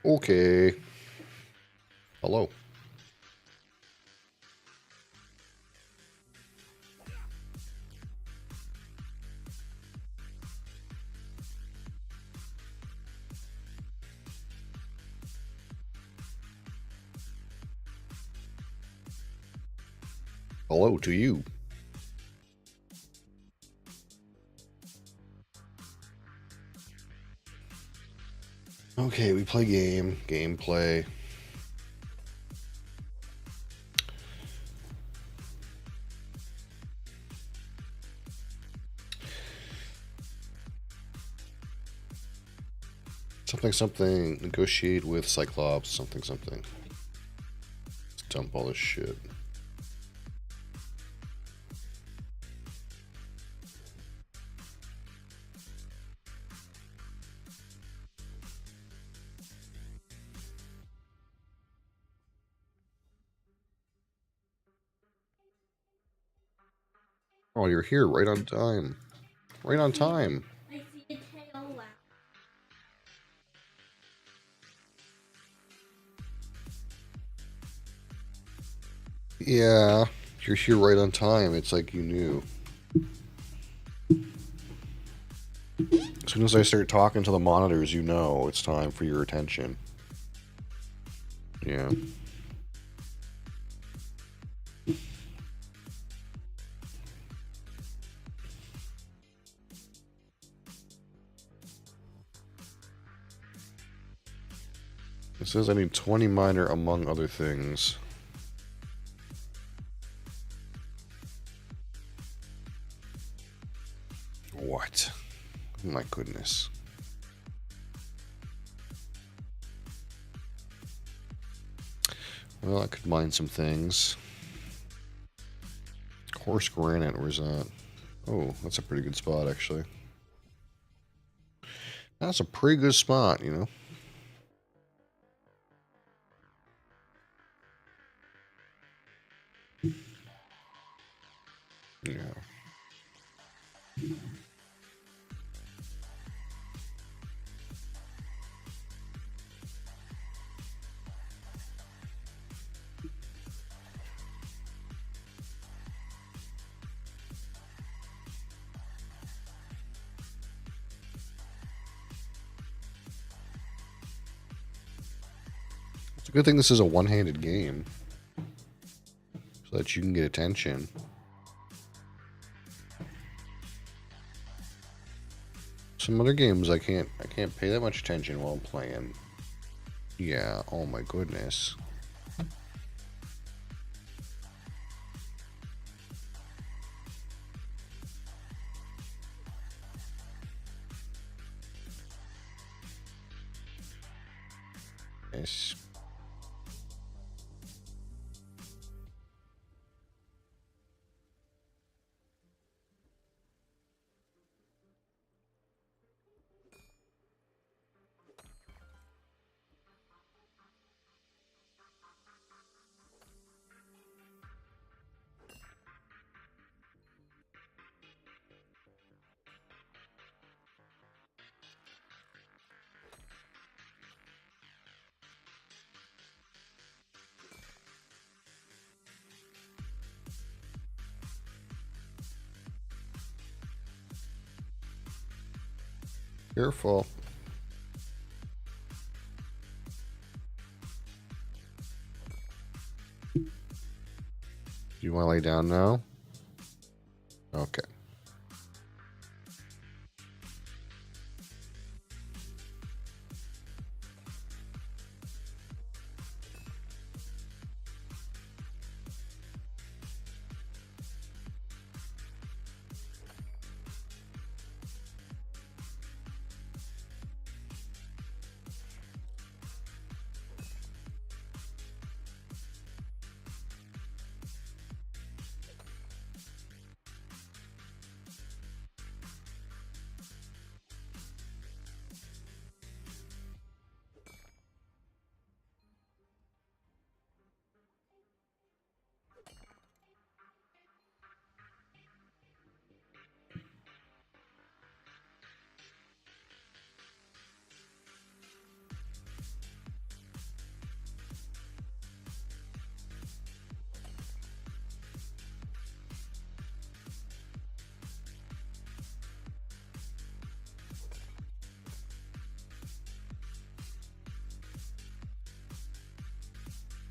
Okay. Hello. Hello to you. Okay, we play gameplay. Something, negotiate with Cyclops, something. Let's dump all this shit. Oh, you're here, right on time. Right on time. I see a tail out. Yeah, you're here right on time. It's like you knew. As soon as I start talking to the monitors, you know it's time for your attention. Yeah. It says I need 20 minor among other things. What? Oh my goodness. Well, I could mine some things. Coarse granite, where's that? Oh, that's a pretty good spot, actually. That's a pretty good spot, you know? Yeah. It's a good thing this is a one-handed game. So that you can get attention. Some other games I can't pay that much attention while I'm playing. Yeah, oh my goodness. Yes. Careful. You want to lay down now? Okay.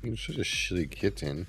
You're such a shitty kitten.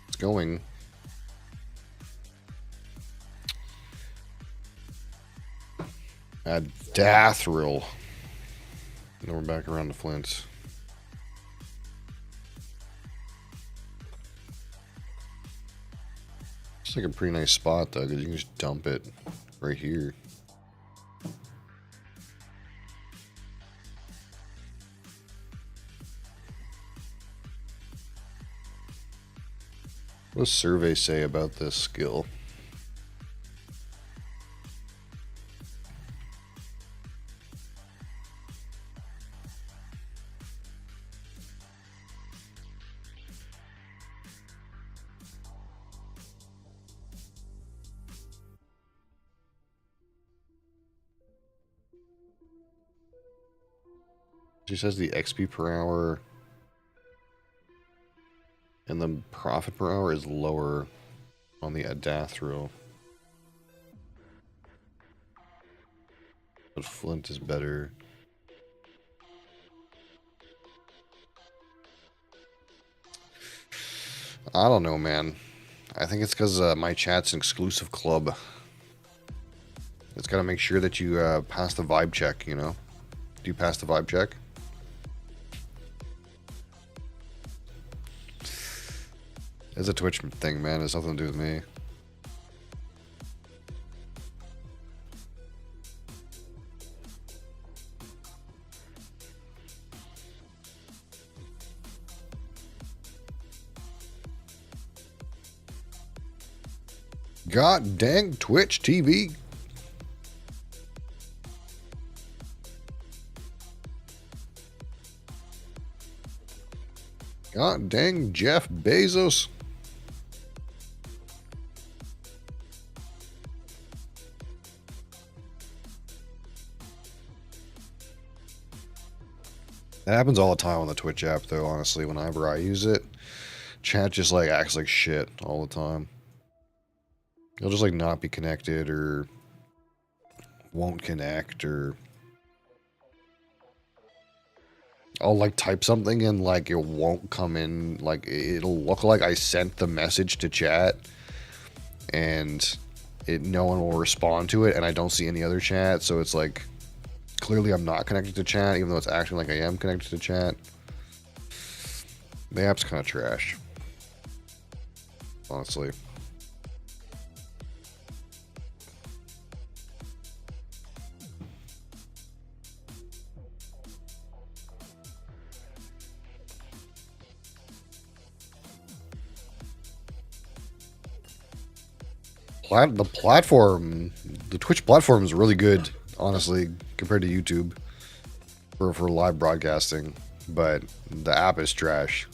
It's going. A Dathril. Now we're back around to Flint's. It's like a pretty nice spot though, because you can just dump it right here. What does survey say about this skill? She says the XP per hour and the profit per hour is lower on the Adathril. But Flint is better. I don't know, man. I think it's because my chat's an exclusive club. It's got to make sure that you pass the vibe check, you know? Do you pass the vibe check? It's a Twitch thing, man. It has nothing to do with me. God dang Twitch TV. God dang Jeff Bezos. That happens all the time on the Twitch app, though, honestly. Whenever I use it, chat just, like, acts like shit all the time. You'll just, like, not be connected, or won't connect, or I'll, like, type something and, like, it won't come in. Like, it'll look like I sent the message to chat, and no one will respond to it, and I don't see any other chat, so it's like, clearly I'm not connected to chat, even though it's acting like I am connected to chat. The app's kind of trash, honestly. The Twitch platform is really good, honestly, compared to YouTube for live broadcasting, but the app is trash.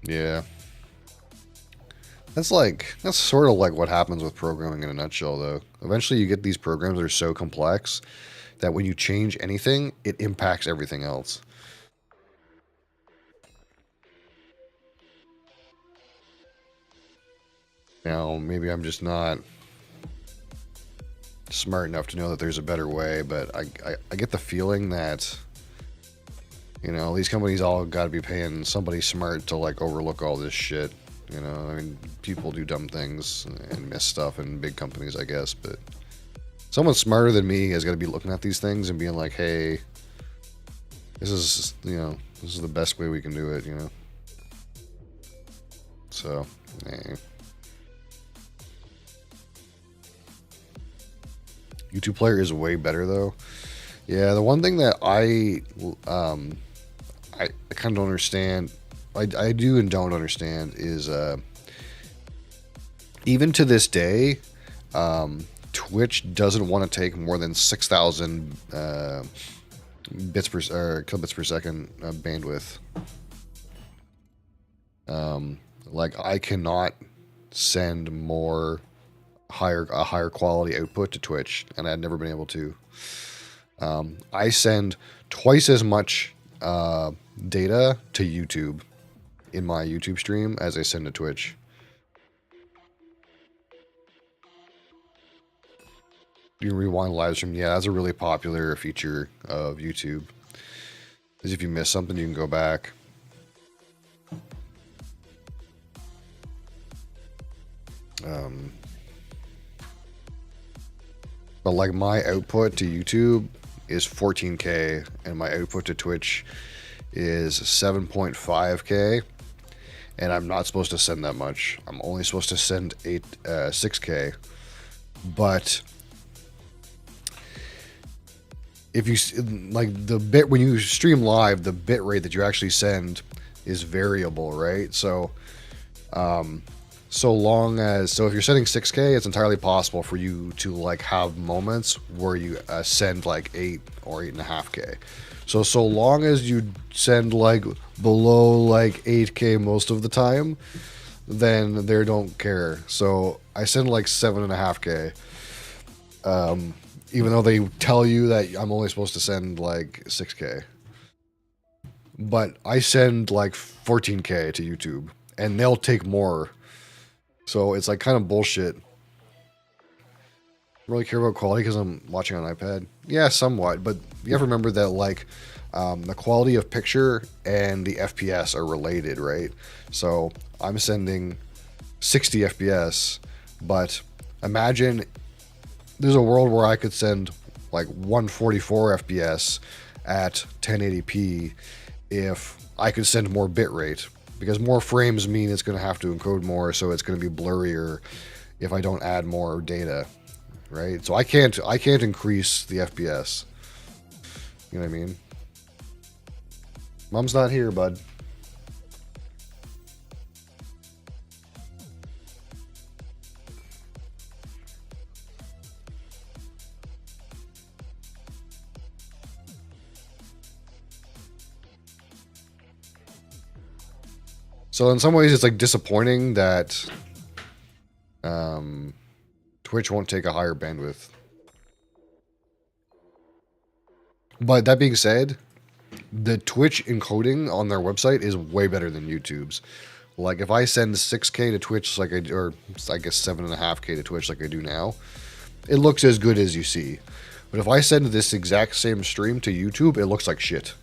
Yeah. That's sort of like what happens with programming in a nutshell, though. Eventually you get these programs that are so complex that when you change anything, it impacts everything else. Now, maybe I'm just not smart enough to know that there's a better way, but I get the feeling that, you know, these companies all got to be paying somebody smart to, like, overlook all this shit. You know, I mean, people do dumb things and miss stuff in big companies, I guess, but someone smarter than me has got to be looking at these things and being like, hey, this is, you know, this is the best way we can do it, you know? So, eh. YouTube player is way better though. Yeah, the one thing that I kind of don't understand, I do and don't understand is even to this day, Twitch doesn't want to take more than 6,000 bits per or kilobits per second bandwidth. Like I cannot send a higher quality output to Twitch, and I've never been able to. I send twice as much data to YouTube in my YouTube stream as I send to Twitch. You can rewind live stream. Yeah, that's a really popular feature of YouTube. Because if you miss something, you can go back. But like my output to YouTube is 14K, and my output to Twitch is 7.5K, and I'm not supposed to send that much. I'm only supposed to send 6K. But if you like when you stream live, the bit rate that you actually send is variable, right? So if you're sending 6K, it's entirely possible for you to like have moments where you send like 8 or 8.5K. So long as you send like below like 8K most of the time, then they don't care. So I send like 7.5K. Even though they tell you that I'm only supposed to send like 6K. But I send like 14K to YouTube, and they'll take more. So it's like kind of bullshit. Really care about quality because I'm watching on iPad? Yeah, somewhat. But you have to remember that like the quality of picture and the FPS are related, right? So I'm sending 60 FPS, but imagine there's a world where I could send like 144 FPS at 1080p if I could send more bitrate, because more frames mean it's going to have to encode more, so it's going to be blurrier if I don't add more data, right? So I can't increase the FPS. You know what I mean? Mom's not here, bud. So in some ways, it's like disappointing that Twitch won't take a higher bandwidth. But that being said, the Twitch encoding on their website is way better than YouTube's. Like if I send 6K to Twitch, or I guess 7.5K to Twitch like I do now, it looks as good as you see. But if I send this exact same stream to YouTube, it looks like shit.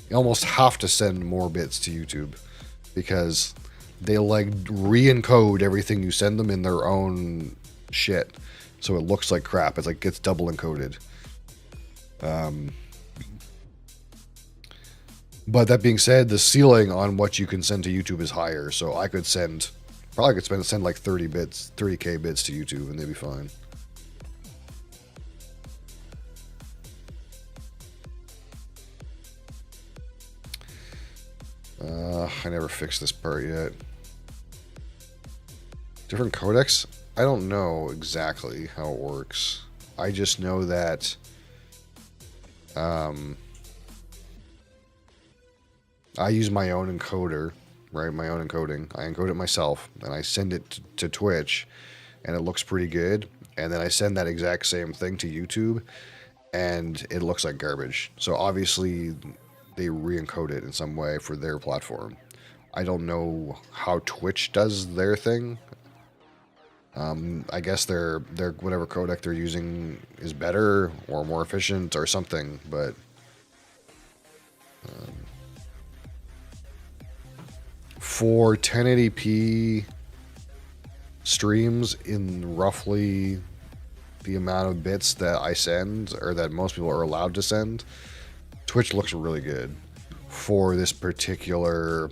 You almost have to send more bits to YouTube, because they like re-encode everything you send them in their own shit, so it looks like crap. It's like gets double encoded. But that being said, the ceiling on what you can send to YouTube is higher, so I could send like 30K bits to YouTube, and they'd be fine. I never fixed this part yet. Different codecs? I don't know exactly how it works. I just know that I use my own encoder, right? My own encoding. I encode it myself, and I send it to Twitch, and it looks pretty good. And then I send that exact same thing to YouTube, and it looks like garbage. So obviously they re-encode it in some way for their platform. I don't know how Twitch does their thing. I guess their whatever codec they're using is better or more efficient or something, but for 1080p streams in roughly the amount of bits that I send, or that most people are allowed to send, Twitch looks really good for this particular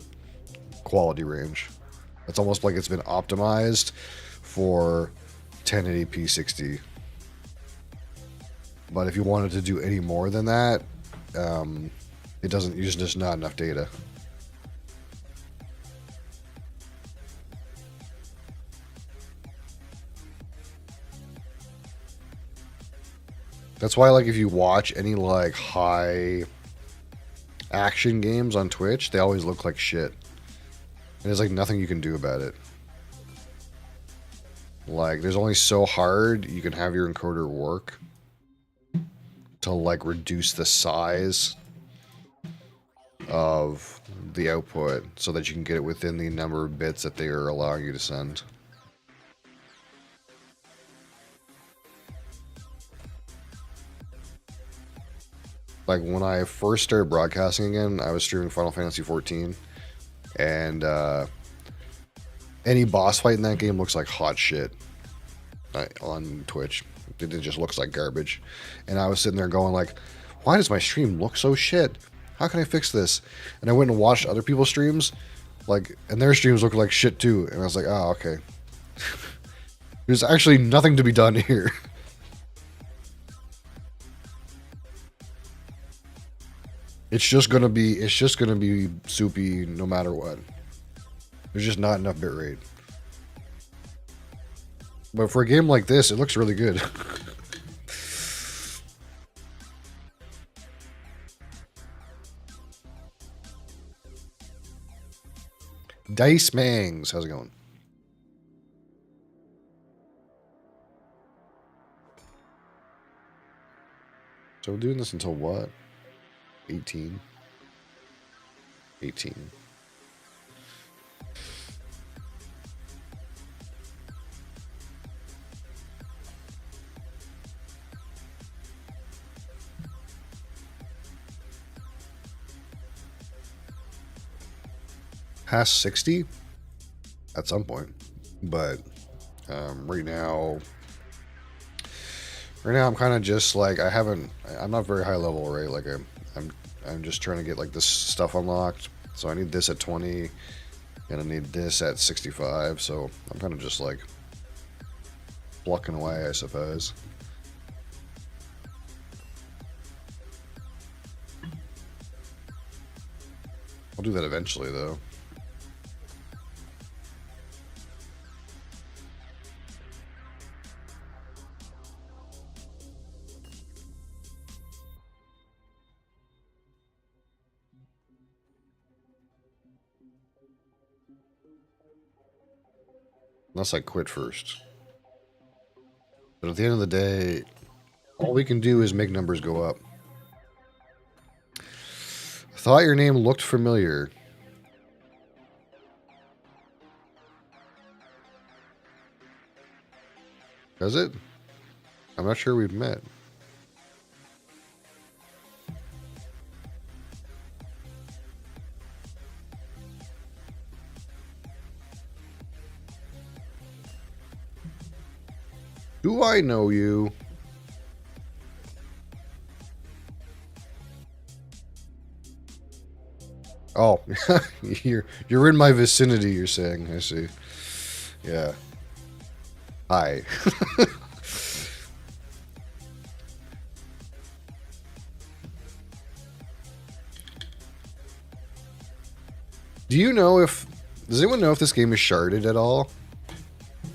quality range. It's almost like it's been optimized for 1080p 60. But if you wanted to do any more than that, it doesn't. There's just not enough data. That's why, like, if you watch any like high action games on Twitch, they always look like shit. And there's like nothing you can do about it. Like, there's only so hard you can have your encoder work to like reduce the size of the output so that you can get it within the number of bits that they are allowing you to send. Like, when I first started broadcasting again, I was streaming Final Fantasy 14, and any boss fight in that game looks like hot shit on Twitch. It just looks like garbage. And I was sitting there going like, why does my stream look so shit? How can I fix this? And I went and watched other people's streams, like, and their streams look like shit too. And I was like, oh, okay. There's actually nothing to be done here. It's just gonna be soupy no matter what. There's just not enough bitrate. But for a game like this, it looks really good. Dice Mangs, how's it going? So we're doing this until what? 18. 18. Past 60 at some point, but right now I'm kind of just like, I'm not very high level, right? Like I'm just trying to get like this stuff unlocked, so I need this at 20 and I need this at 65, so I'm kind of just like plucking away, I suppose. I'll do that eventually though. Unless I quit first. But at the end of the day, all we can do is make numbers go up. Thought your name looked familiar. Does it? I'm not sure we've met. Do I know you? Oh, you're in my vicinity, you're saying. I see. Yeah. Hi. Does anyone know if this game is sharded at all?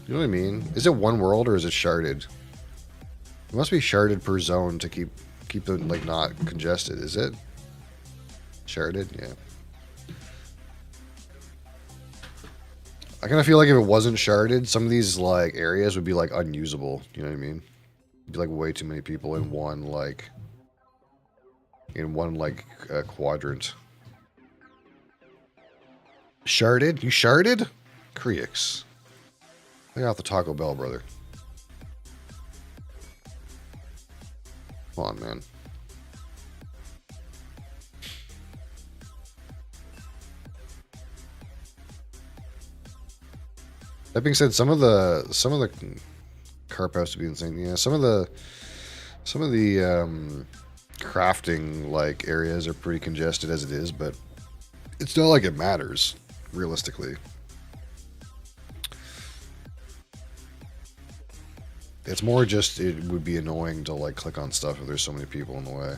You know what I mean? Is it one world or is it sharded? It must be sharded per zone to keep it like not congested, is it? Sharded, yeah. I kind of feel like if it wasn't sharded, some of these like areas would be like unusable. You know what I mean? It'd be like way too many people in one quadrant. Sharded? You sharded? Creeks. Lay off the Taco Bell, brother. Come on, man. That being said, some of the carp has to be insane. Yeah, some of the crafting like areas are pretty congested as it is, but it's not like it matters realistically. It's more just it would be annoying to like click on stuff if there's so many people in the way.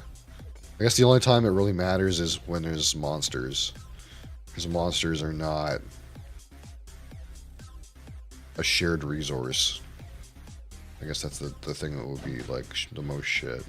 I guess the only time it really matters is when there's monsters. Because monsters are not a shared resource. I guess that's the thing that would be like the most shit.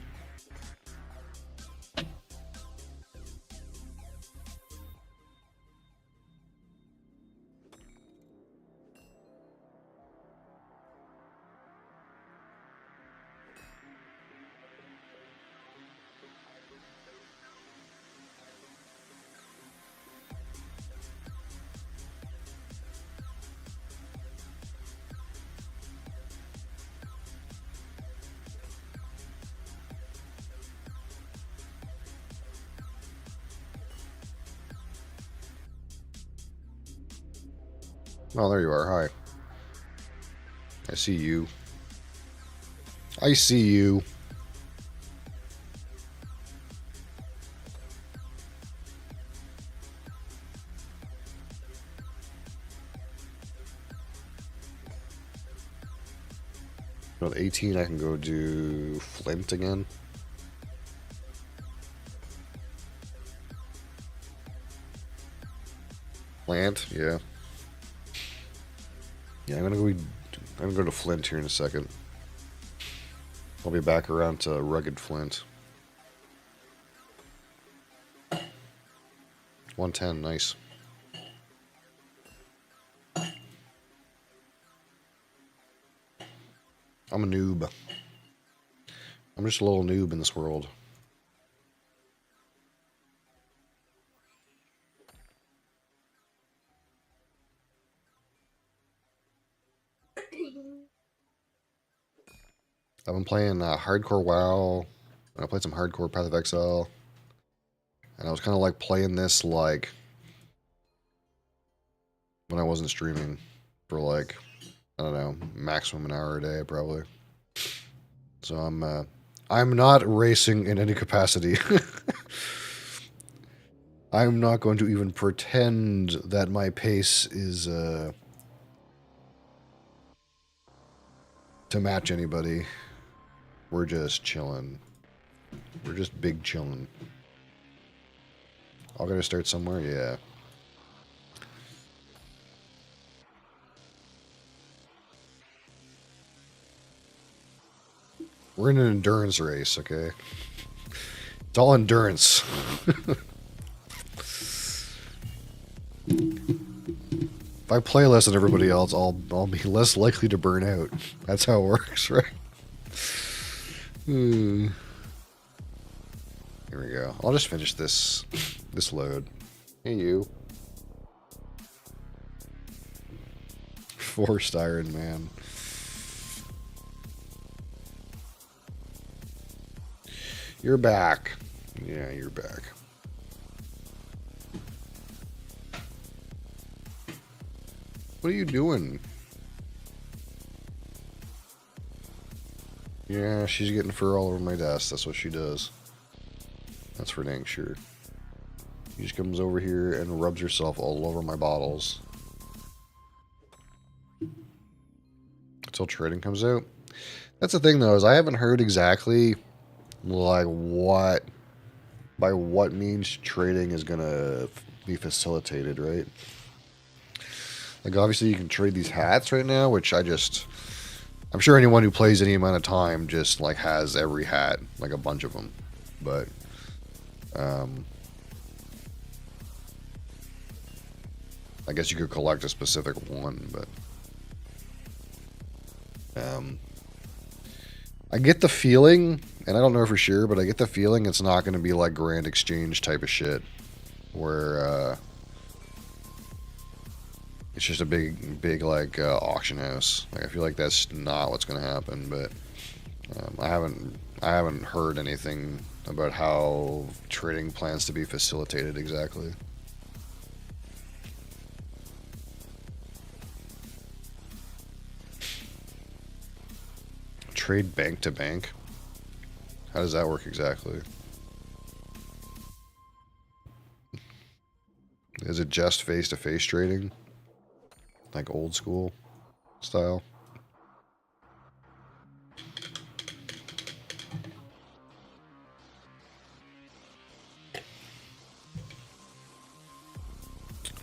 Oh, there you are. Hi. I see you. I see you. At 18, I can go do Flint again. Plant, yeah. Yeah, I'm gonna go to Flint here in a second. I'll be back around to rugged Flint. 110, nice. I'm a noob. I'm just a little noob in this world. I've been playing hardcore WoW, and I played some hardcore Path of Exile, and I was kind of like playing this like when I wasn't streaming for like, I don't know, maximum an hour a day probably. So I'm not racing in any capacity. I'm not going to even pretend that my pace is to match anybody. We're just chilling. We're just big chilling. I'll gotta start somewhere, yeah. We're in an endurance race, okay? It's all endurance. If I play less than everybody else, I'll be less likely to burn out. That's how it works, right? Here we go. I'll just finish this load. Hey, you. Forced Iron Man. You're back. Yeah, you're back. What are you doing? Yeah, she's getting fur all over my desk. That's what she does. That's for dang sure. She just comes over here and rubs herself all over my bottles. Until trading comes out. That's the thing though, is I haven't heard exactly like by what means trading is gonna be facilitated, right? Like obviously you can trade these hats right now, which I'm sure anyone who plays any amount of time just like has every hat, like a bunch of them. But I guess you could collect a specific one, but I get the feeling, and I don't know for sure, but I get the feeling it's not going to be like Grand Exchange type of shit, where it's just a big like auction house. Like I feel like that's not what's going to happen, but I haven't heard anything about how trading plans to be facilitated exactly. Trade bank to bank? How does that work exactly? Is it just face-to-face trading? Like old school style?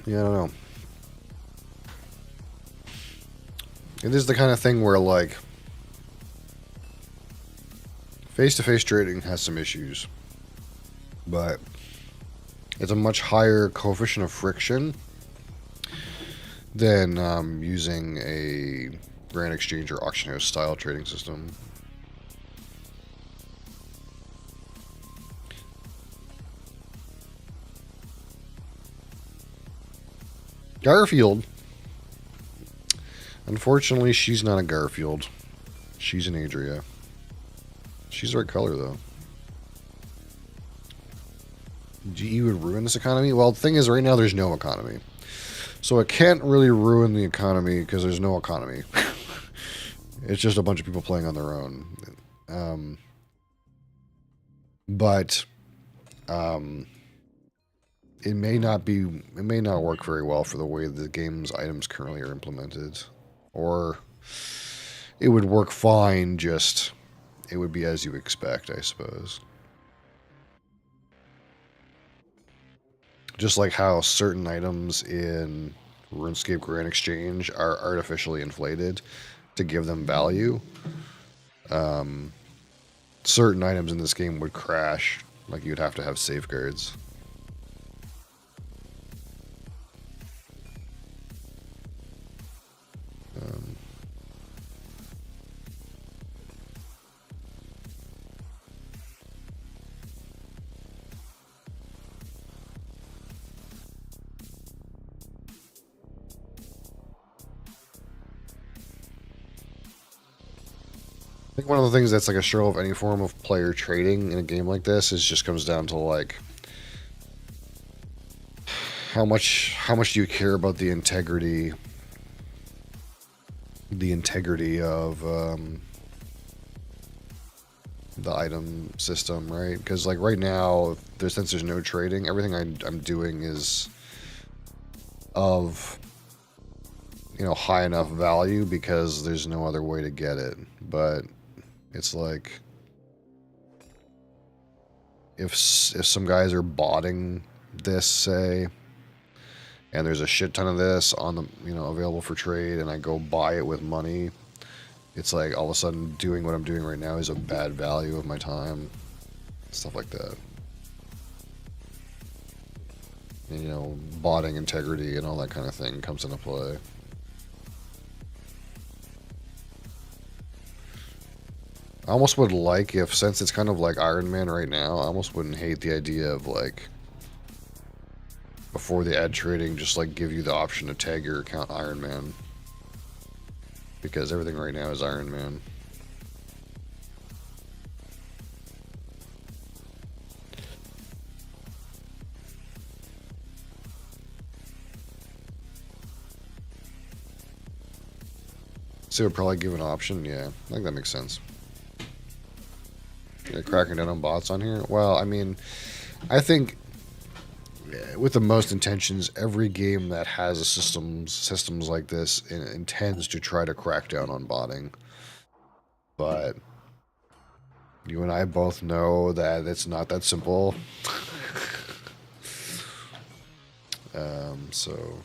Yeah, I don't know. It is the kind of thing where, like, face-to-face trading has some issues, but it's a much higher coefficient of friction than using a Grand Exchange or auction house style trading system. Garfield. Unfortunately, she's not a Garfield. She's an Adria. She's the right color, though. GE would ruin this economy? Well, the thing is, right now there's no economy. So it can't really ruin the economy because there's no economy. It's just a bunch of people playing on their own. But it may not work very well for the way the game's items currently are implemented. Or it would work fine, just it would be as you expect, I suppose. Just like how certain items in RuneScape Grand Exchange are artificially inflated to give them value. Certain items in this game would crash, like you'd have to have safeguards. I think one of the things that's like a show of any form of player trading in a game like this is just comes down to like how much do you care about the integrity of the item system, right? Because like right now, since there's no trading, everything I'm doing is of high enough value because there's no other way to get it. But it's like if some guys are botting this, say, and there's a shit ton of this on the available for trade, and I go buy it with money, it's like all of a sudden doing what I'm doing right now is a bad value of my time, stuff like that. And, botting integrity and all that kind of thing comes into play. I almost would like if, since it's kind of like Iron Man right now, I almost wouldn't hate the idea of like before they add trading, just like give you the option to tag your account Iron Man. Because everything right now is Iron Man. So it would probably give an option, yeah. I think that makes sense. Yeah, cracking down on bots on here? Well, I mean, I think with the most intentions, every game that has a systems like this intends to try to crack down on botting. But you and I both know that it's not that simple. So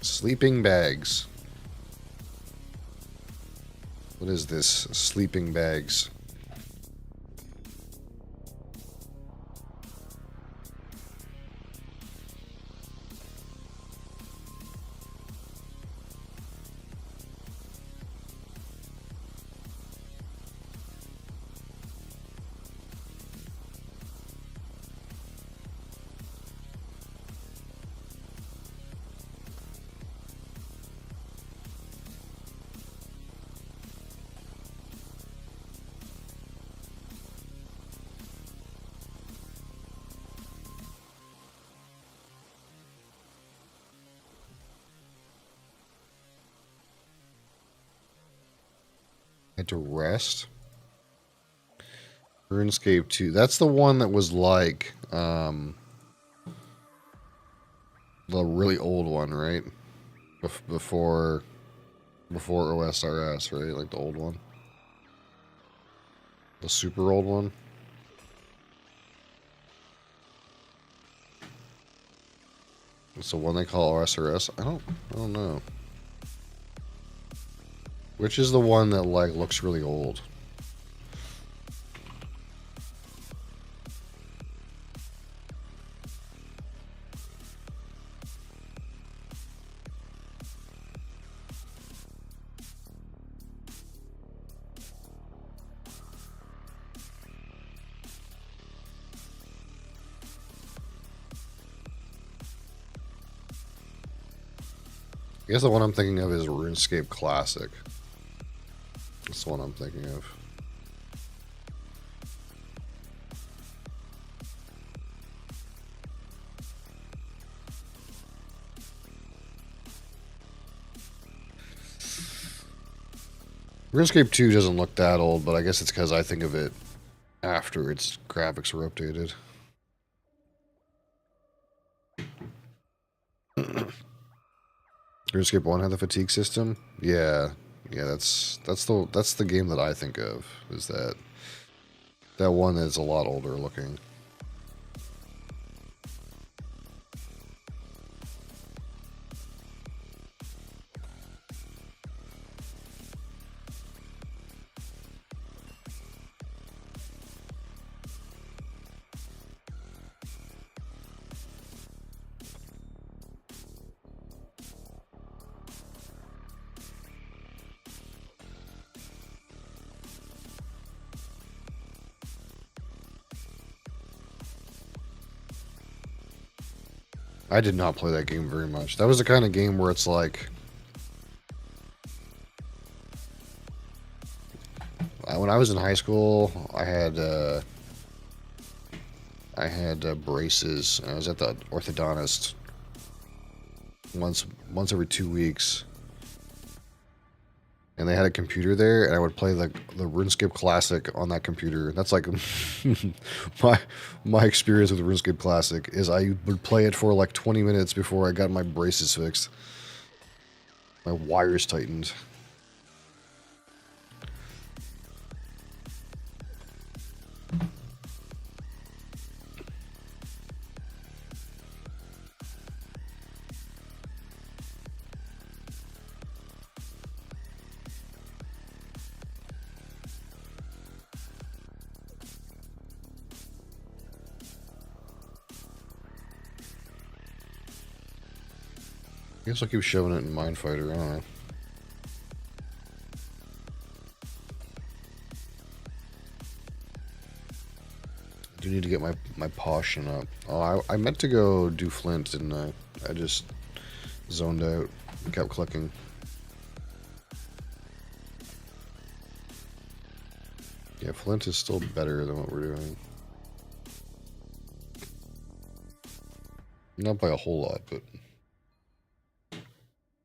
sleeping bags. What is this? Sleeping bags. Had to rest. RuneScape 2. That's the one that was like the really old one, right? Before Before OSRS, right? Like the old one. The super old one. It's the one they call OSRS. I don't know. Which is the one that like looks really old? I guess the one I'm thinking of is RuneScape Classic. That's the one I'm thinking of. RuneScape 2 doesn't look that old, but I guess it's because I think of it after its graphics were updated. RuneScape 1 had the fatigue system? Yeah. Yeah, that's the game that I think of, is that one that's a lot older looking. I did not play that game very much. That was the kind of game where it's like, when I was in high school, I had braces. I was at the orthodontist once every 2 weeks, and they had a computer there, and I would play the RuneScape Classic on that computer. That's like my experience with RuneScape Classic is I would play it for like 20 minutes before I got my braces fixed, my wires tightened. I guess I'll keep shoving it in Mindfighter. I don't know. I do need to get my potion up. Oh, I meant to go do Flint, didn't I? I just zoned out and kept clicking. Yeah, Flint is still better than what we're doing. Not by a whole lot, but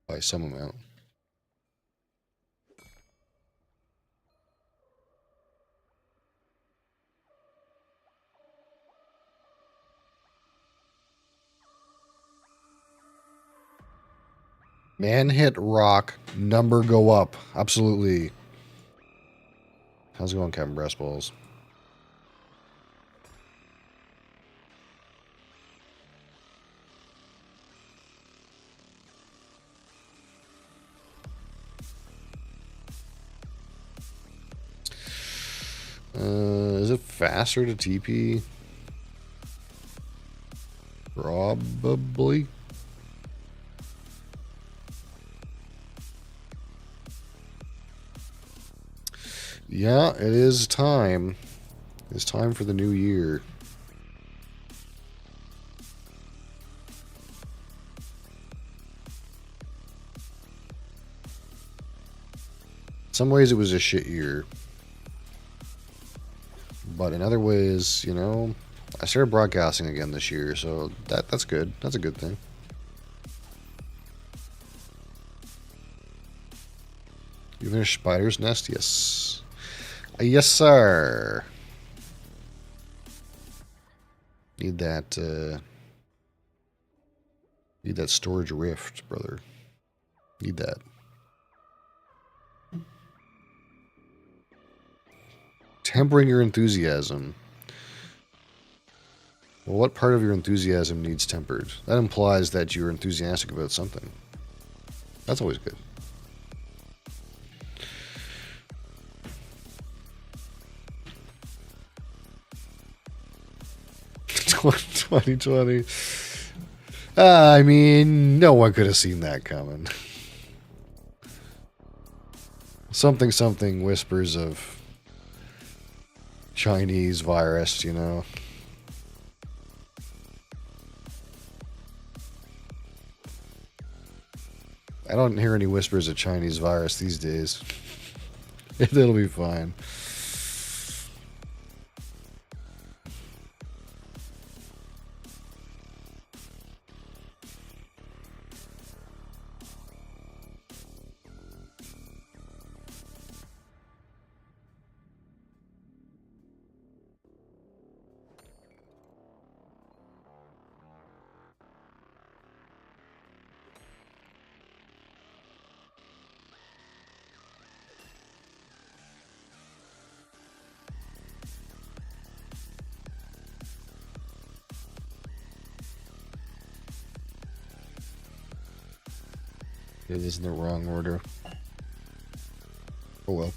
by some amount. Man hit rock, number go up. Absolutely. How's it going, Captain Brass Balls? Is it faster to TP? Probably. Yeah, it is time. It's time for the new year. In some ways, it was a shit year. But in other ways, you know, I started broadcasting again this year, so that's good. That's a good thing. You finished Spider's Nest? Yes. Yes, sir. Need that storage rift, brother. Need that. Tempering your enthusiasm. Well, what part of your enthusiasm needs tempered? That implies that you're enthusiastic about something. That's always good. 2020. I mean, no one could have seen that coming. Something whispers of Chinese virus, you know. I don't hear any whispers of Chinese virus these days. It'll be fine. It is in the wrong order. Oh well.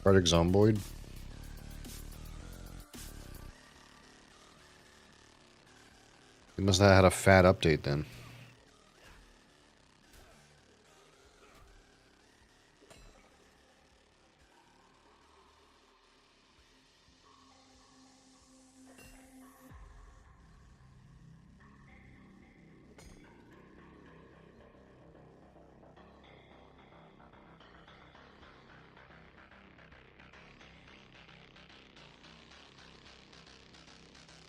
Arctic Zomboid. It must have had a fat update then.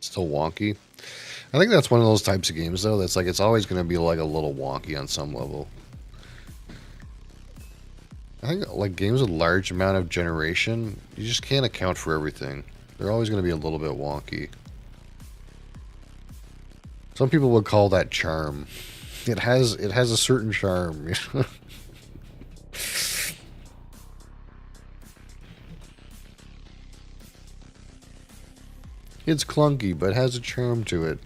Still wonky. I think that's one of those types of games though that's like it's always going to be like a little wonky on some level. I think like games with large amount of generation, you just can't account for everything. They're always going to be a little bit wonky. Some people would call that charm. It has a certain charm, you know? It's clunky, but has a charm to it.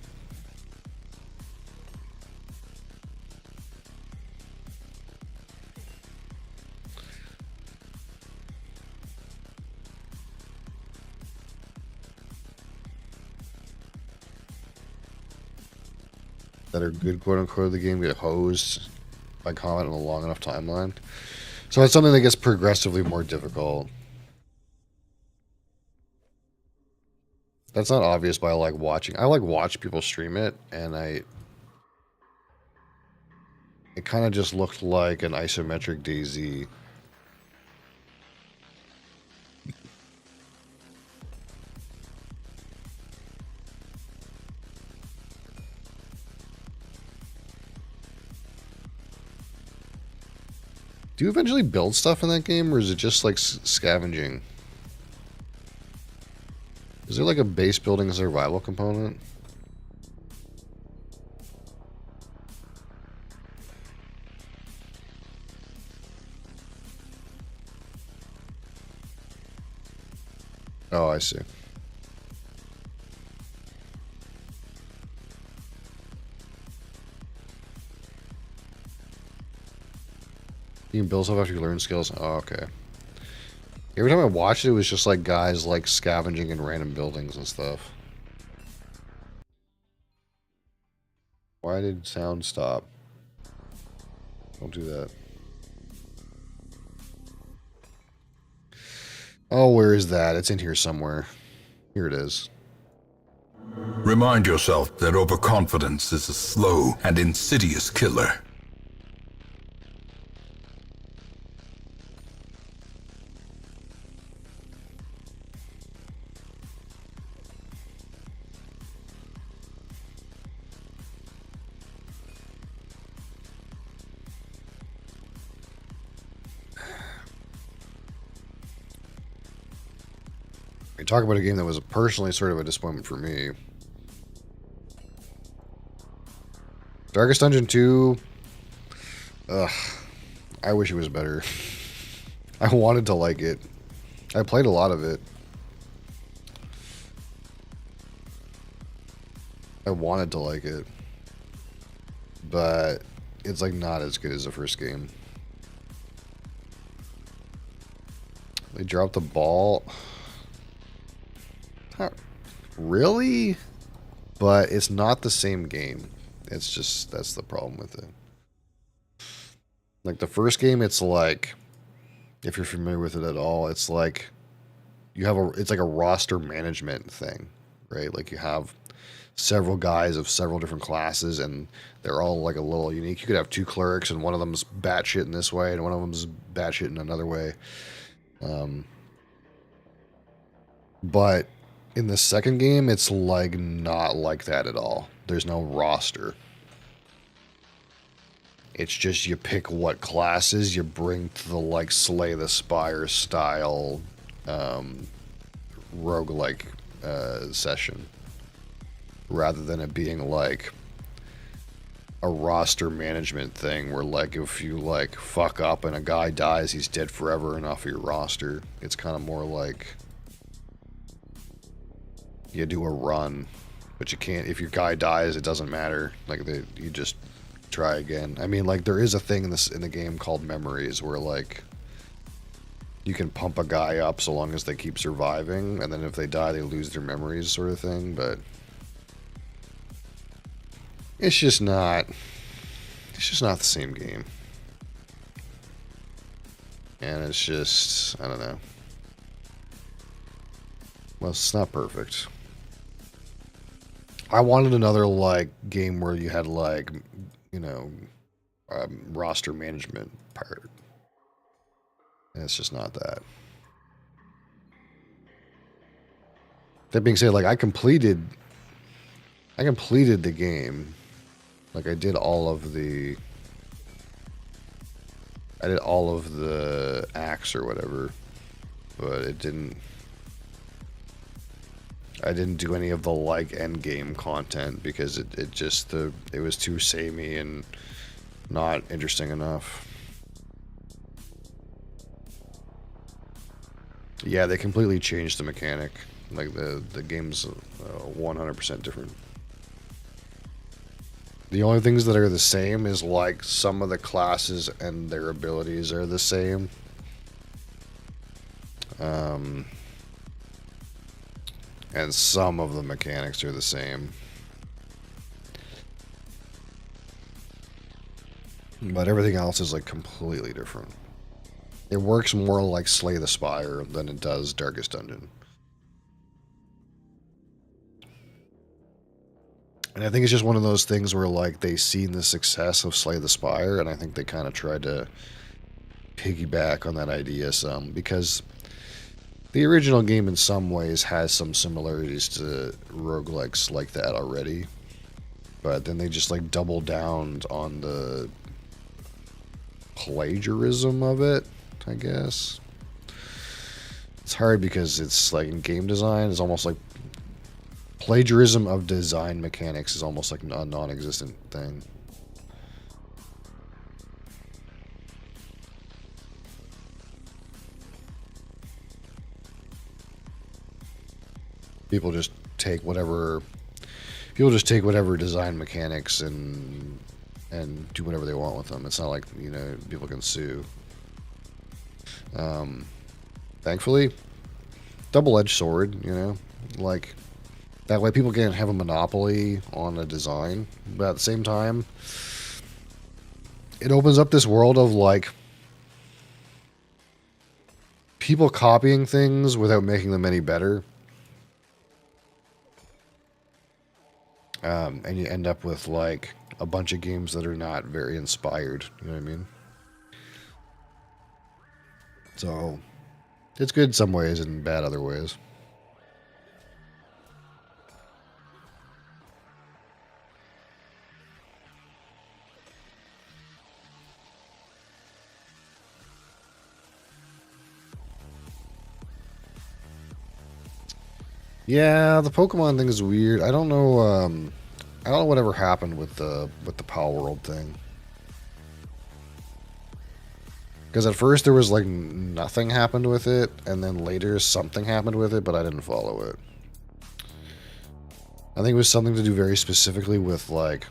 That are good, quote unquote, the game get hosed by comment in a long enough timeline. So it's something that gets progressively more difficult. That's not obvious by like watching. I like watch people stream it, and it kind of just looked like an isometric DayZ. Do you eventually build stuff in that game, or is it just like scavenging? Is there like a base building survival component? Oh, I see. You can build stuff after you learn skills? Oh, okay. Every time I watched it, it was just like guys like scavenging in random buildings and stuff. Why did sound stop? Don't do that. Oh, where is that? It's in here somewhere. Here it is. Remind yourself that overconfidence is a slow and insidious killer. You talk about a game that was personally sort of a disappointment for me. Darkest Dungeon 2. Ugh. I wish it was better. I wanted to like it. I played a lot of it. I wanted to like it. But it's like not as good as the first game. They dropped the ball. Really? But it's not the same game. It's just, that's the problem with it. Like the first game, it's like, if you're familiar with it at all, it's like it's like a roster management thing, right? Like you have several guys of several different classes and they're all like a little unique. You could have two clerics and one of them's batshit in this way and one of them's batshit in another way. But in the second game, it's like not like that at all. There's no roster. It's just you pick what classes you bring to the like Slay the Spire style roguelike session. Rather than it being like a roster management thing where like if you like fuck up and a guy dies, he's dead forever and off of your roster. It's kind of more like you do a run, but you can't, if your guy dies, it doesn't matter. Like you just try again. I mean, like there is a thing in the game called memories where like you can pump a guy up so long as they keep surviving, and then if they die, they lose their memories, sort of thing. But it's just not the same game, and it's just, I don't know. Well, it's not perfect. I wanted another like game where you had like, you know, roster management part. And it's just not that. That being said, like I completed the game. Like I did all of the acts or whatever, but I didn't do any of the like end game content because it was too samey and not interesting enough. Yeah, they completely changed the mechanic. Like the game's 100% different. The only things that are the same is like some of the classes and their abilities are the same. And some of the mechanics are the same. But everything else is like completely different. It works more like Slay the Spire than it does Darkest Dungeon. And I think it's just one of those things where like they seen the success of Slay the Spire, and I think they kind of tried to piggyback on that idea some, because the original game in some ways has some similarities to roguelikes like that already. But then they just like doubled down on the plagiarism of it, I guess. It's hard because it's like in game design, it's almost like plagiarism of design mechanics is almost like a non-existent thing. People just take whatever design mechanics and do whatever they want with them. It's not like, you know, people can sue. Thankfully, double-edged sword, you know, like that way people can't have a monopoly on a design, but at the same time, it opens up this world of like people copying things without making them any better. And you end up with like a bunch of games that are not very inspired. You know what I mean? So it's good some ways and bad other ways. Yeah, the Pokemon thing is weird. I don't know. I don't know whatever happened with the Power World thing. Because at first there was like nothing happened with it, and then later something happened with it, but I didn't follow it. I think it was something to do very specifically with like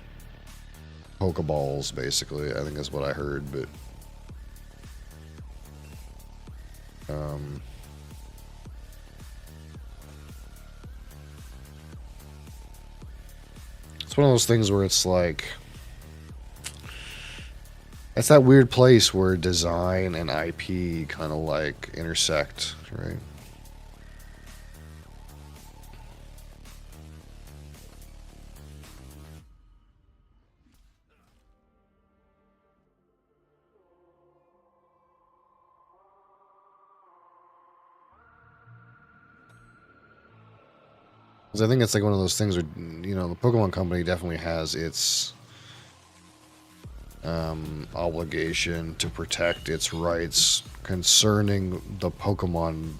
Pokeballs, basically. I think that's what I heard, but um, it's one of those things where it's like it's that weird place where design and IP kind of like intersect, right? 'Cause I think it's like one of those things where, the Pokemon Company definitely has its obligation to protect its rights concerning the Pokemon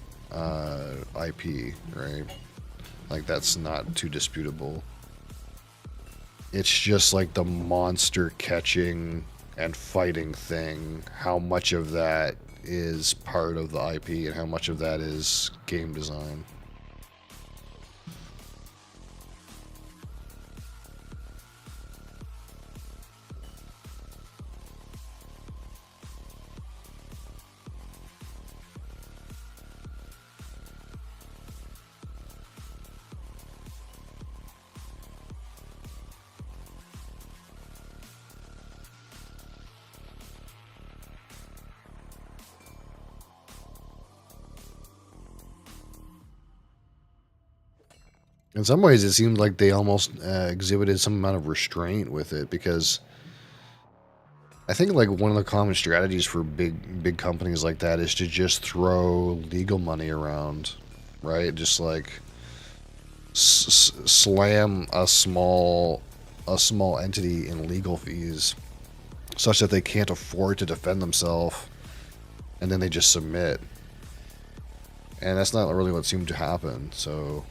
IP, right? Like, that's not too disputable. It's just like the monster catching and fighting thing, how much of that is part of the IP and how much of that is game design. In some ways, it seemed like they almost exhibited some amount of restraint with it because I think like one of the common strategies for big companies like that is to just throw legal money around, right? Just like slam a small entity in legal fees such that they can't afford to defend themselves, and then they just submit. And that's not really what seemed to happen. So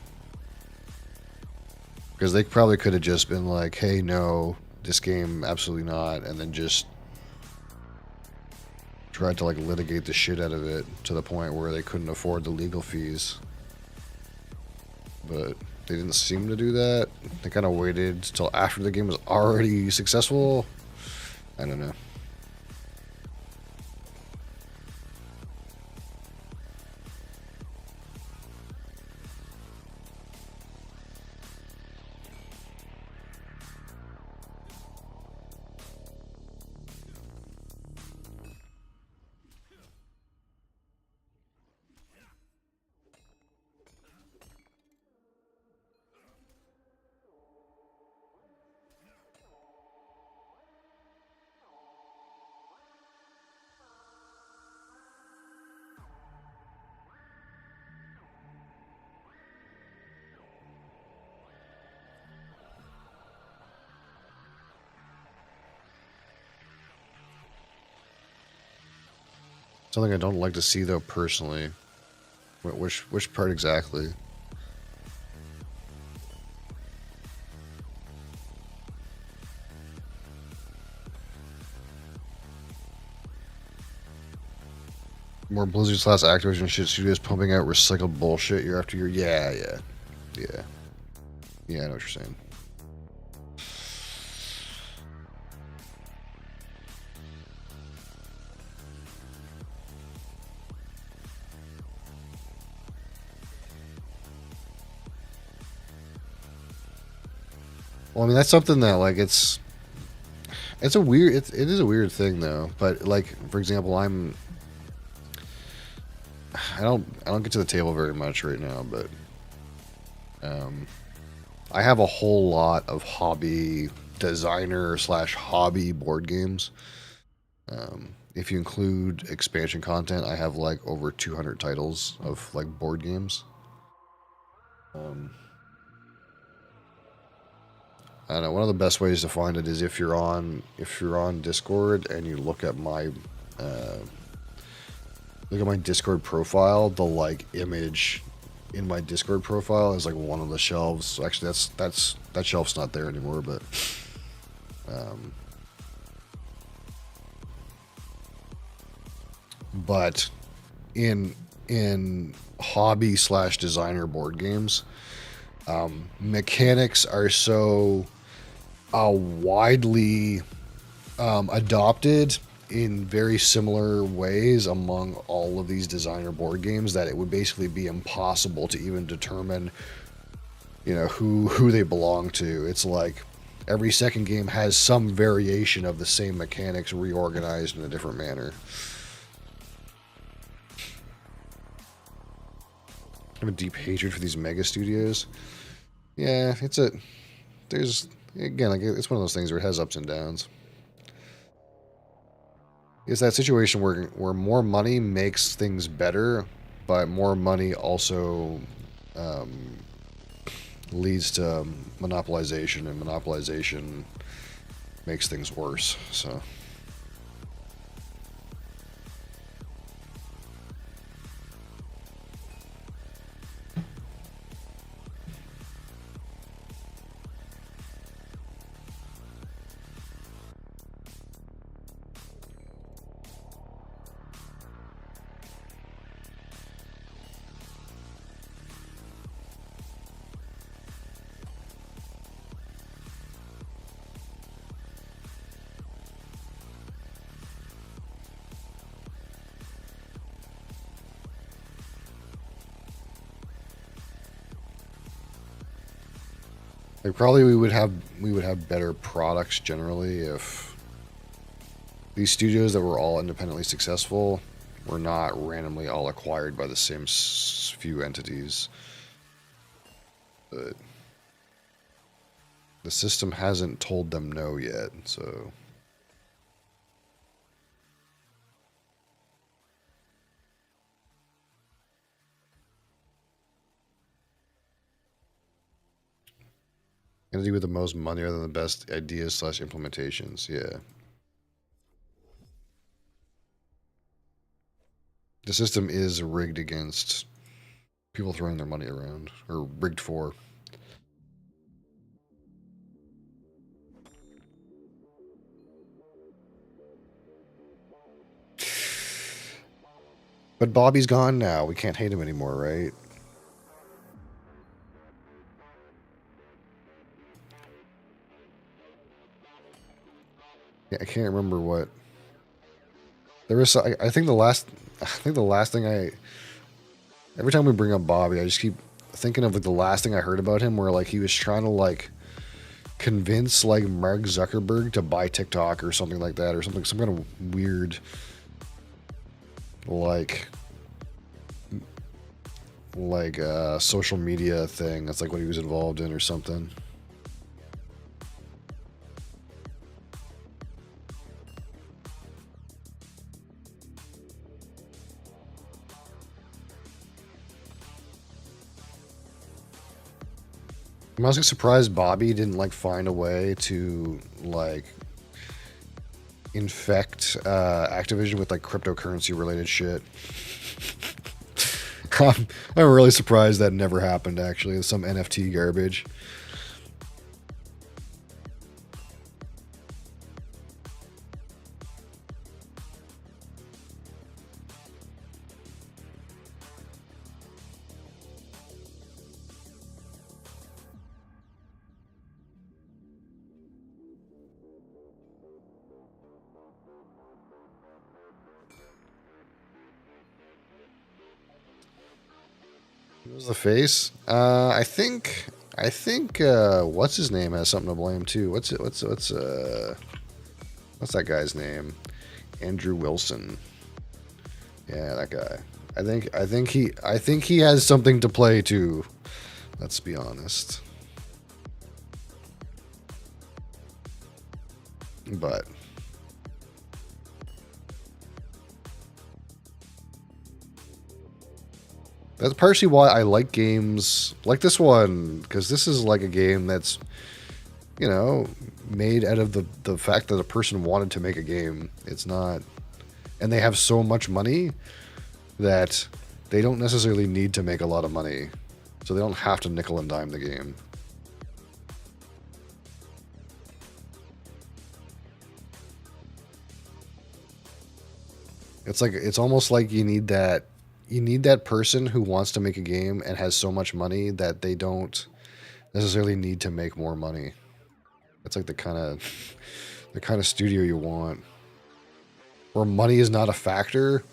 because they probably could have just been like, hey, no, this game absolutely not, and then just tried to like litigate the shit out of it to the point where they couldn't afford the legal fees. But they didn't seem to do that. They kind of waited till after the game was already successful. I don't know. Something I don't like to see though personally. Which part exactly? More Blizzard slash Activision shit studios pumping out recycled bullshit year after year. Yeah. Yeah, I know what you're saying. Well, I mean that's something that like it's a weird it is a weird thing though. But like for example, I don't get to the table very much right now, but um, I have a whole lot of hobby designer slash hobby board games. If you include expansion content, I have like over 200 titles of like board games. Um, I don't know. One of the best ways to find it is if you're on Discord and you uh, look at my Discord profile, the like image in my Discord profile as like one of the shelves. Actually, that shelf's not there anymore, but um, but in hobby slash designer board games, mechanics are so widely adopted in very similar ways among all of these designer board games that it would basically be impossible to even determine, you know, who they belong to. It's like every second game has some variation of the same mechanics reorganized in a different manner. I have a deep hatred for these mega studios. Yeah, there's again, like, it's one of those things where it has ups and downs. It's that situation where more money makes things better, but more money also leads to monopolization, and monopolization makes things worse. So. Like, probably we would have better products generally if these studios that were all independently successful were not randomly all acquired by the same few entities. But the system hasn't told them no yet, so. Entity with the most money rather than the best ideas / implementations, yeah. The system is rigged against people throwing their money around, or rigged for. But Bobby's gone now. We can't hate him anymore, right? Yeah, I can't remember what. There was. I think the last thing every time we bring up Bobby, I just keep thinking of like the last thing I heard about him, where like he was trying to like convince like Mark Zuckerberg to buy TikTok or something like that, or some kind of weird like social media thing. That's like what he was involved in or something. I'm honestly surprised Bobby didn't like find a way to like infect Activision with like cryptocurrency related shit. I'm really surprised that never happened, actually. Some NFT garbage. What was the face? I think what's his name has something to blame too. What's that guy's name? Andrew Wilson. Yeah, that guy. I think he has something to play too. Let's be honest. But that's partially why I like games like this one, because this is like a game that's, you know, made out of the fact that a person wanted to make a game. It's not, and they have so much money that they don't necessarily need to make a lot of money. So they don't have to nickel and dime the game. It's almost like you need that person who wants to make a game and has so much money that they don't necessarily need to make more money. It's like the kind of studio you want, where money is not a factor,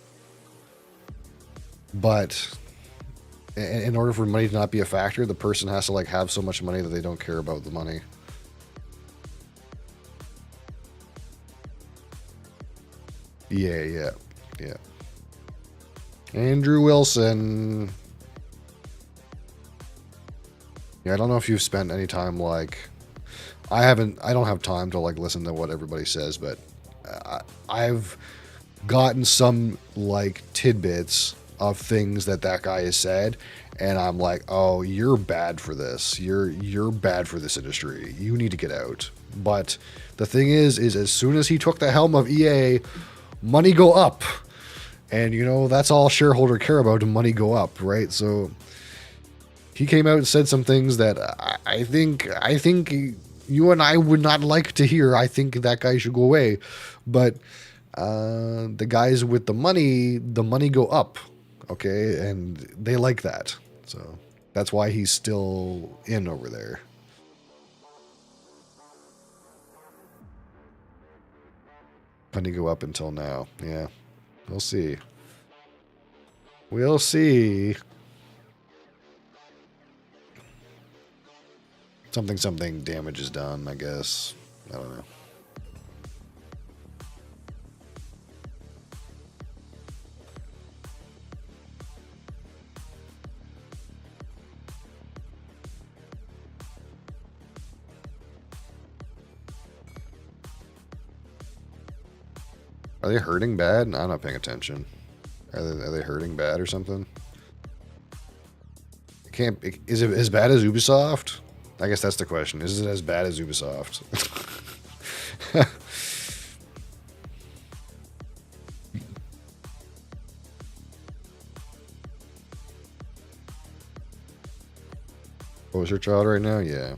but in order for money to not be a factor, the person has to like have so much money that they don't care about the money. Yeah. Andrew Wilson. Yeah, I don't know if you've spent any time like I don't have time to like listen to what everybody says, but I've gotten some like tidbits of things that guy has said, and I'm like, oh, you're bad for this. You're bad for this industry. You need to get out. But the thing is as soon as he took the helm of EA, money go up, and you know that's all shareholder care about. Money go up, right? So he came out and said some things that I think you and I would not like to hear. I think that guy should go away, but the guys with the money go up, okay, and they like that. So that's why he's still in over there. Money go up until now. Yeah, we'll see. We'll see. Something damage is done, I guess. I don't know. Are they hurting bad? I'm not paying attention. Are they hurting bad or something? Is it as bad as Ubisoft? I guess that's the question. Is it as bad as Ubisoft? Poster child right now? Yeah.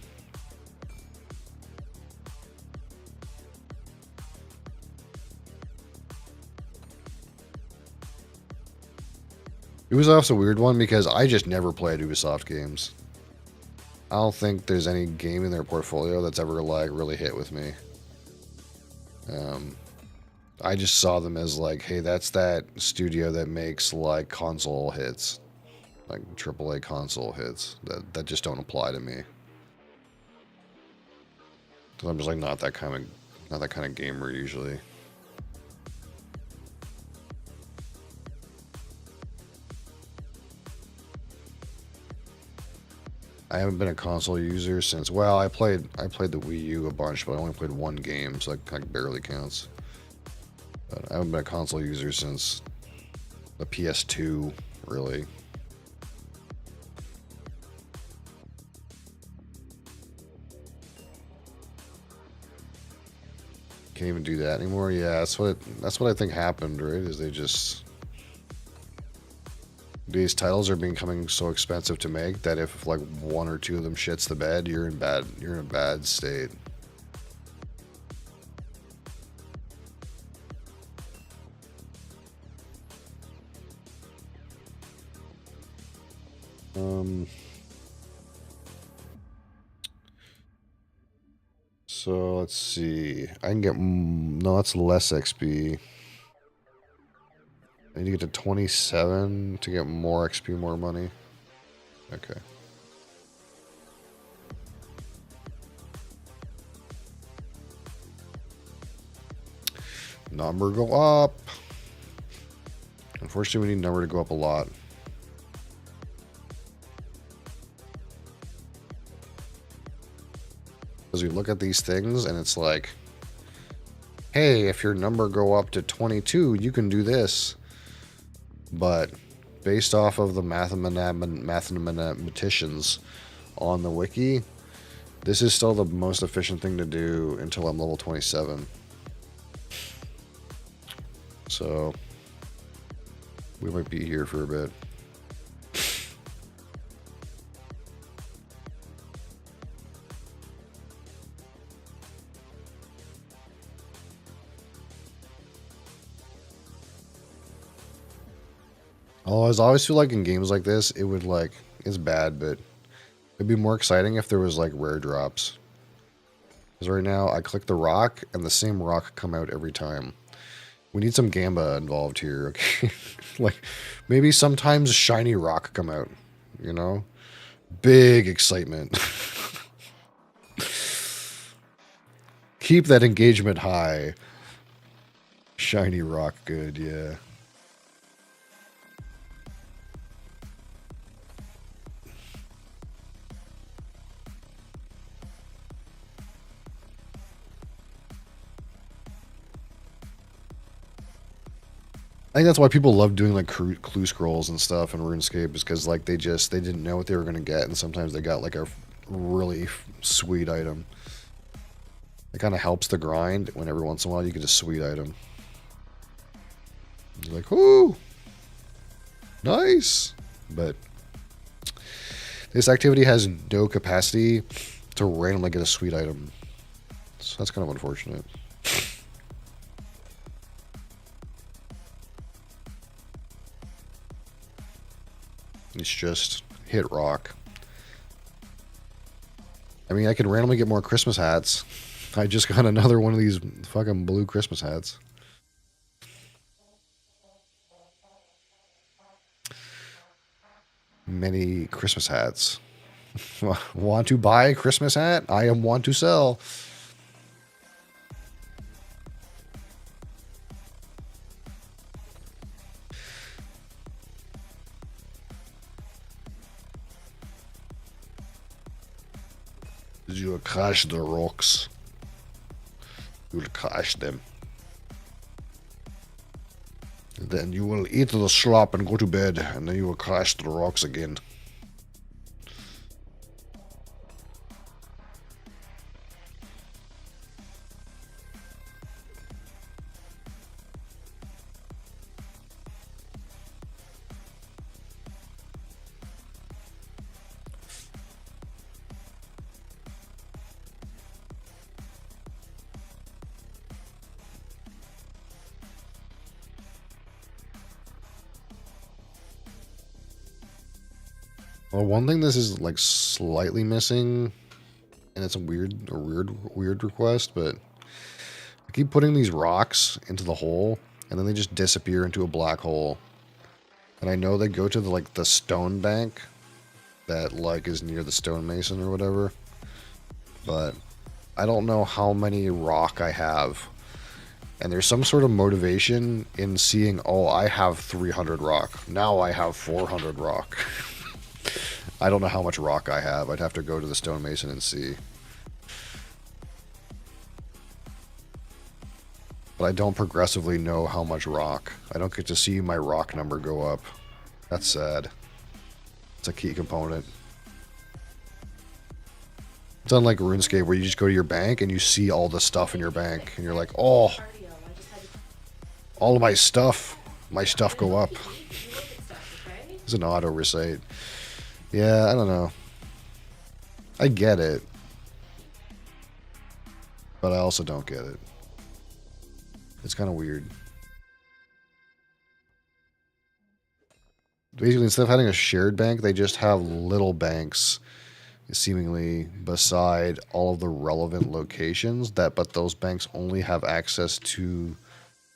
Ubisoft's a weird one because I just never played Ubisoft games. I don't think there's any game in their portfolio that's ever like really hit with me. I just saw them as like, hey, that's that studio that makes like console hits, like AAA console hits that just don't apply to me. Cause I'm just like not that kind of gamer usually. I haven't been a console user since. Well, I played the Wii U a bunch, but I only played one game, so that barely counts. But I haven't been a console user since the PS2, really. Can't even do that anymore. Yeah, that's what I think happened, right? Is they just these titles are becoming so expensive to make that if like one or two of them shits the bed, you're in a bad state. So let's see. I can get no, that's less XP. I need to get to 27 to get more XP, more money. Okay. Number go up. Unfortunately, we need number to go up a lot. Because we look at these things and it's like, hey, if your number go up to 22, you can do this. But based off of the mathematicians on the wiki, this is still the most efficient thing to do until I'm level 27. So we might be here for a bit. I always feel like in games like this, it would like, it's bad, but it'd be more exciting if there was like rare drops. Because right now, I click the rock, and the same rock come out every time. We need some gamba involved here, okay? Like, maybe sometimes shiny rock come out, you know? Big excitement. Keep that engagement high. Shiny rock, good, yeah. I think that's why people love doing like clue scrolls and stuff in RuneScape, is because like they didn't know what they were gonna get, and sometimes they got like a really sweet item. It kind of helps the grind when every once in a while you get a sweet item. You're like, ooh, nice. But this activity has no capacity to randomly get a sweet item, so that's kind of unfortunate. It's just hit rock. I mean, I can randomly get more Christmas hats. I just got another one of these fucking blue Christmas hats. Many Christmas hats. Want to buy a Christmas hat? I am want to sell. You will crash the rocks. You will crash them. Then you will eat the slop and go to bed, and then you will crash the rocks again. Well, one thing this is like slightly missing, and it's a weird request, but I keep putting these rocks into the hole, and then they just disappear into a black hole. And I know they go to the stone bank that like is near the stonemason or whatever, but I don't know how many rock I have. And there's some sort of motivation in seeing, oh, I have 300 rock. Now I have 400 rock. I don't know how much rock I have. I'd have to go to the stonemason and see. But I don't progressively know how much rock. I don't get to see my rock number go up. That's sad. It's a key component. It's unlike RuneScape where you just go to your bank and you see all the stuff in your bank. And you're like, oh, all of my stuff go up. It's an auto recite. Yeah, I don't know. I get it. But I also don't get it. It's kind of weird. Basically, instead of having a shared bank, they just have little banks seemingly beside all of the relevant locations, but those banks only have access to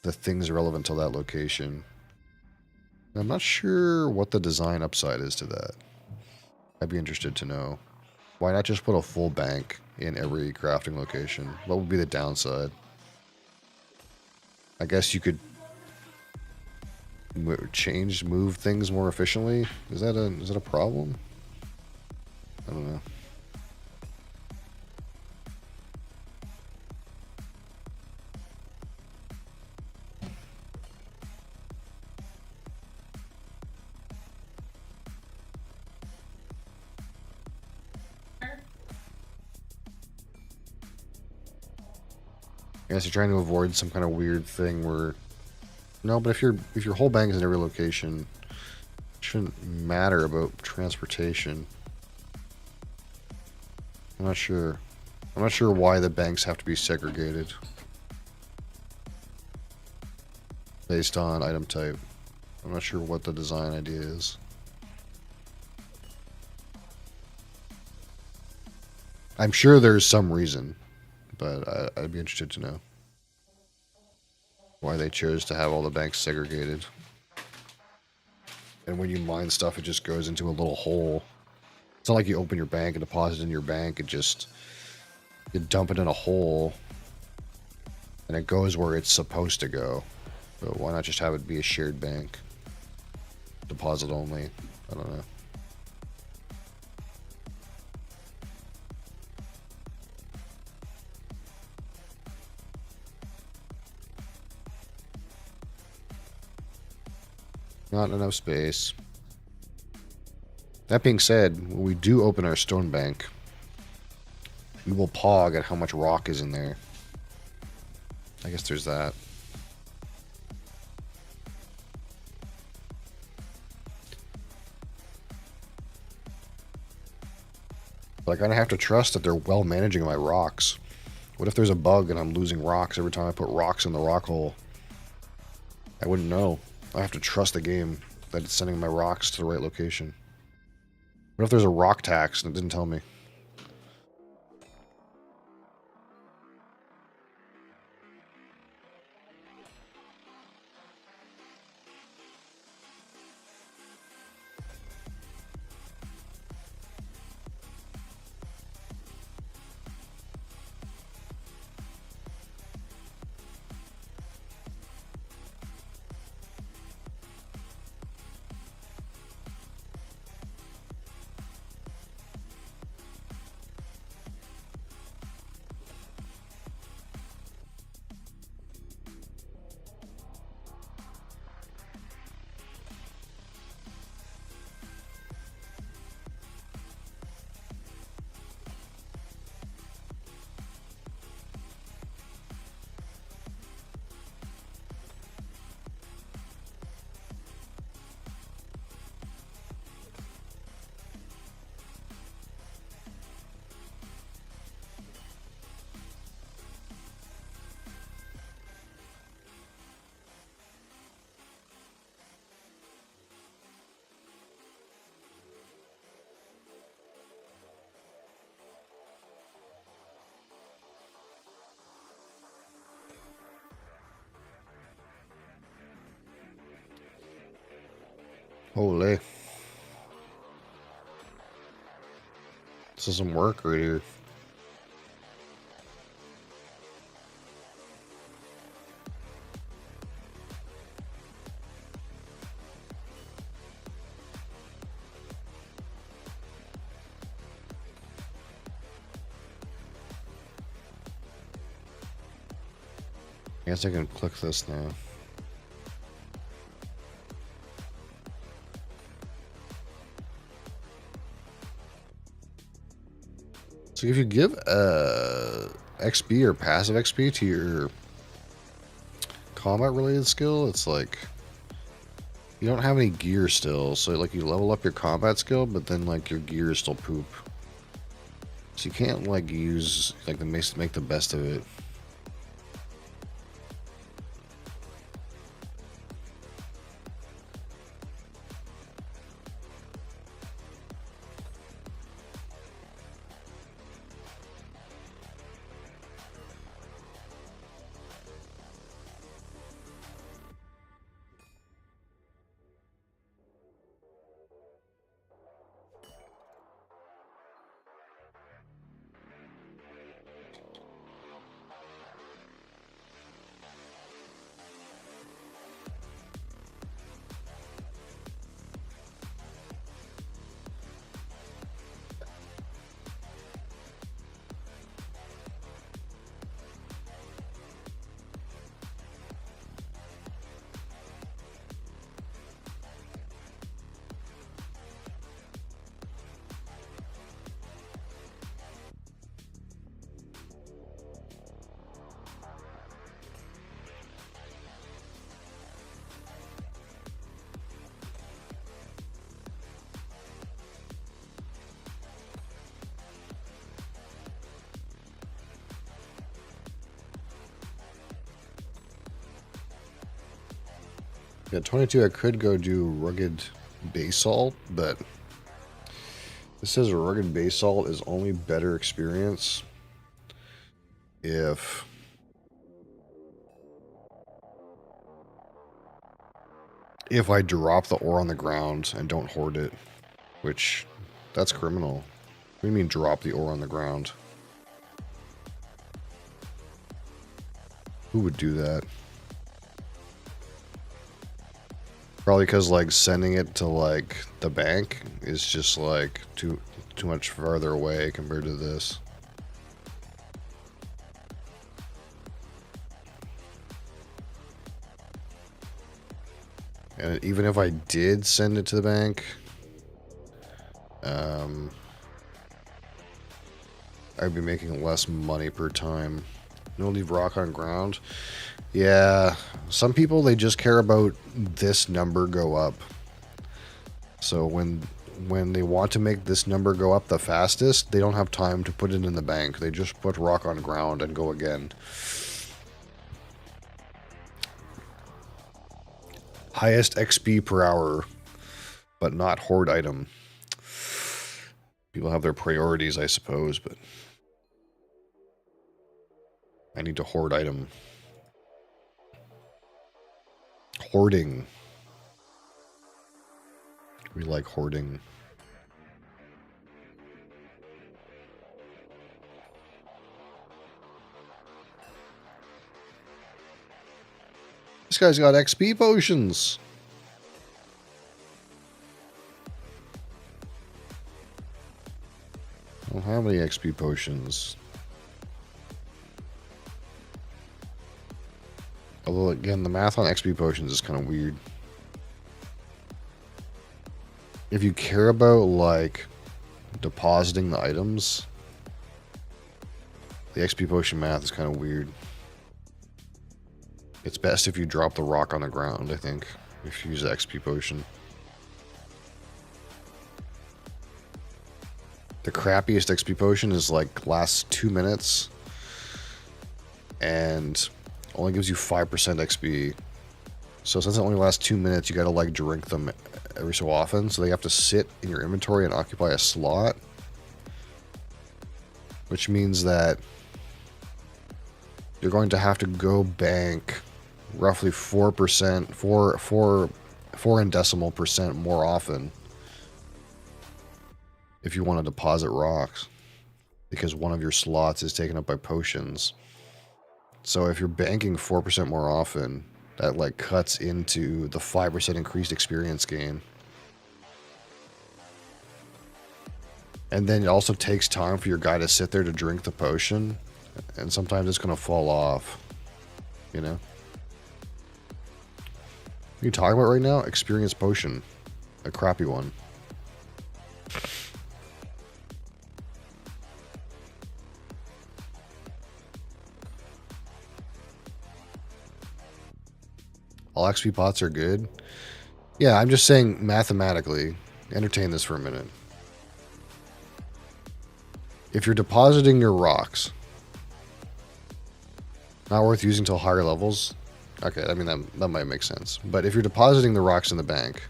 the things relevant to that location. I'm not sure what the design upside is to that. I'd be interested to know. Why not just put a full bank in every crafting location? What would be the downside? I guess you could move things more efficiently. Is that a problem? I don't know. I guess you're trying to avoid some kind of weird thing where no, but if your whole bank is in every location, it shouldn't matter about transportation. I'm not sure. I'm not sure why the banks have to be segregated based on item type. I'm not sure what the design idea is. I'm sure there's some reason, but I'd be interested to know why they chose to have all the banks segregated. And when you mine stuff, it just goes into a little hole. It's not like you open your bank and deposit in your bank. It just, you dump it in a hole, and it goes where it's supposed to go. But why not just have it be a shared bank? Deposit only. I don't know. Not enough space. That being said, when we do open our stone bank, we will pog at how much rock is in there. I guess there's that. But I kind of have to trust that they're well managing my rocks. What if there's a bug and I'm losing rocks every time I put rocks in the rock hole? I wouldn't know. I have to trust the game that it's sending my rocks to the right location. What if there's a rock tax and it didn't tell me? Holy. This is some work right here. I guess I can click this now. So if you give XP or passive XP to your combat related skill, it's like you don't have any gear still. So like you level up your combat skill, but then like your gear is still poop. So you can't like use like the make the best of it. Yeah, 22, I could go do rugged basalt, but this says a rugged basalt is only better experience if I drop the ore on the ground and don't hoard it, which that's criminal. What do you mean drop the ore on the ground? Who would do that? Probably because like sending it to like the bank is just like too much farther away compared to this. And even if I did send it to the bank, I'd be making less money per time. No leave rock on ground. Yeah, some people, they just care about this number go up. So when they want to make this number go up the fastest, they don't have time to put it in the bank. They just put rock on ground and go again. Highest XP per hour, but not hoard item. People have their priorities, I suppose, but I need to hoard item. Hoarding. We like hoarding. This guy's got XP potions. I don't have any XP potions. Although, again, the math on XP potions is kind of weird. If you care about, like, depositing the items, the XP potion math is kind of weird. It's best if you drop the rock on the ground, I think, if you use the XP potion. The crappiest XP potion is, like, lasts 2 minutes and only gives you 5% XP. So since it only lasts 2 minutes, you gotta, like, drink them every so often. So they have to sit in your inventory and occupy a slot. Which means that you're going to have to go bank roughly 4%, 4 and decimal percent more often if you want to deposit rocks, because one of your slots is taken up by potions. So if you're banking 4% more often, that like cuts into the 5% increased experience gain. And then it also takes time for your guy to sit there to drink the potion, and sometimes it's going to fall off, you know? What are you talking about right now? Experience potion. A crappy one. All XP pots are good. Yeah, I'm just saying mathematically. Entertain this for a minute. If you're depositing your rocks, not worth using till higher levels. Okay, I mean, that might make sense. But if you're depositing the rocks in the bank,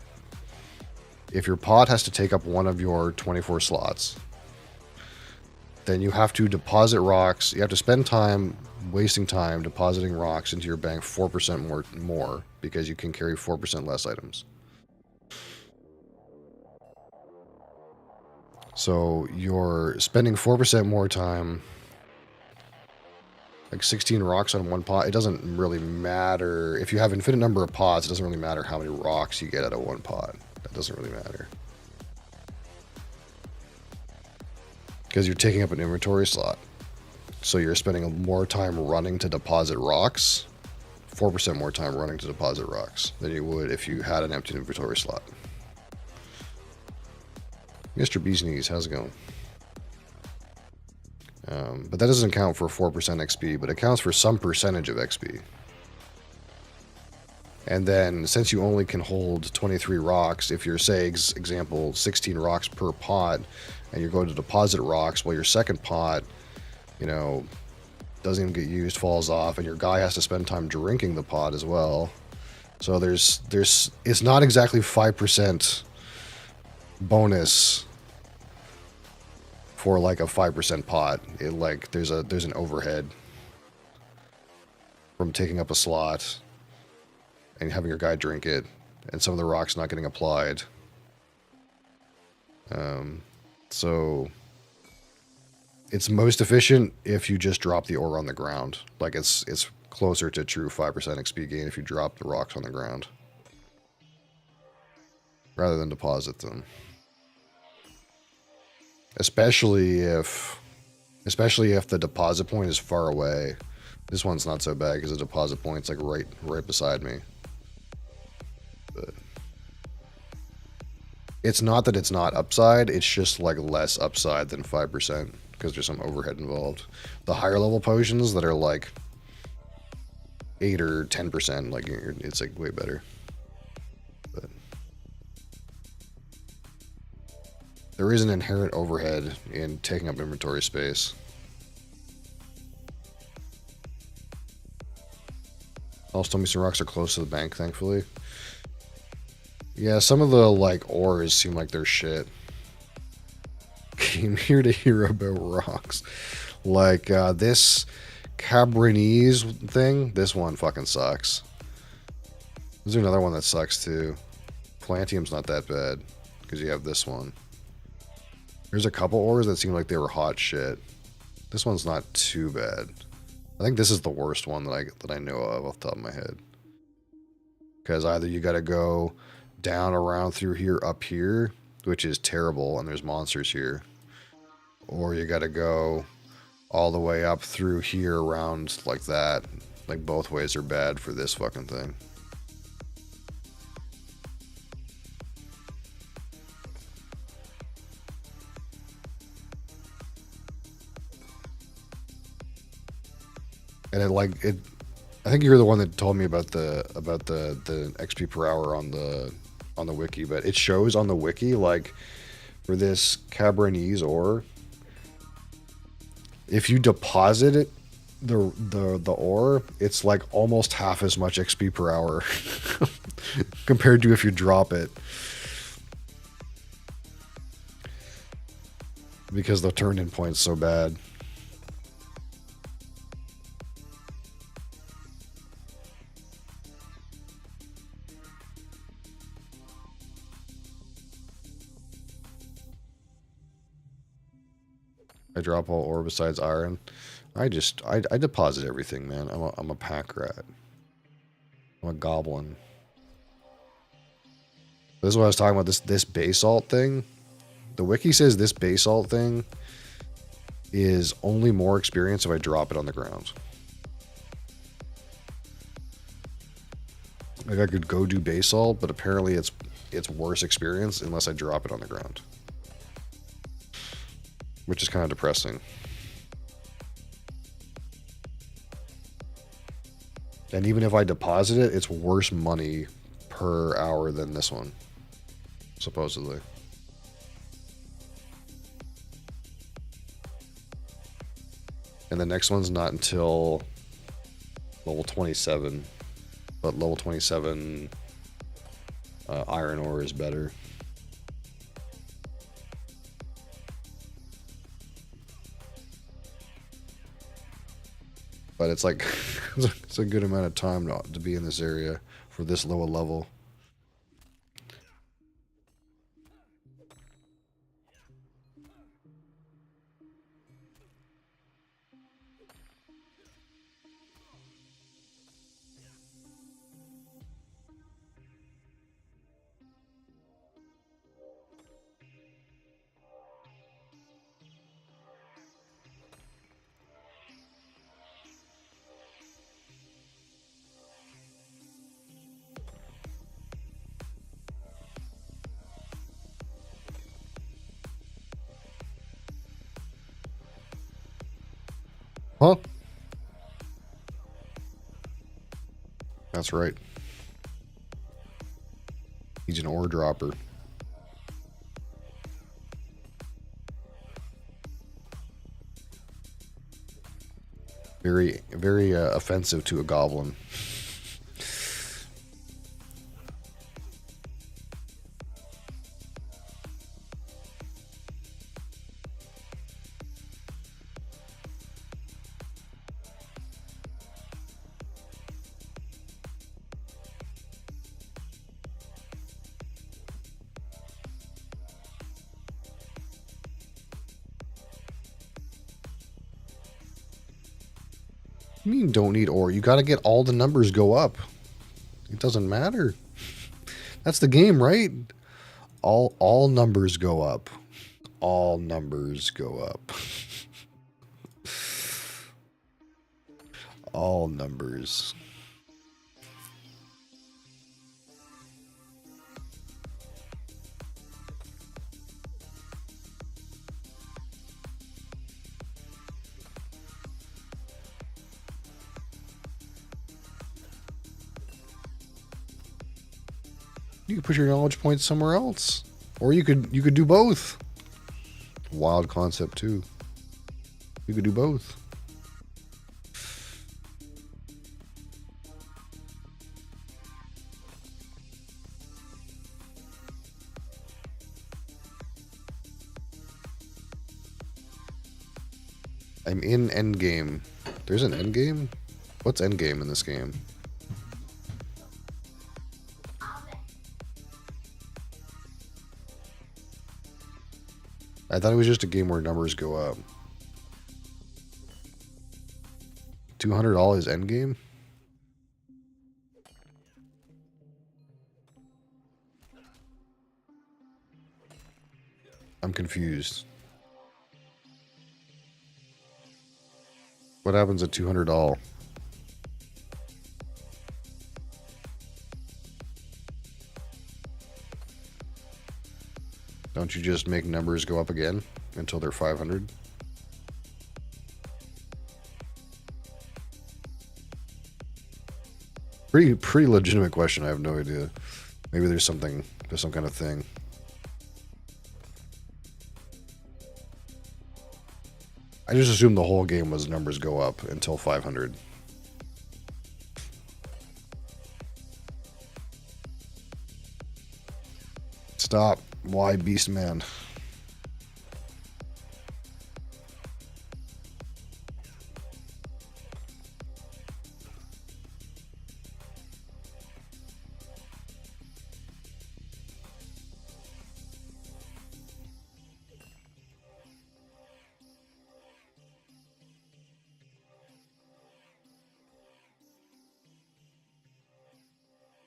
if your pot has to take up one of your 24 slots, then you have to deposit rocks. You have to spend time, wasting time, depositing rocks into your bank 4% more because you can carry 4% less items. So you're spending 4% more time, like 16 rocks on one pot. It doesn't really matter. If you have infinite number of pots, it doesn't really matter how many rocks you get out of one pot. That doesn't really matter. Because you're taking up an inventory slot. So you're spending more time running to deposit rocks, 4% more time running to deposit rocks than you would if you had an empty inventory slot. Mr. Bee's Knees, how's it going? But that doesn't count for 4% XP, but it counts for some percentage of XP. And then, since you only can hold 23 rocks, if you're, say, example, 16 rocks per pot, and you're going to deposit rocks, well, your second pot, you know, doesn't even get used, falls off, and your guy has to spend time drinking the pot as well. So it's not exactly 5% bonus for like a 5% pot. It like there's an overhead from taking up a slot and having your guy drink it, and some of the rocks not getting applied. So it's most efficient if you just drop the ore on the ground. Like it's closer to true 5% XP gain if you drop the rocks on the ground rather than deposit them. Especially if the deposit point is far away. This one's not so bad because the deposit point's like right beside me. But it's not that it's not upside, it's just like less upside than 5% because there's some overhead involved. The higher level potions that are like 8 or 10%, like it's like way better. But there is an inherent overhead in taking up inventory space. Also, me some rocks are close to the bank, thankfully. Yeah, some of the like ores seem like they're shit. Came here to hear about rocks. Like this Cabrinese thing, this one fucking sucks. There's another one that sucks too. Plantium's not that bad because you have this one. There's a couple ores that seem like they were hot shit. This one's not too bad. I think this is the worst one that I know of off the top of my head. Because either you got to go down around through here up here, which is terrible, and there's monsters here, or you got to go all the way up through here around like that. Like both ways are bad for this fucking thing. And I think you're the one that told me about the XP per hour on the wiki, but it shows on the wiki like for this Cabrinese ore, if you deposit it the ore, it's like almost half as much XP per hour compared to if you drop it. Because the turn-in point's so bad. I drop all ore besides iron. I deposit everything, man. I'm a pack rat. I'm a goblin. This is what I was talking about, this basalt thing. The wiki says this basalt thing is only more experience if I drop it on the ground. Like I could go do basalt, but apparently it's worse experience unless I drop it on the ground. Which is kind of depressing. And even if I deposit it, it's worse money per hour than this one, supposedly. And the next one's not until level 27. But level 27 iron ore is better. But it's like, it's a good amount of time to be in this area for this low a level. Huh? That's right. He's an ore dropper. Very offensive to a goblin. You mean don't need ore? You got to get all the numbers go up. It doesn't matter. That's the game, right? All numbers go up. All numbers go up. All numbers. You could put your knowledge points somewhere else, or you could do both. Wild concept too. You could do both. I'm in endgame. There's an endgame? What's endgame in this game? I thought it was just a game where numbers go up. $200 endgame? I'm confused. What happens at $200? Don't you just make numbers go up again until they're 500? Pretty legitimate question. I have no idea. Maybe there's some kind of thing. I just assumed the whole game was numbers go up until 500. Stop. Why Beast Man?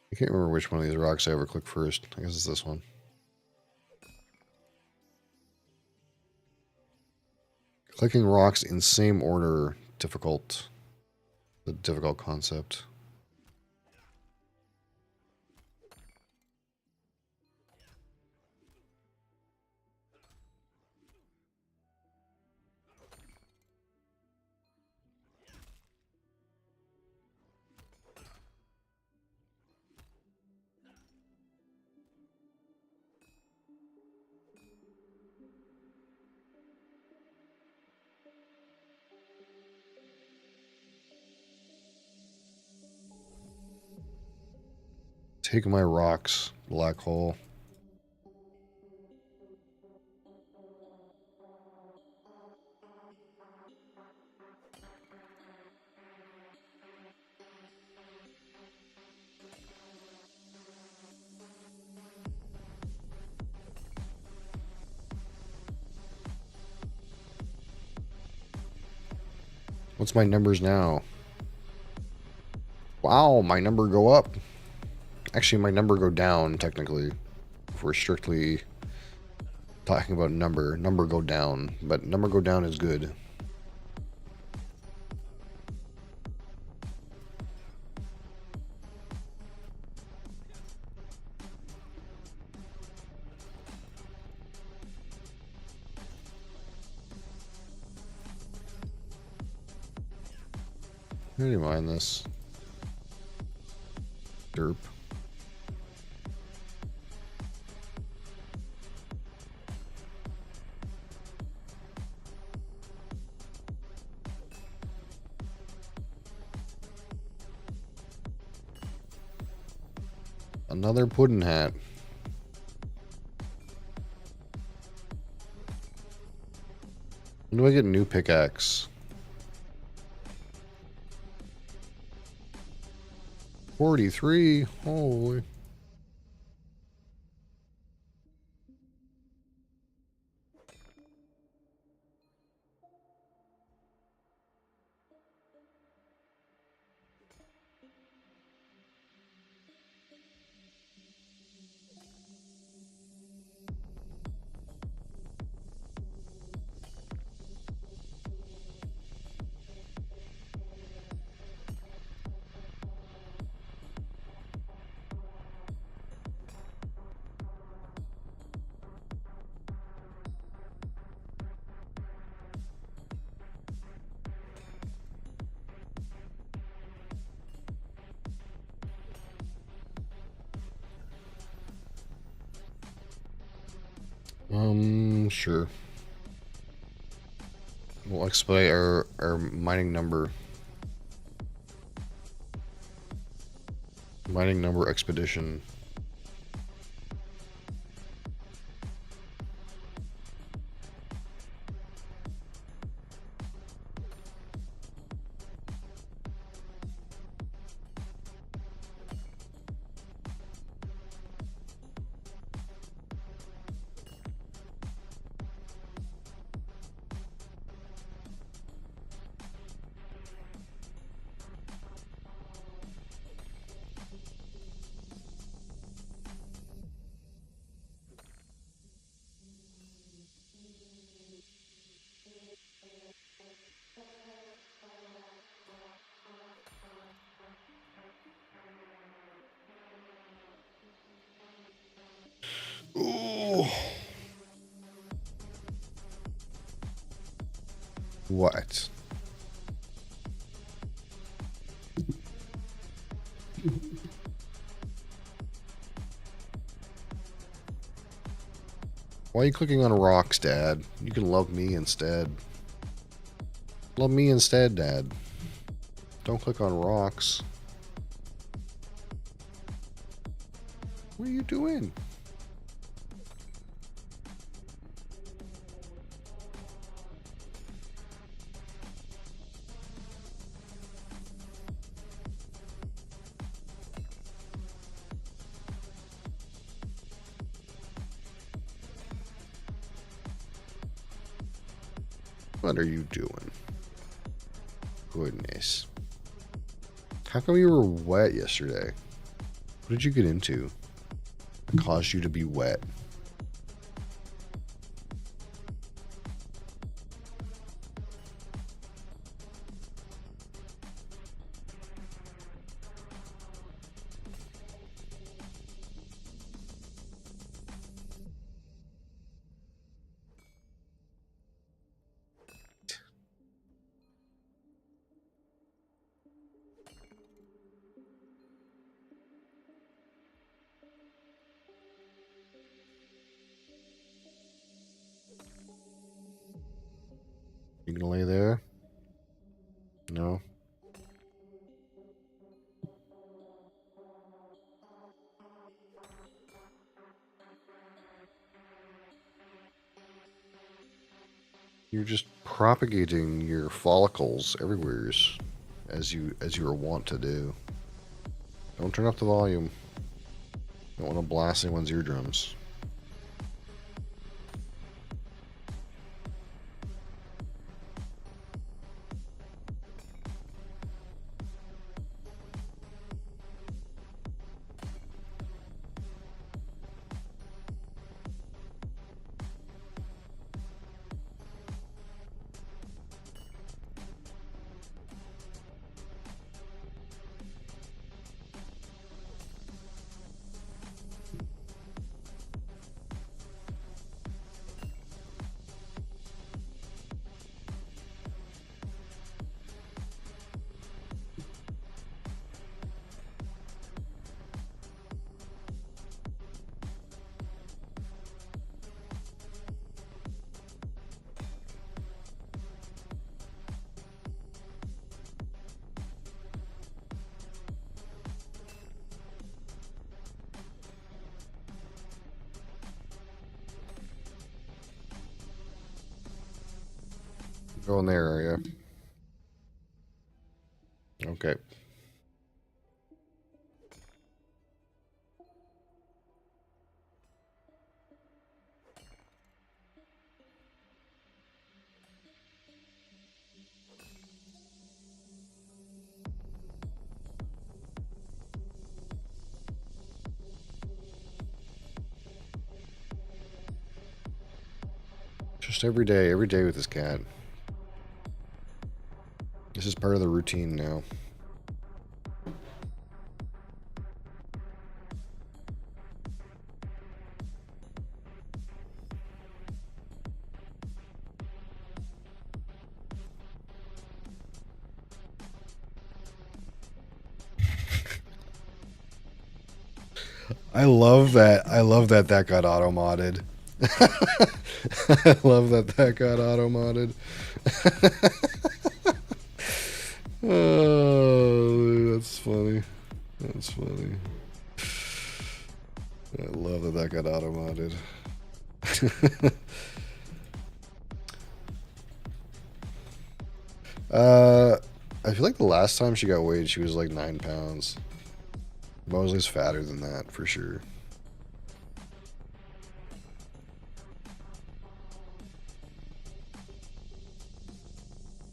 I can't remember which one of these rocks I ever click first. I guess it's this one. Clicking rocks in same order, difficult. The difficult concept. Take my rocks, black hole. What's my numbers now? Wow, my number go up. Actually, my number go down, technically. If we're strictly talking about number go down. But number go down is good. I don't mind this. Derp. Another pudding hat. When do I get a new pickaxe? 43. Holy. Sure. We'll expedite our mining number. Mining number expedition. Ooh. What? Why are you clicking on rocks, Dad? You can love me instead. Love me instead, Dad. Don't click on rocks. What are you doing? What are you doing? Goodness. How come you were wet yesterday? What did you get into that caused you to be wet? You gonna lay there? No. You're just propagating your follicles everywhere as you are wont to do. Don't turn up the volume. Don't want to blast anyone's eardrums. Go in there, are you? Okay. Just every day with this cat. This is part of the routine now. I love that. I love that got auto modded. I love that got auto modded. Oh, that's funny. That's funny. I love that got auto modded. I feel like the last time she got weighed, she was like 9 pounds. Mosley's fatter than that for sure.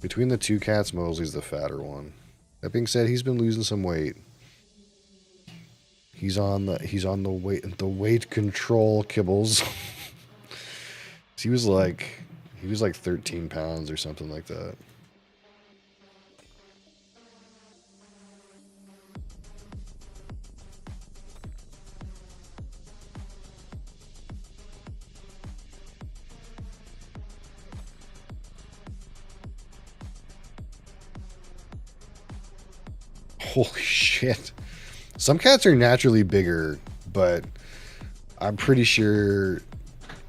Between the two cats, Mosley's the fatter one. That being said, he's been losing some weight. He's on the weight control kibbles. he was like 13 pounds or something like that. Holy shit. Some cats are naturally bigger, but I'm pretty sure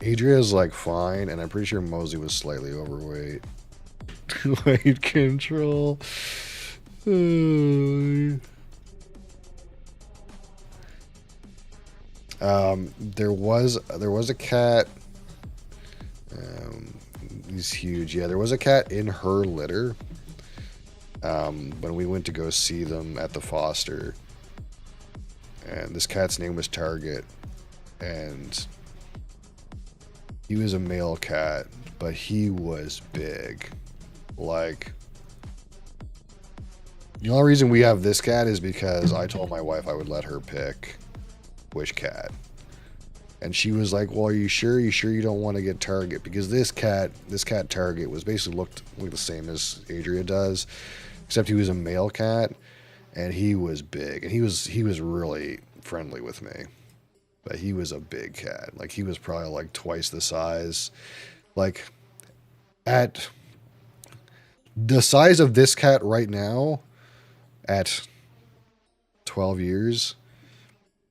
Adria's like fine, and I'm pretty sure Mosey was slightly overweight. Weight control. There was a cat. He's huge. Yeah, there was a cat in her litter. When we went to go see them at the foster, and this cat's name was Target, and he was a male cat, but he was big. Like, the only reason we have this cat is because I told my wife I would let her pick which cat. And she was like, well, are you sure? You sure you don't want to get Target? Because this cat Target was basically looked the same as Adria does, except he was a male cat, and he was big, and he was really friendly with me. But he was a big cat. Like, he was probably like twice the size. Like, at the size of this cat right now, at 12 years,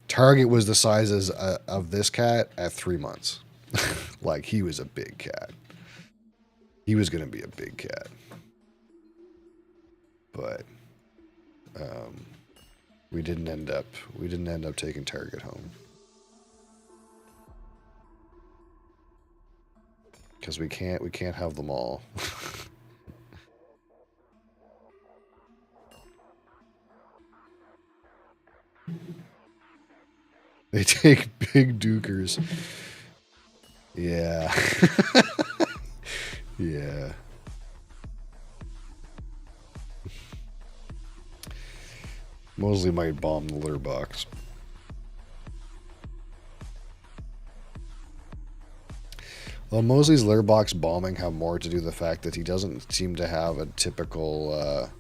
Target was the size of this cat at 3 months. Like, he was a big cat. He was going to be a big cat. But we didn't end up taking Target home. Because we can't have them all. They take big dukers. Yeah. Yeah. Mosley might bomb the litter box. Well, Mosley's litter box bombing have more to do with the fact that he doesn't seem to have a typical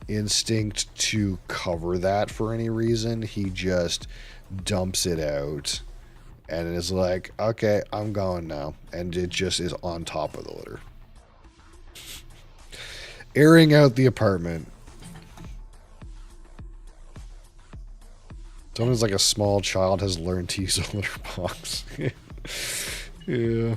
instinct to cover that for any reason. He just dumps it out and is like, okay, I'm going now. And it just is on top of the litter. Airing out the apartment. Someone's like a small child has learned to use a litter box. Yeah.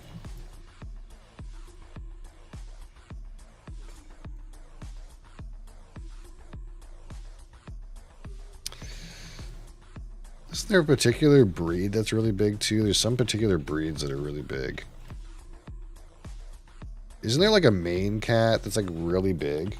Isn't there a particular breed that's really big too? There's some particular breeds that are really big. Isn't there like a Maine cat that's like really big?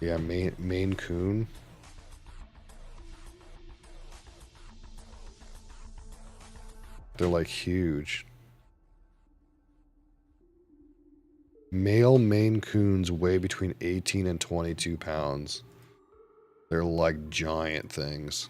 Yeah, Maine Coon. They're like huge. Male Maine Coons weigh between 18 and 22 pounds. They're like giant things.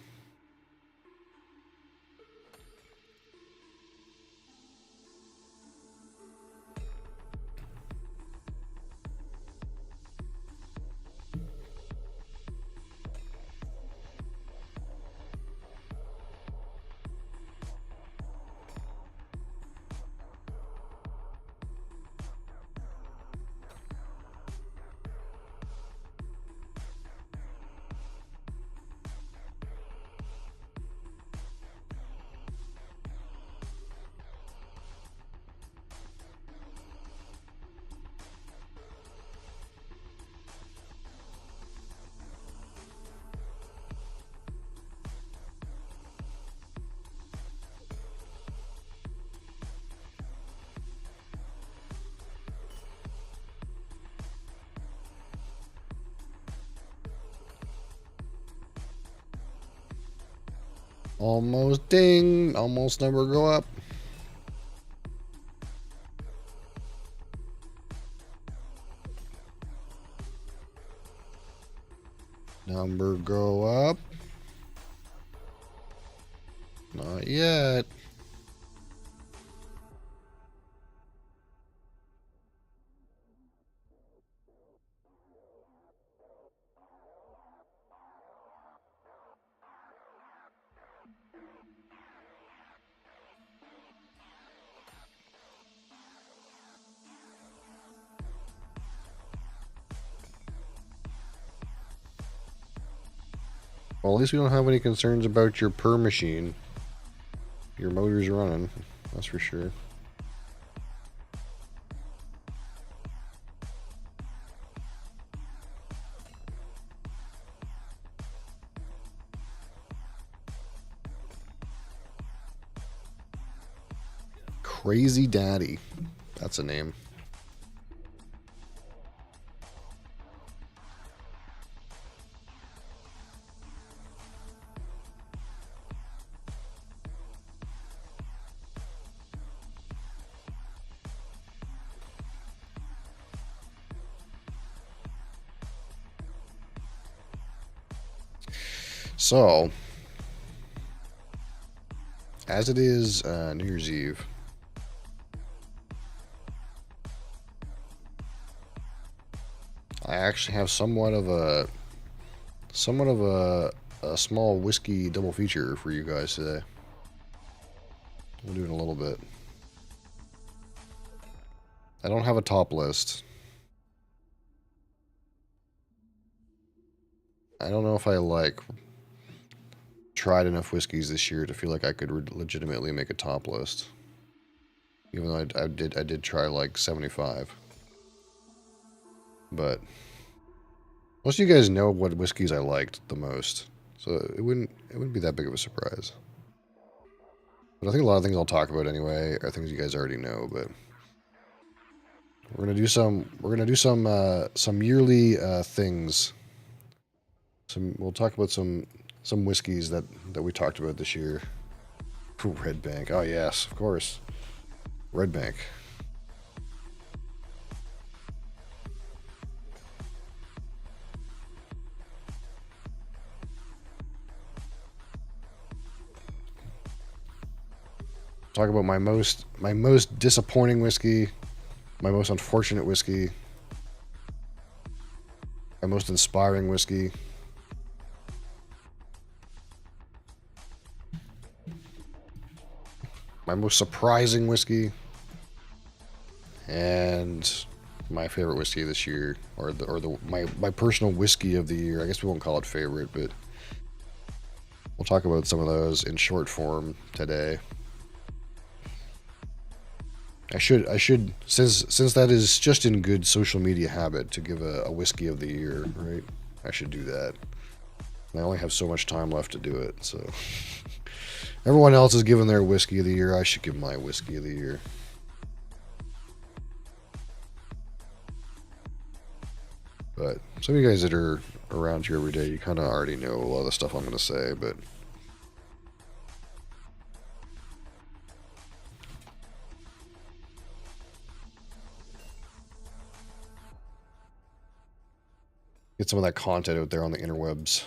Almost ding. Almost number go up. Number go up. Not yet. Well, at least we don't have any concerns about your purr machine. Your motor's running, that's for sure. Crazy Daddy. That's a name. So, as it is New Year's Eve, I actually have somewhat of a small whiskey double feature for you guys today. We'll do it in a little bit. I don't have a top list. I don't know if I tried enough whiskeys this year to feel like I could legitimately make a top list. Even though I did try like 75. But most of you guys know what whiskeys I liked the most, so it wouldn't be that big of a surprise. But I think a lot of things I'll talk about anyway are things you guys already know. But we're gonna do some yearly things. We'll talk about some whiskeys that we talked about this year. Ooh, Red Bank. Oh yes, of course. Red Bank. Talk about my most disappointing whiskey, my most unfortunate whiskey, my most inspiring whiskey. My most surprising whiskey, and my favorite whiskey this year, or my personal whiskey of the year. I guess we won't call it favorite, but we'll talk about some of those in short form today. I should since that is just in good social media habit to give a whiskey of the year, right? I should do that. I only have so much time left to do it, so everyone else is giving their whiskey of the year. I should give my whiskey of the year. But some of you guys that are around here every day, you kind of already know a lot of the stuff I'm going to say, but get some of that content out there on the interwebs.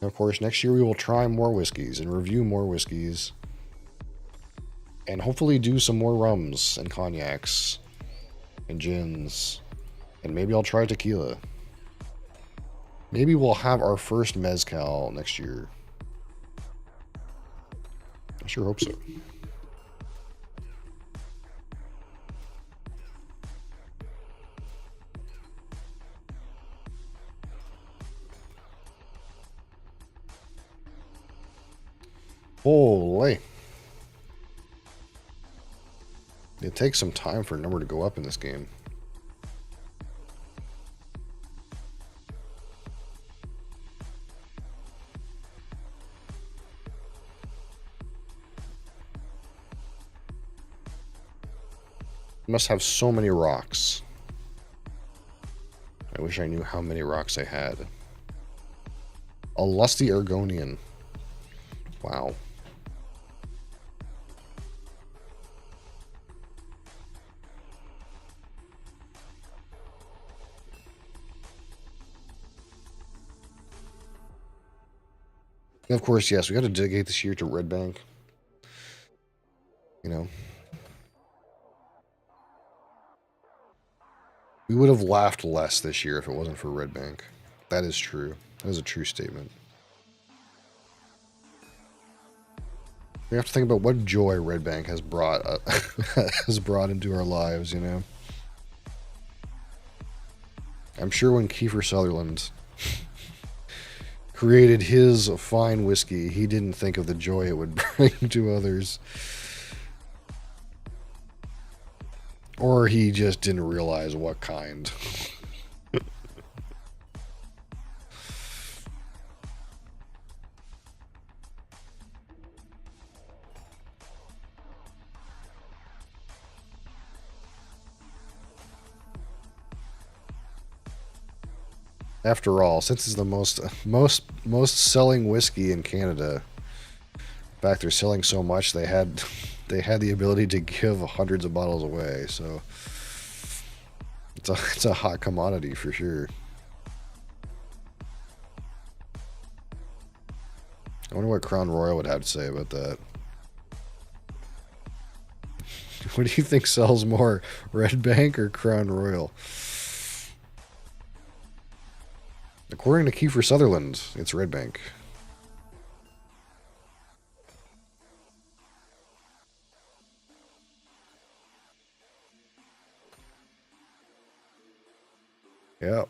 And of course, next year we will try more whiskeys and review more whiskeys. And hopefully do some more rums and cognacs and gins. And maybe I'll try tequila. Maybe we'll have our first mezcal next year. I sure hope so. Holy. It takes some time for a number to go up in this game. Must have so many rocks. I wish I knew how many rocks I had. A lusty Argonian. Wow. And of course, yes, we got to dedicate this year to Red Bank. You know. We would have laughed less this year if it wasn't for Red Bank. That is true. That is a true statement. We have to think about what joy Red Bank has brought has brought into our lives, you know. I'm sure when Kiefer Sutherland created his fine whiskey, he didn't think of the joy it would bring to others. Or he just didn't realize what kind. After all, since it's the most selling whiskey in Canada, in fact, they're selling so much they had the ability to give hundreds of bottles away. So it's a hot commodity for sure. I wonder what Crown Royal would have to say about that. What do you think sells more, Red Bank or Crown Royal? According to Kiefer Sutherland, it's Red Bank. Yeah.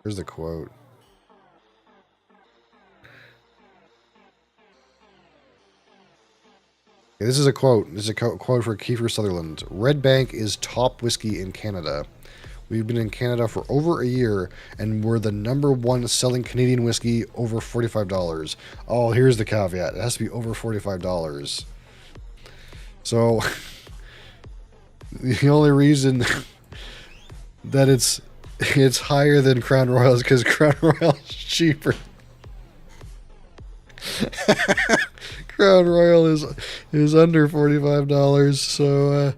Here's the quote. Okay, this is a quote. This is a quote for Kiefer Sutherland. Red Bank is top whiskey in Canada. We've been in Canada for over a year, and we're the #1 selling Canadian whiskey over $45. Oh, here's the caveat. It has to be over $45. So, the only reason that it's higher than Crown Royal is because Crown Royal is cheaper. Crown Royal is under $45, so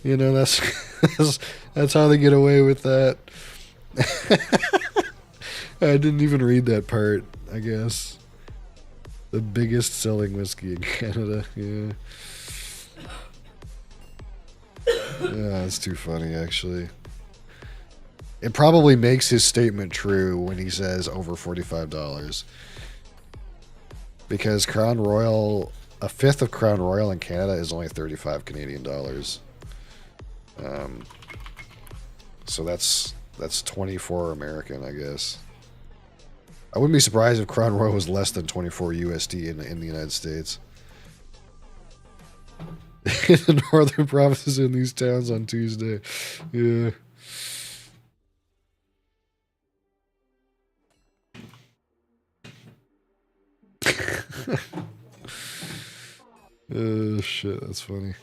you know that's how they get away with that. I didn't even read that part. I guess the biggest selling whiskey in Canada. Yeah, yeah, that's too funny actually. It probably makes his statement true when he says over $45. Because Crown Royal, a fifth of Crown Royal in Canada is only 35 Canadian dollars. So that's 24 American, I guess. I wouldn't be surprised if Crown Royal was less than 24 USD in the United States. In the northern provinces in these towns on Tuesday. Yeah. Oh shit, that's funny.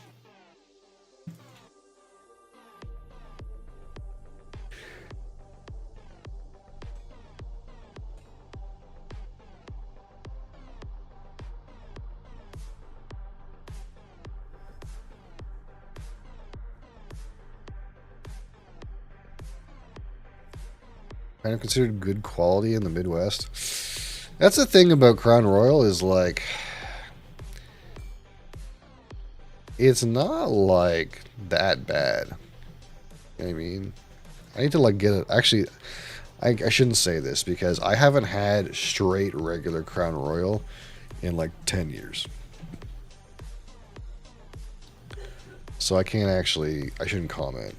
Kind of considered good quality in the Midwest. That's the thing about Crown Royal is like, it's not like that bad. You know what I mean? I need to like get it. Actually, I shouldn't say this because I haven't had straight regular Crown Royal in like 10 years. So I shouldn't comment.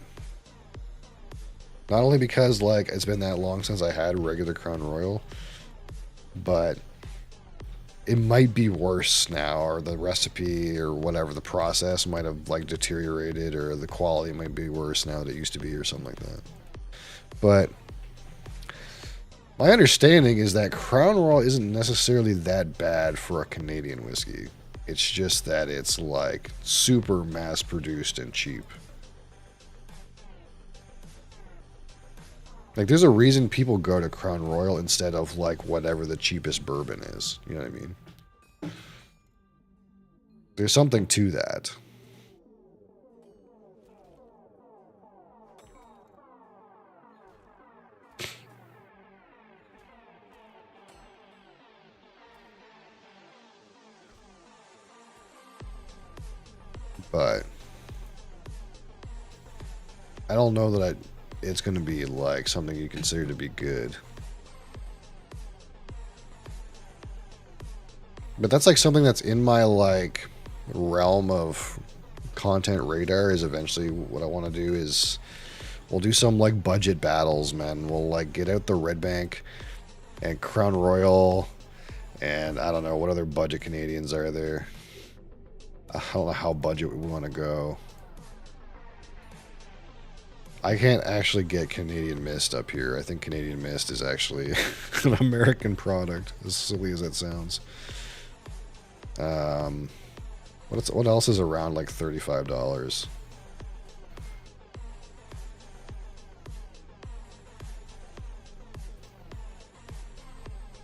Not only because like it's been that long since I had regular Crown Royal, but it might be worse now, or the recipe or whatever, the process might have like deteriorated, or the quality might be worse now than it used to be, or something like that. But my understanding is that Crown Royal isn't necessarily that bad for a Canadian whiskey. It's just that it's like super mass produced and cheap. Like, there's a reason people go to Crown Royal instead of like whatever the cheapest bourbon is. You know what I mean? There's something to that. But I don't know that it's going to be like something you consider to be good. But that's like something that's in my like realm of content radar. Is eventually what I want to do is we'll do some like budget battles, man. We'll like get out the Red Bank and Crown Royal, and I don't know what other budget Canadians are there. I don't know how budget we want to go. I can't actually get Canadian Mist up here. I think Canadian Mist is actually an American product, as silly as that sounds. What else is around like $35?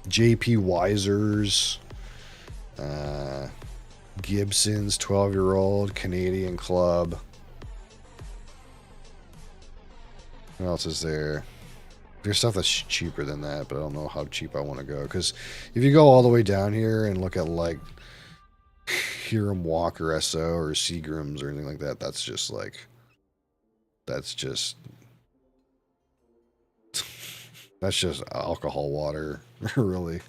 JP Weisers, Gibson's 12-year-old Canadian Club. What else is there? There's stuff that's cheaper than that, but I don't know how cheap I want to go. Because if you go all the way down here and look at like Hiram Walker SO or Seagram's or anything like that, that's just like, that's just alcohol water, really.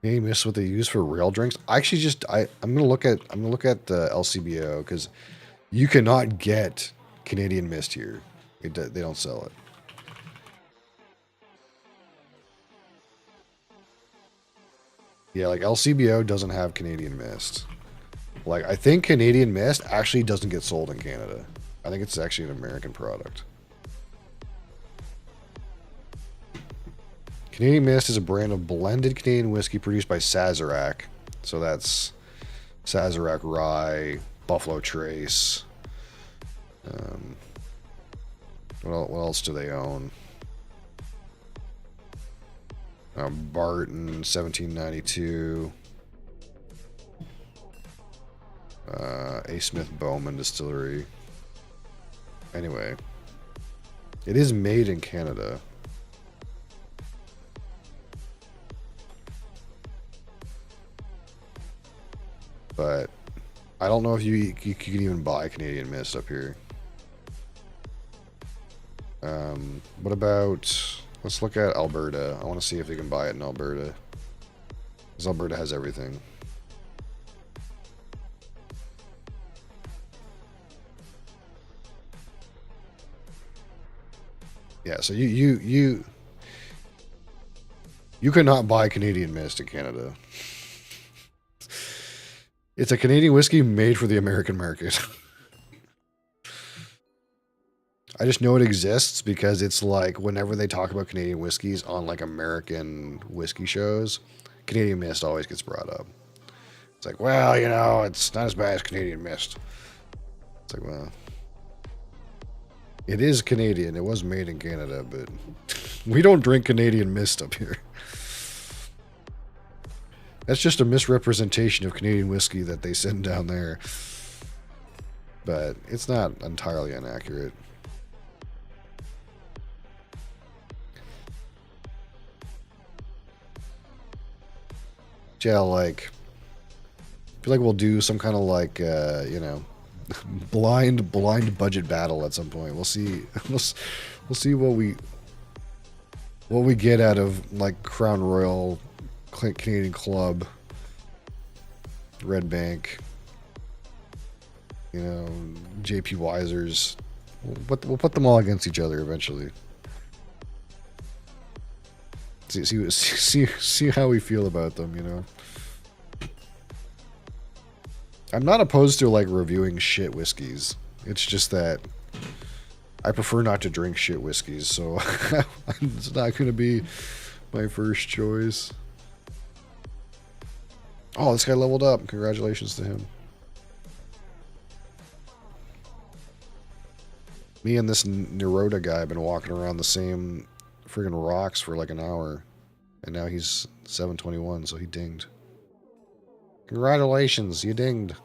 You miss what they use for rail drinks. I actually I'm gonna look at the LCBO because you cannot get Canadian Mist here. They don't sell it. Yeah, like LCBO doesn't have Canadian Mist. Like, I think Canadian Mist actually doesn't get sold in Canada. I think it's actually an American product. Canadian Mist is a brand of blended Canadian whiskey produced by Sazerac. So that's Sazerac Rye, Buffalo Trace. What else do they own? Barton, 1792. A. Smith Bowman Distillery. Anyway, it is made in Canada. But I don't know if you can even buy Canadian Mist up here. What about... Let's look at Alberta. I want to see if you can buy it in Alberta. Because Alberta has everything. Yeah, so you cannot buy Canadian Mist in Canada. It's a Canadian whiskey made for the American market. I just know it exists because it's like whenever they talk about Canadian whiskeys on like American whiskey shows, Canadian Mist always gets brought up. It's like, well, you know, it's not as bad as Canadian Mist. It's like, well, it is Canadian. It was made in Canada, but we don't drink Canadian Mist up here. That's just a misrepresentation of Canadian whiskey that they send down there. But it's not entirely inaccurate. Yeah, like, I feel like we'll do some kind of like, you know, blind budget battle at some point. We'll see. We'll see what we get out of like Crown Royal, Canadian Club, Red Bank, you know, JP Weiser's We'll put them all against each other eventually. See how we feel about them, you know. I'm not opposed to like reviewing shit whiskeys. It's just that I prefer not to drink shit whiskeys, so it's not going to be my first choice. Oh, this guy leveled up. Congratulations to him. Me and this Neroda guy have been walking around the same friggin' rocks for like an hour. And now he's 721, so he dinged. Congratulations, you dinged.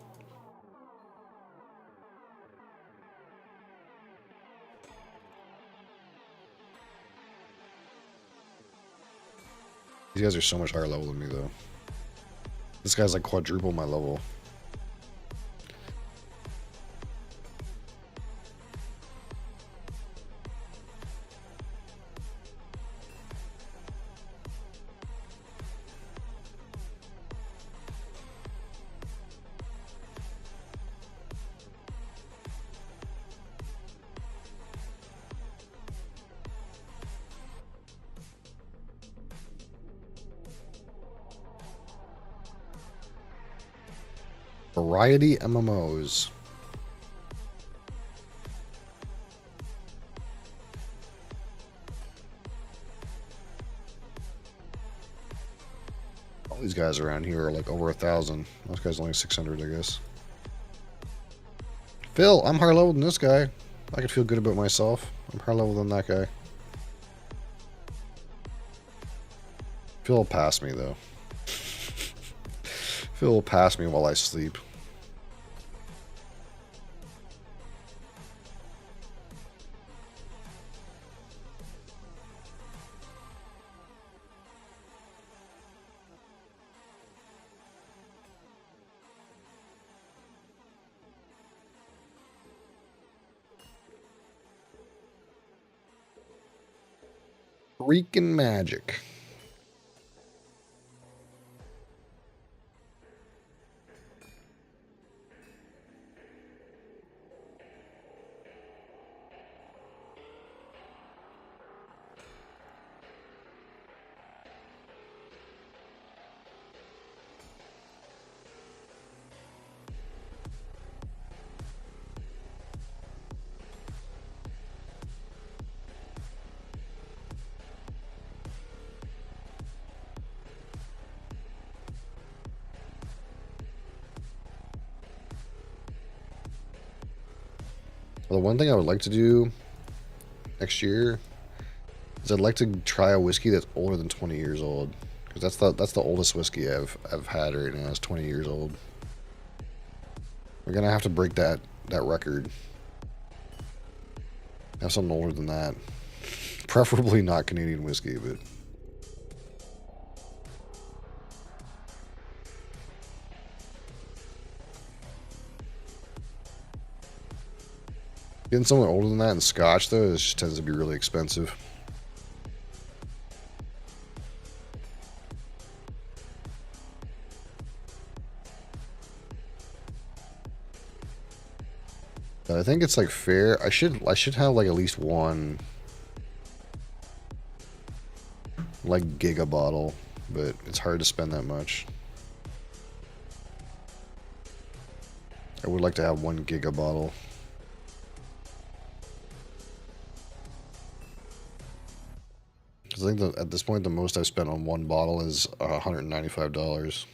These guys are so much higher level than me, though. This guy's like quadruple my level. Variety MMOs. All these guys around here are like over 1,000. This guy's only 600, I guess. Phil, I'm higher level than this guy. I could feel good about myself. I'm higher level than that guy. Phil will pass me, though. Phil will pass me while I sleep. Freaking magic. Well, the one thing I would like to do next year is I'd like to try a whiskey that's older than 20 years old, because that's the oldest whiskey I've had right now. It's 20 years old. We're gonna have to break that record. Have something older than that, preferably not Canadian whiskey, but. Getting something older than that in Scotch, though, it just tends to be really expensive. But I think it's like fair. I should have like at least one like giga bottle, but it's hard to spend that much. I would like to have one giga bottle. I think that at this point, the most I've spent on one bottle is $195.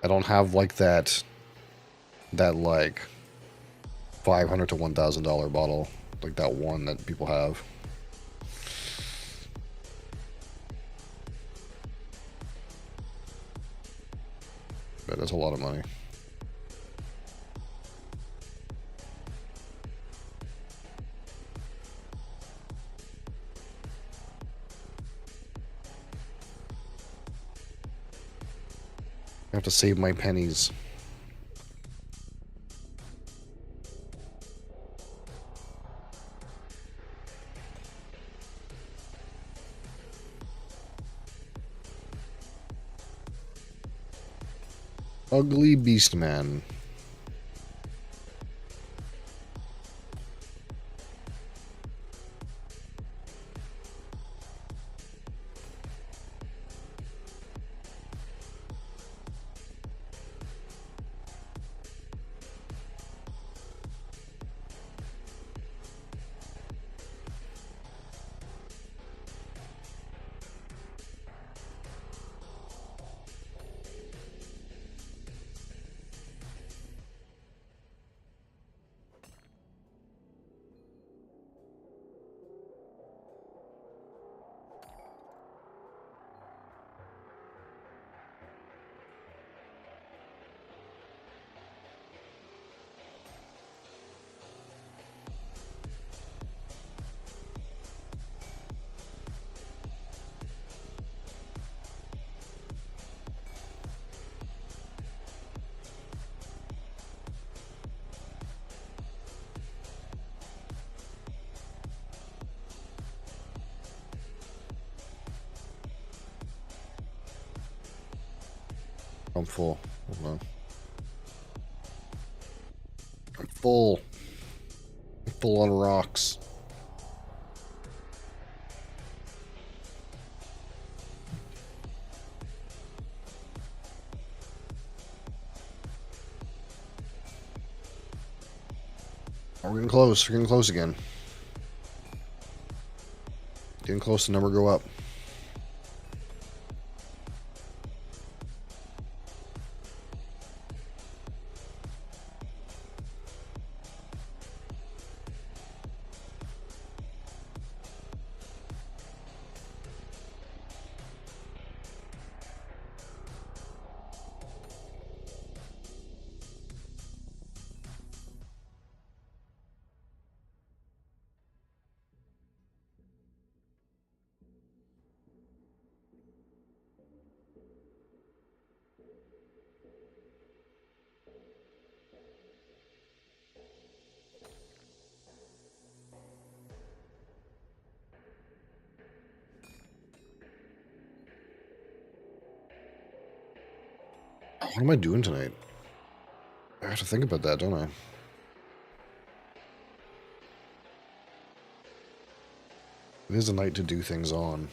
I don't have like that like $500 to $1,000 bottle, like that one that people have. But that's a lot of money. I have to save my pennies. Ugly Beast Man. I'm full. Hold on. I'm full. I'm full on rocks. We're getting close. We're getting close again. Getting close. The number go up. What am I doing tonight? I have to think about that, don't I? It is a night to do things on.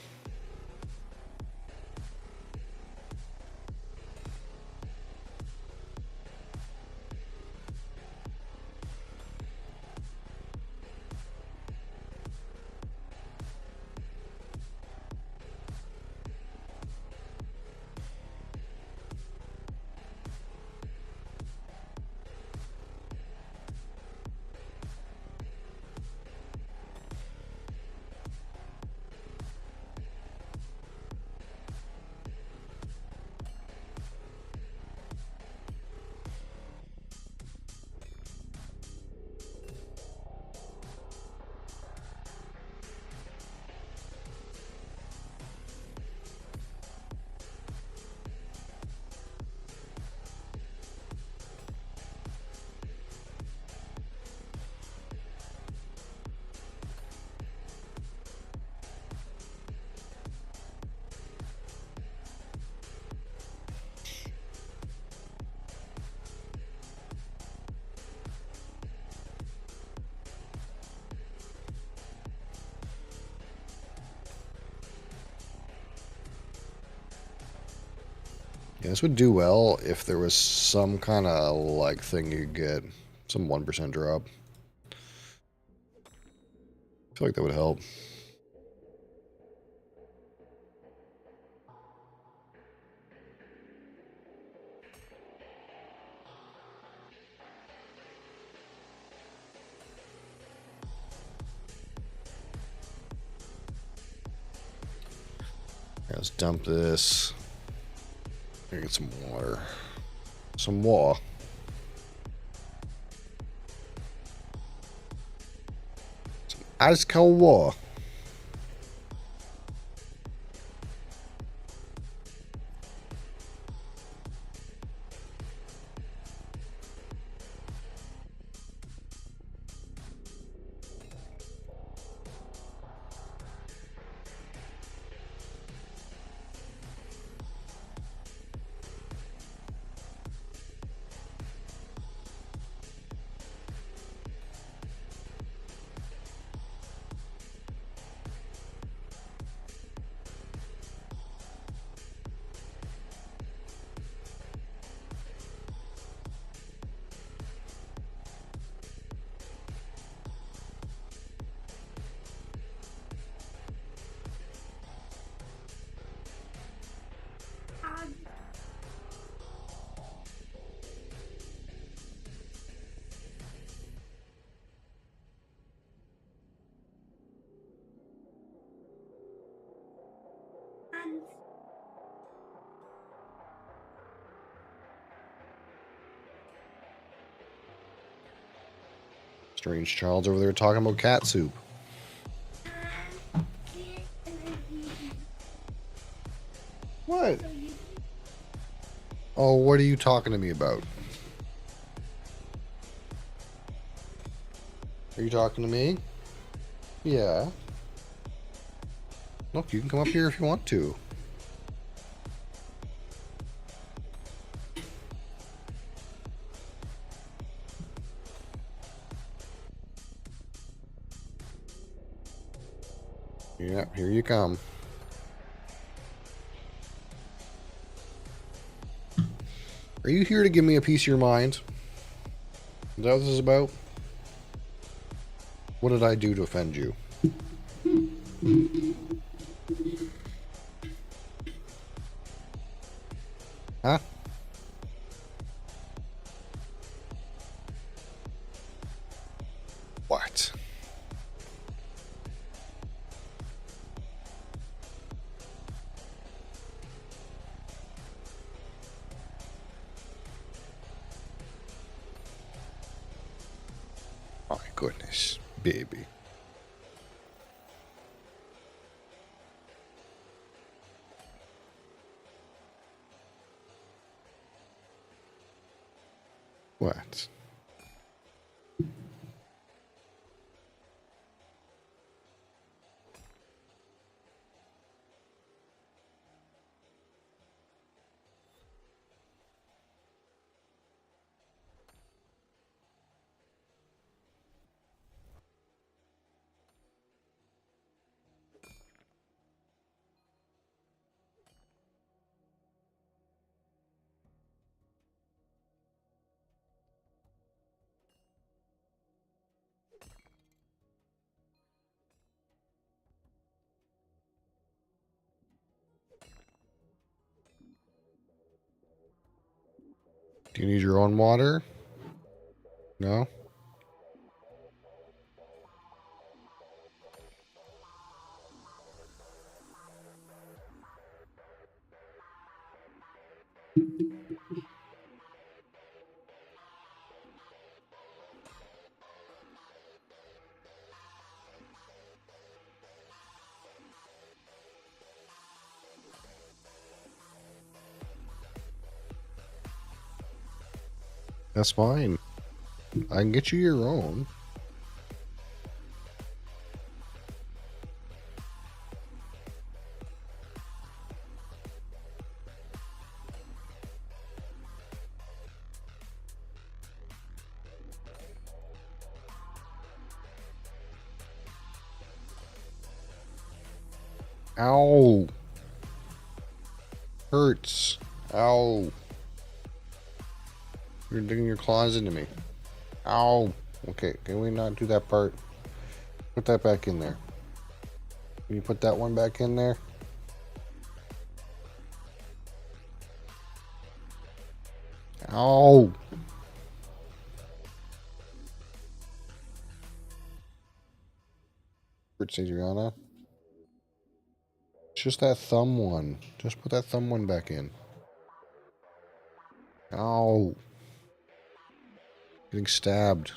Yeah, this would do well if there was some kind of like thing you could get. Some 1% drop. I feel like that would help. Yeah, let's dump this. Get some water. Some water. Some ice cold water. friends. Strange child's over there talking about cat soup. What? Oh, what are you talking to me about? Are you talking to me? Yeah. Look, you can come up here if you want to. Yeah, here you come. Are you here to give me a piece of your mind? Is that what this is about? What did I do to offend you? Huh? What? My goodness, baby. What? Do you need your own water? No? That's fine. I can get you your own. Ow. Hurts. Ow. You're digging your claws into me. Ow. Okay, can we not do that part? Put that back in there. Can you put that one back in there? Ow. Hurts, Adriana. It's just that thumb one. Just put that thumb one back in. Ow. Getting stabbed.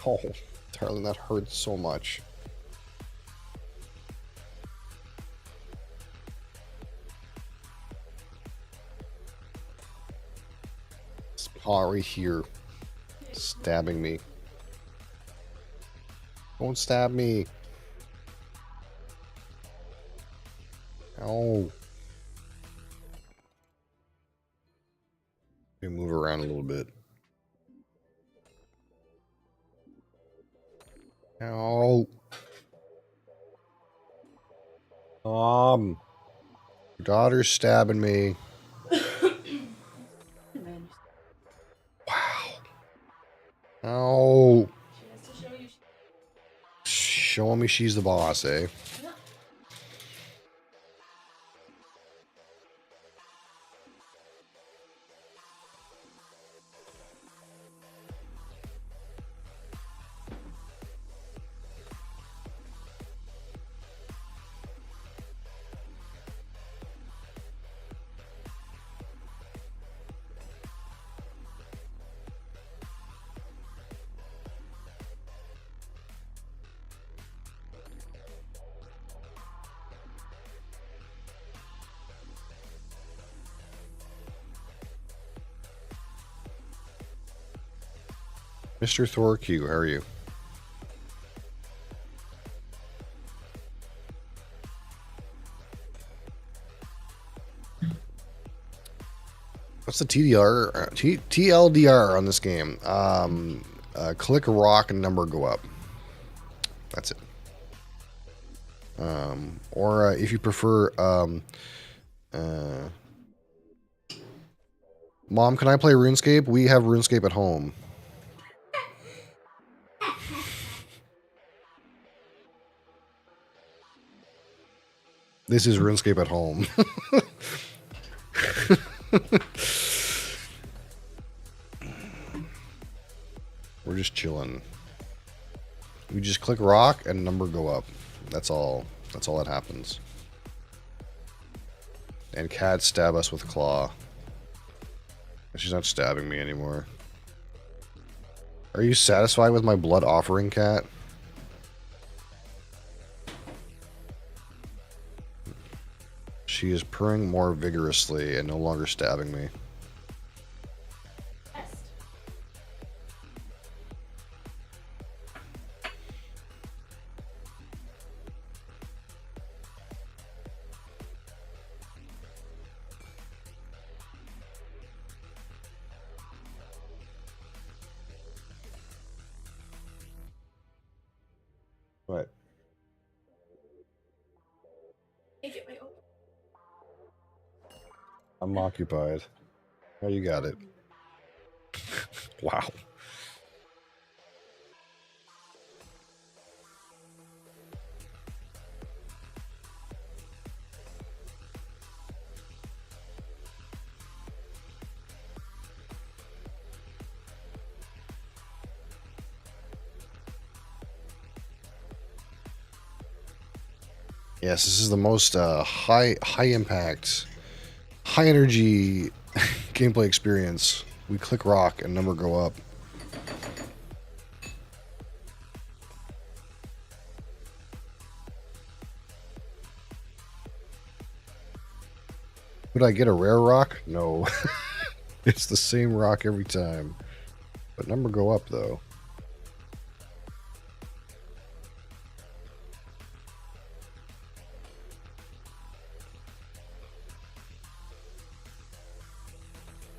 Oh, darling, that hurts so much. This paw right here, stabbing me. Don't stab me. Oh. Let me move around a little bit. Ow. Your daughter's stabbing me. Wow. Oh. Showing me she's the boss, eh? Mr. Thorq, how are you? What's the TLDR on this game? Click a rock and number go up. That's it. Or if you prefer, Mom, can I play RuneScape? We have RuneScape at home. This is RuneScape at home. We're just chilling. We just click rock and number go up. That's all. That's all that happens. And cats stab us with claw. She's not stabbing me anymore. Are you satisfied with my blood offering, cat? She is purring more vigorously and no longer stabbing me. What? I'm occupied. Oh, you got it. Wow. Yes, this is the most high impact, high energy gameplay experience. We click rock and number go up. Would I get a rare rock? No. It's the same rock every time. But number go up though.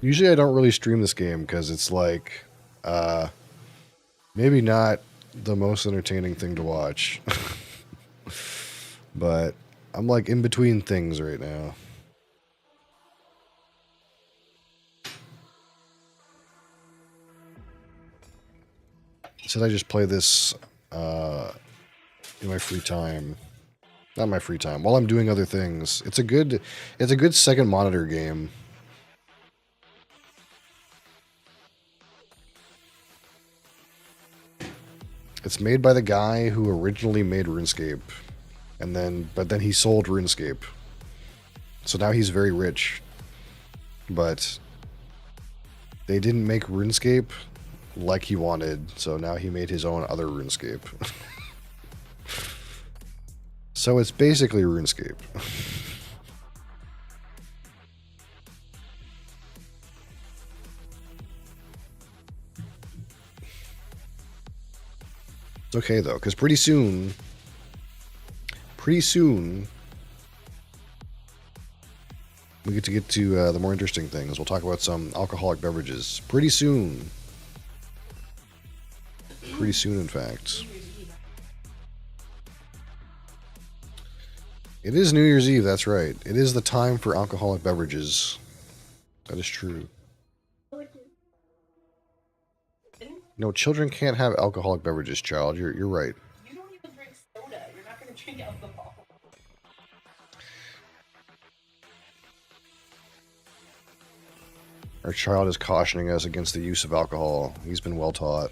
Usually I don't really stream this game because it's like, maybe not the most entertaining thing to watch. But I'm like in between things right now. Should I just play this in my free time? Not my free time, while I'm doing other things. It's a good second monitor game. It's made by the guy who originally made RuneScape, but then he sold RuneScape. So now he's very rich. But they didn't make RuneScape like he wanted, so now he made his own other RuneScape. So it's basically RuneScape. It's okay though, because pretty soon, we get to the more interesting things. We'll talk about some alcoholic beverages pretty soon. Pretty soon, in fact. It is New Year's Eve, that's right. It is the time for alcoholic beverages. That is true. No, children can't have alcoholic beverages, child. You're right. You don't even drink soda. You're not going to drink alcohol. Our child is cautioning us against the use of alcohol. He's been well taught.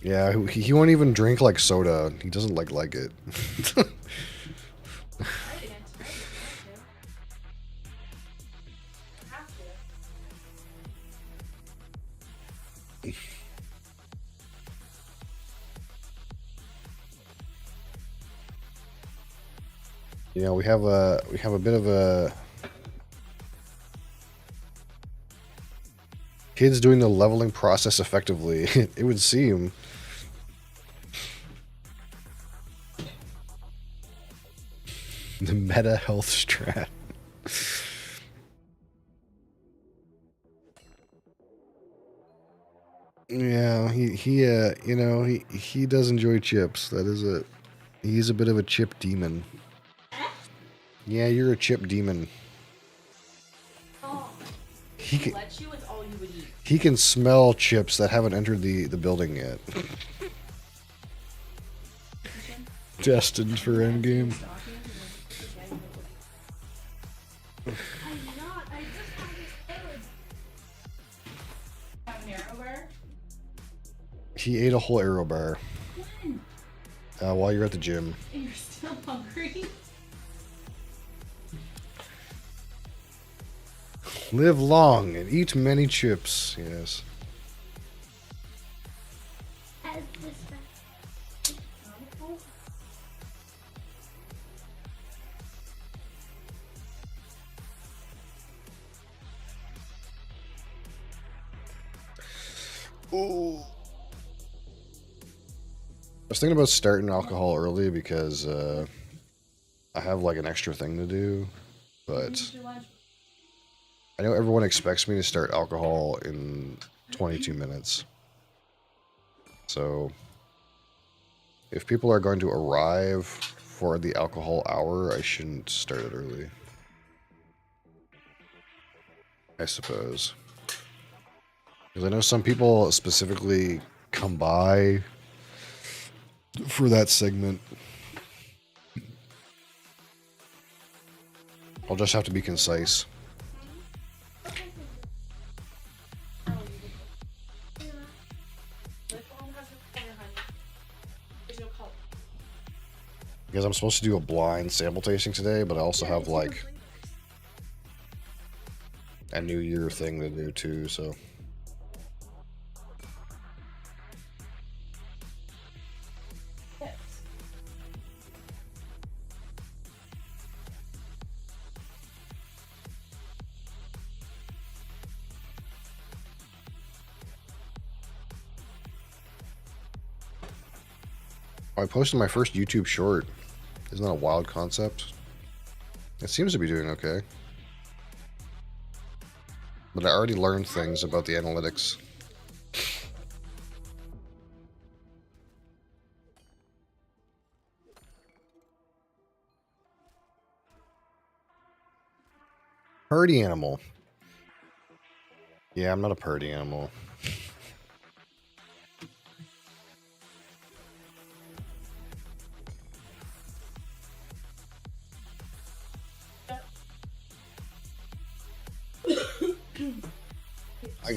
Yeah, he won't even drink like soda. He doesn't like it. You know, we have a bit of a kids doing the leveling process effectively. It would seem. The meta health strat. Yeah, you know, he does enjoy chips. That is it. He's a bit of a chip demon. Yeah, you're a chip demon. Oh, He can, let you, it's all you would eat. he can smell chips that haven't entered the building yet. Destined for endgame. I'm not. I just have this Have an arrow bar? He ate a whole arrow bar When? while you're at the gym. And you're still hungry? Live long and eat many chips. Yes. as this. Ooh. I was thinking about starting alcohol early because I have like an extra thing to do, but I know everyone expects me to start alcohol in 22 minutes. So if people are going to arrive for the alcohol hour, I shouldn't start it early, I suppose. Because I know some people specifically come by for that segment. I'll just have to be concise. Because I'm supposed to do a blind sample tasting today, but I also have like a New Year thing to do too, so. I posted my first YouTube short. Isn't that a wild concept? It seems to be doing okay. But I already learned things about the analytics. Party animal. Yeah, I'm not a party animal.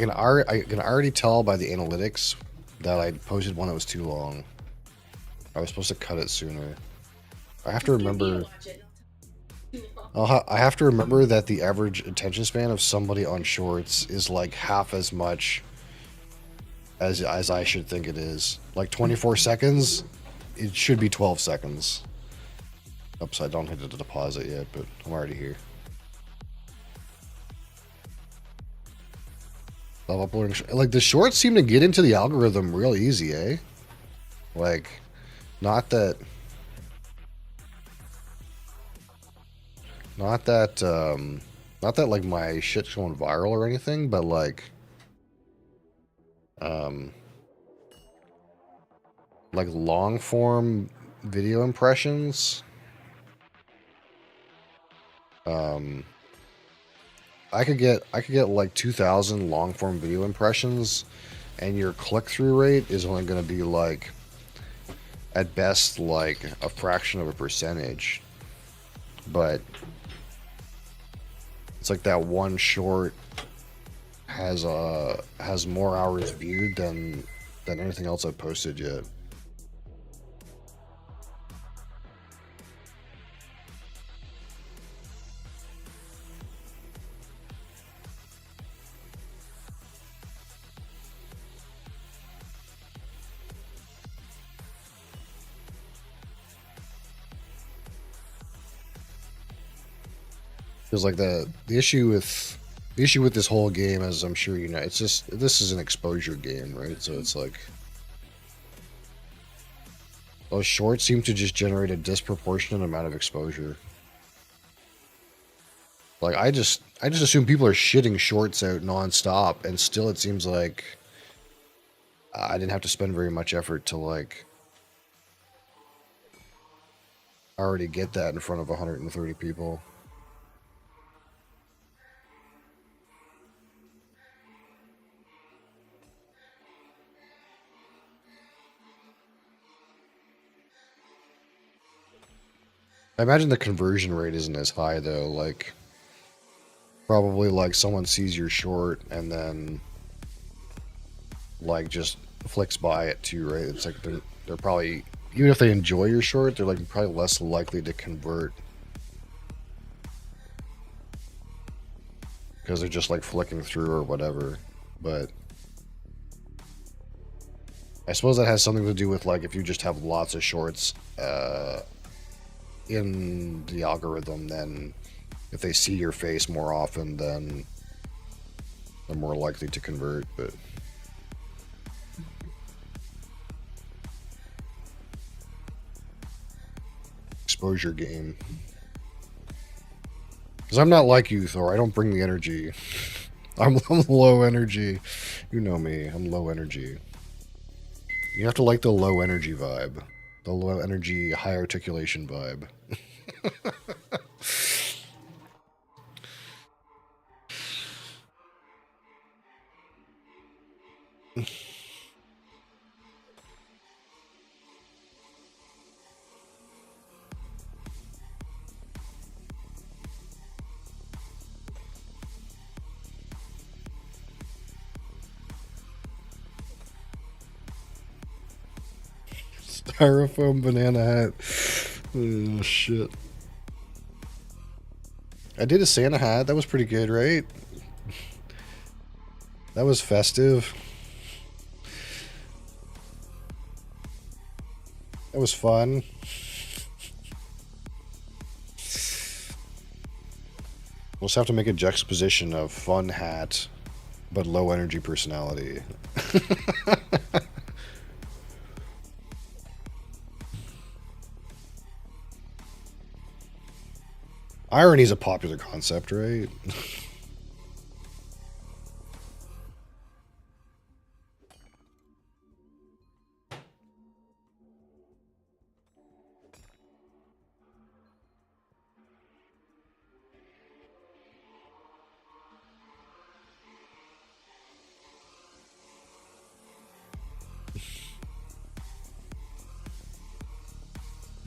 I can already tell by the analytics that I posted one that was too long. I was supposed to cut it sooner. I have to remember. I have to remember that the average attention span of somebody on shorts is like half as much as I should think it is. Like 24 seconds, it should be 12 seconds. Oops, I don't hit the deposit yet, but I'm already here. Love uploading. Like the shorts seem to get into the algorithm real easy, eh? Like, not that. Not that, not that like my shit's going viral or anything, but like long form video impressions. I could get like 2,000 long form video impressions, and your click through rate is only going to be like, at best, like a fraction of a percentage, but. It's like that one short has more hours viewed than anything else I've posted yet. Because like the issue with this whole game, as I'm sure you know, it's just this is an exposure game, right? So it's like those shorts seem to just generate a disproportionate amount of exposure. Like I just assume people are shitting shorts out nonstop, and still it seems like I didn't have to spend very much effort to like already get that in front of 130 people. I imagine the conversion rate isn't as high though. Like, probably like someone sees your short and then like just flicks by it too, right? It's like they're probably, even if they enjoy your short, they're like probably less likely to convert because they're just like flicking through or whatever. But I suppose that has something to do with like if you just have lots of shorts in the algorithm, then if they see your face more often, then they're more likely to convert. But exposure game. Because I'm not like you, Thor. I don't bring the energy. I'm low energy. You know me. I'm low energy. You have to like the low energy vibe. The low energy, high articulation vibe. Styrofoam banana hat. Oh, shit. I did a Santa hat. That was pretty good, right? That was festive. That was fun. We'll just have to make a juxtaposition of fun hat, but low energy personality. Irony is a popular concept, right?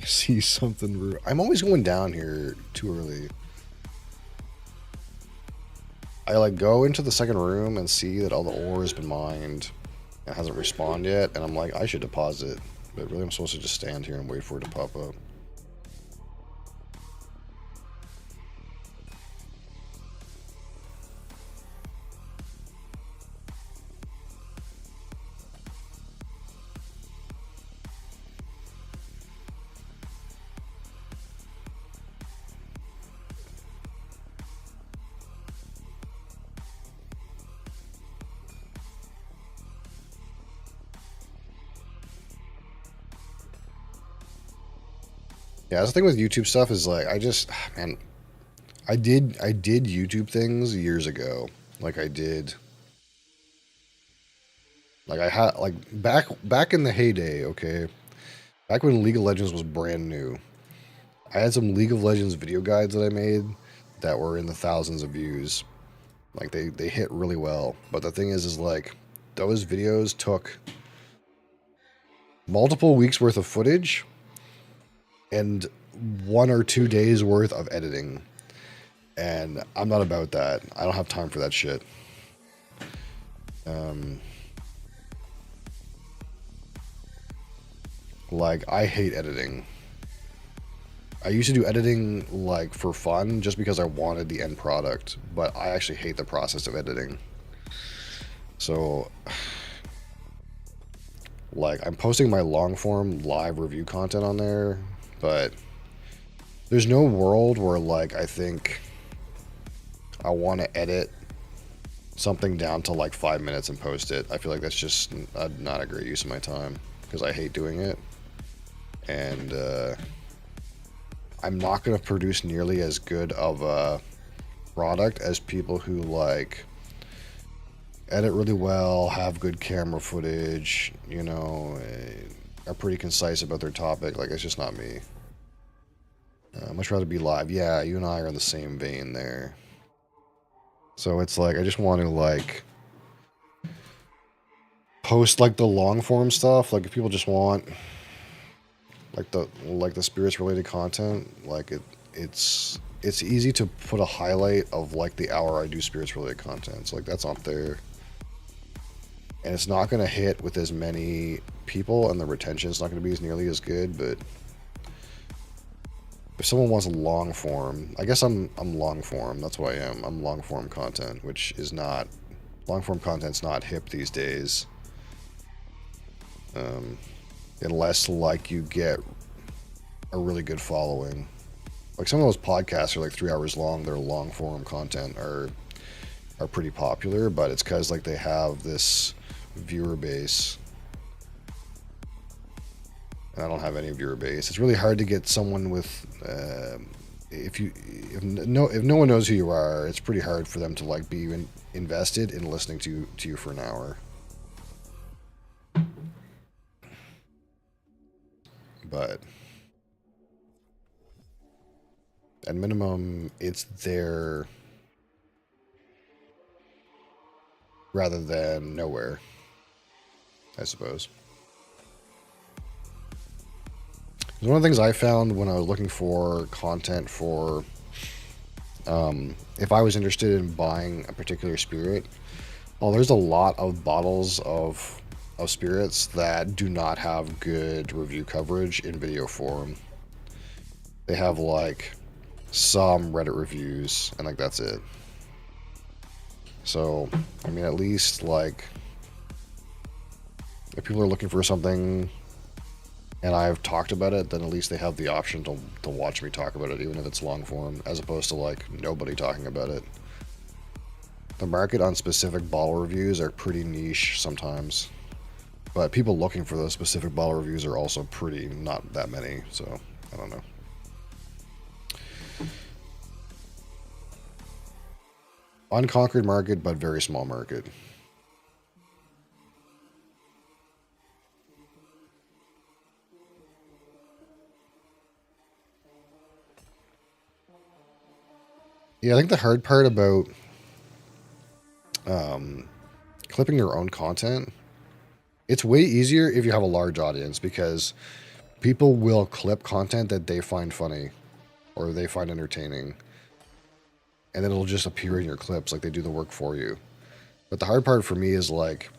See something. I'm always going down here too early. I like go into the second room and see that all the ore has been mined. It hasn't respawned yet, and I'm like, I should deposit. But really, I'm supposed to just stand here and wait for it to pop up. Yeah, that's the thing with YouTube stuff is like man, I did YouTube things years ago. Like I did like I had like back in the heyday, okay? Back when League of Legends was brand new. I had some League of Legends video guides that I made that were in the thousands of views. Like they hit really well. But the thing is like those videos took multiple weeks worth of footage and 1 or 2 days worth of editing. And I'm not about that. I don't have time for that shit. Like, I hate editing. I used to do editing, like, for fun, just because I wanted the end product. But I actually hate the process of editing. So, like, I'm posting my long-form live review content on there, but there's no world where, like, I think I want to edit something down to, like, 5 minutes and post it. I feel like that's just not a great use of my time, because I hate doing it. And, I'm not going to produce nearly as good of a product as people who, like, edit really well, have good camera footage, you know, are pretty concise about their topic. Like, it's just not me. I'd much rather be live. Yeah, you and I are in the same vein there. So it's like, I just want to, like, post, like, the long form stuff. Like, if people just want, like the spirits related content, like, it's easy to put a highlight of, like, the hour I do spirits related content. So, like, that's up there. And it's not going to hit with as many people, and the retention is not going to be as nearly as good, but if someone wants long form, I guess I'm long form. That's what I am. I'm long form content, which is not, long form content's not hip these days. Unless, like, you get a really good following. Like, some of those podcasts are like 3 hours long. Their long form content are pretty popular, but it's because, like, they have this viewer base. And I don't have any viewer base. It's really hard to get someone with if no one knows who you are, it's pretty hard for them to, like, be invested in listening to you for an hour. But at minimum, it's there rather than nowhere, I suppose. One of the things I found when I was looking for content for, if I was interested in buying a particular spirit, well, there's a lot of bottles of spirits that do not have good review coverage in video form. They have, like, some Reddit reviews, and, like, that's it. So, I mean, at least, like, if people are looking for something and I've talked about it, then at least they have the option to watch me talk about it, even if it's long form, as opposed to, like, nobody talking about it. The market on specific bottle reviews are pretty niche sometimes, but people looking for those specific bottle reviews are also pretty, not that many, so I don't know. Unconquered market, but very small market. Yeah, I think the hard part about clipping your own content, it's way easier if you have a large audience, because people will clip content that they find funny or they find entertaining. and then it'll just appear in your clips, like they do the work for you. But the hard part for me is like,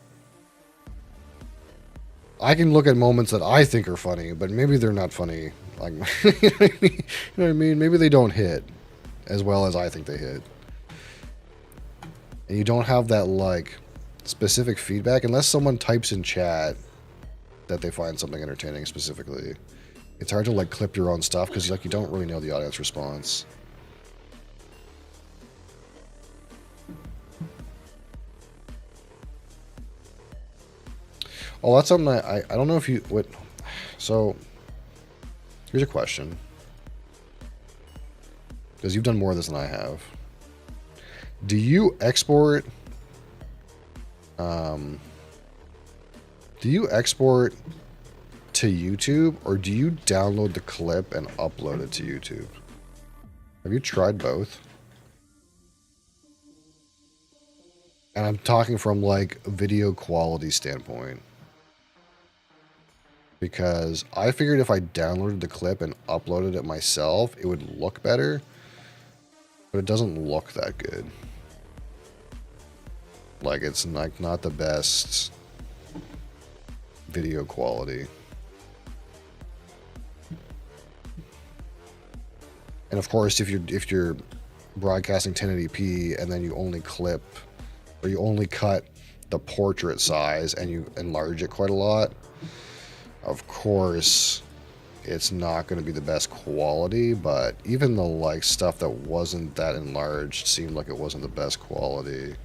I can look at moments that I think are funny, but maybe they're not funny. Like, you know what I mean? Maybe they don't hit as well as I think they hit. And you don't have that like specific feedback unless someone types in chat that they find something entertaining specifically. It's hard to like clip your own stuff because like you don't really know the audience response. Oh, that's something I don't know if you what. So here's a question, because you've done more of this than I have. Do you export? Do you export to YouTube, or do you download the clip and upload it to YouTube? Have you tried both? And I'm talking from like a video quality standpoint. Because I figured if I downloaded the clip and uploaded it myself, it would look better. But it doesn't look that good. Like, it's like not the best video quality. And of course, if you're broadcasting 1080p and then you only clip, or you only cut the portrait size and you enlarge it quite a lot, of course, it's not going to be the best quality, but even the like stuff that wasn't that enlarged seemed like it wasn't the best quality.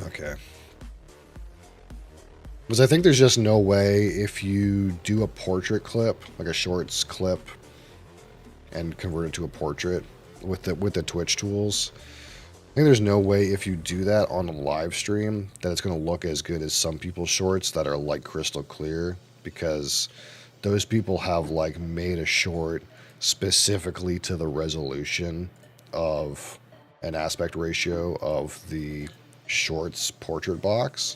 Okay. Because I think there's just no way if you do a portrait clip, like a shorts clip, and convert it to a portrait with the Twitch tools. I think there's no way if you do that on a live stream that it's going to look as good as some people's shorts that are like crystal clear, because those people have like made a short specifically to the resolution of an aspect ratio of the shorts portrait box.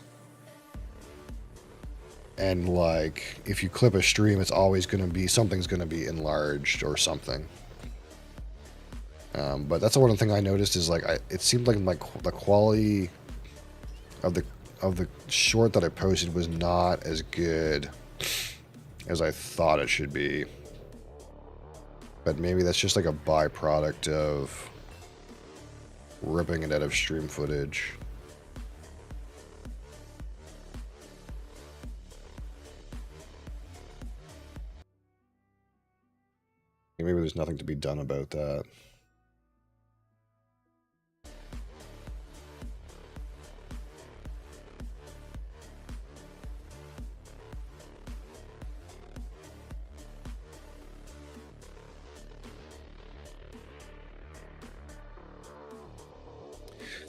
And like if you clip a stream, it's always going to be, something's going to be enlarged or something. But that's the one thing I noticed is like it seemed like the quality of the short that I posted was not as good as I thought it should be. But maybe that's just like a byproduct of ripping it out of stream footage. Maybe there's nothing to be done about that.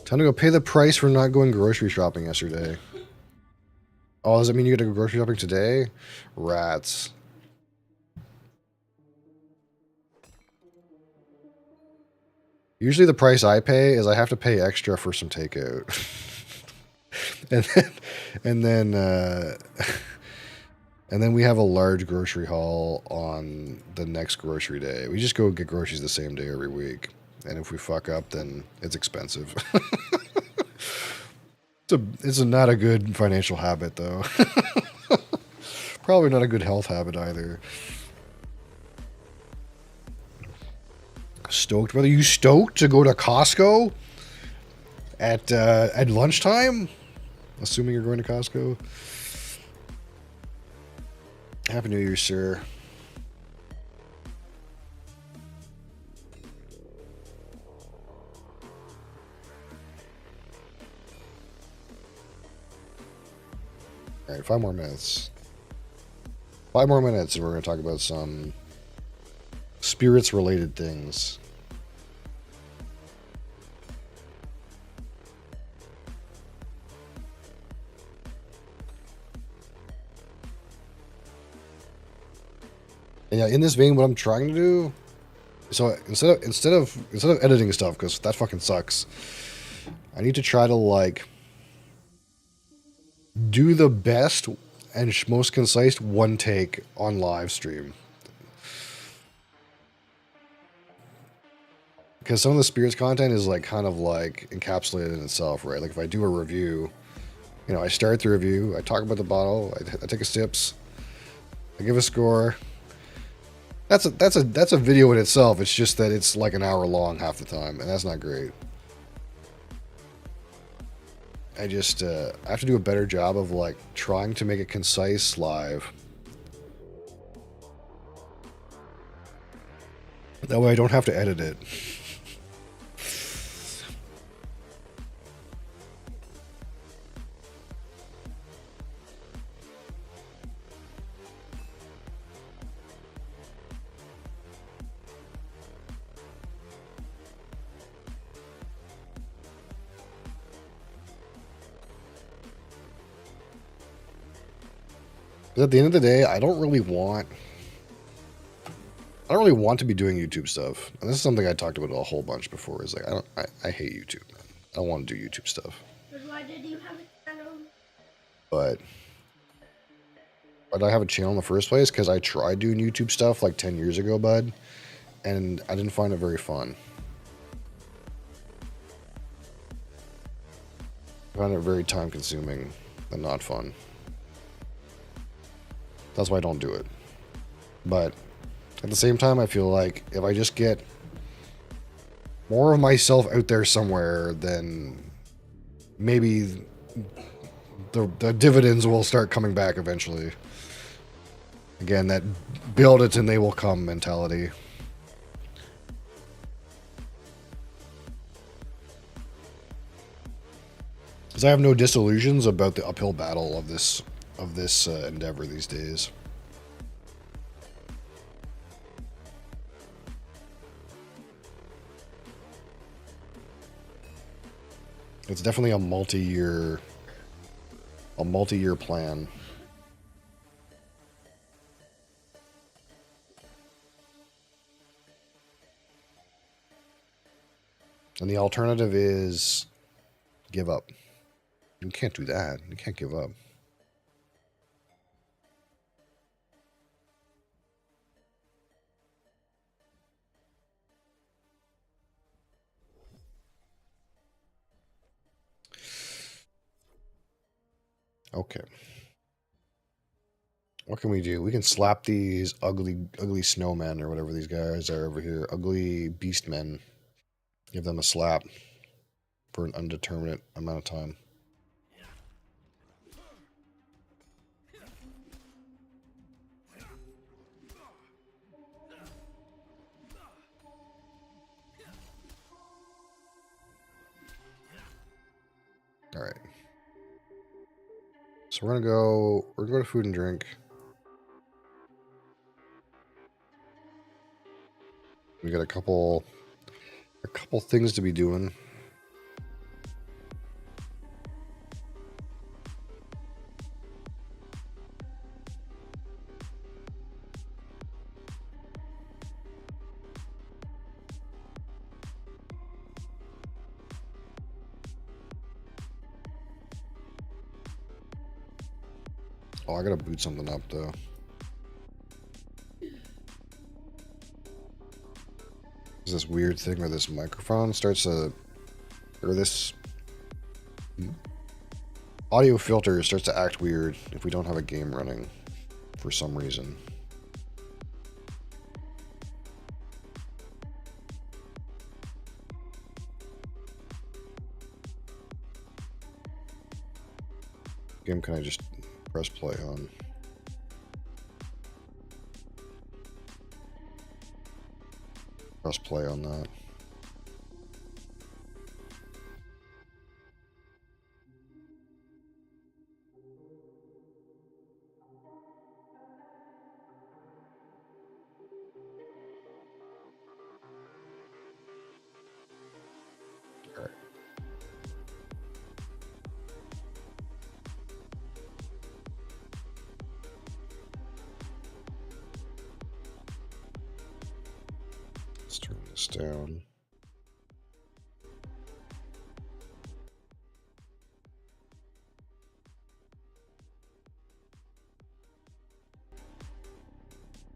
Time to go pay the price for not going grocery shopping yesterday. Oh, does that mean you gotta go grocery shopping today? Rats. Usually the price I pay is I have to pay extra for some takeout. and then we have a large grocery haul on the next grocery day. We just go get groceries the same day every week. And if we fuck up, then it's expensive. It's not a good financial habit, though. Probably not a good health habit either. Stoked, brother. You stoked to go to Costco at lunchtime? Assuming you're going to Costco. Happy New Year, sir. All right, 5 more minutes. 5 more minutes, and we're going to talk about some spirits-related things. And yeah, in this vein, what I'm trying to do, so instead of editing stuff, because that fucking sucks, I need to try to like do the best and most concise one take on live stream. because some of the spirits content is like kind of like encapsulated in itself, right? Like if I do a review, you know, I start the review, I talk about the bottle, I take a sips, I give a score. That's a video in itself. It's just that it's like an hour long half the time, and that's not great. I just I have to do a better job of like trying to make it concise live. That way I don't have to edit it. But at the end of the day, I don't really want to be doing YouTube stuff. And this is something I talked about a whole bunch before. Is like I hate YouTube, man. I don't want to do YouTube stuff. But why did you have a channel? But why did I have a channel in the first place? Because I tried doing YouTube stuff like 10 years ago, bud, and I didn't find it very fun. I found it very time consuming and not fun. That's why I don't do it. But at the same time, I feel like if I just get more of myself out there somewhere, then maybe the dividends will start coming back eventually. Again, that build it and they will come mentality. Because I have no disillusions about the uphill battle of this endeavor these days. It's definitely a multi-year plan. And the alternative is give up. You can't do that. You can't give up. Okay. What can we do? We can slap these ugly snowmen or whatever these guys are over here. Ugly beast men. Give them a slap for an undeterminate amount of time. All right. So we're gonna go to food and drink. We got a couple things to be doing. Oh, I gotta boot something up though. There's this weird thing where this microphone starts to, or this audio filter starts to act weird if we don't have a game running for some reason. Game can I just press play on? Press play on that. All right. Let's turn this down.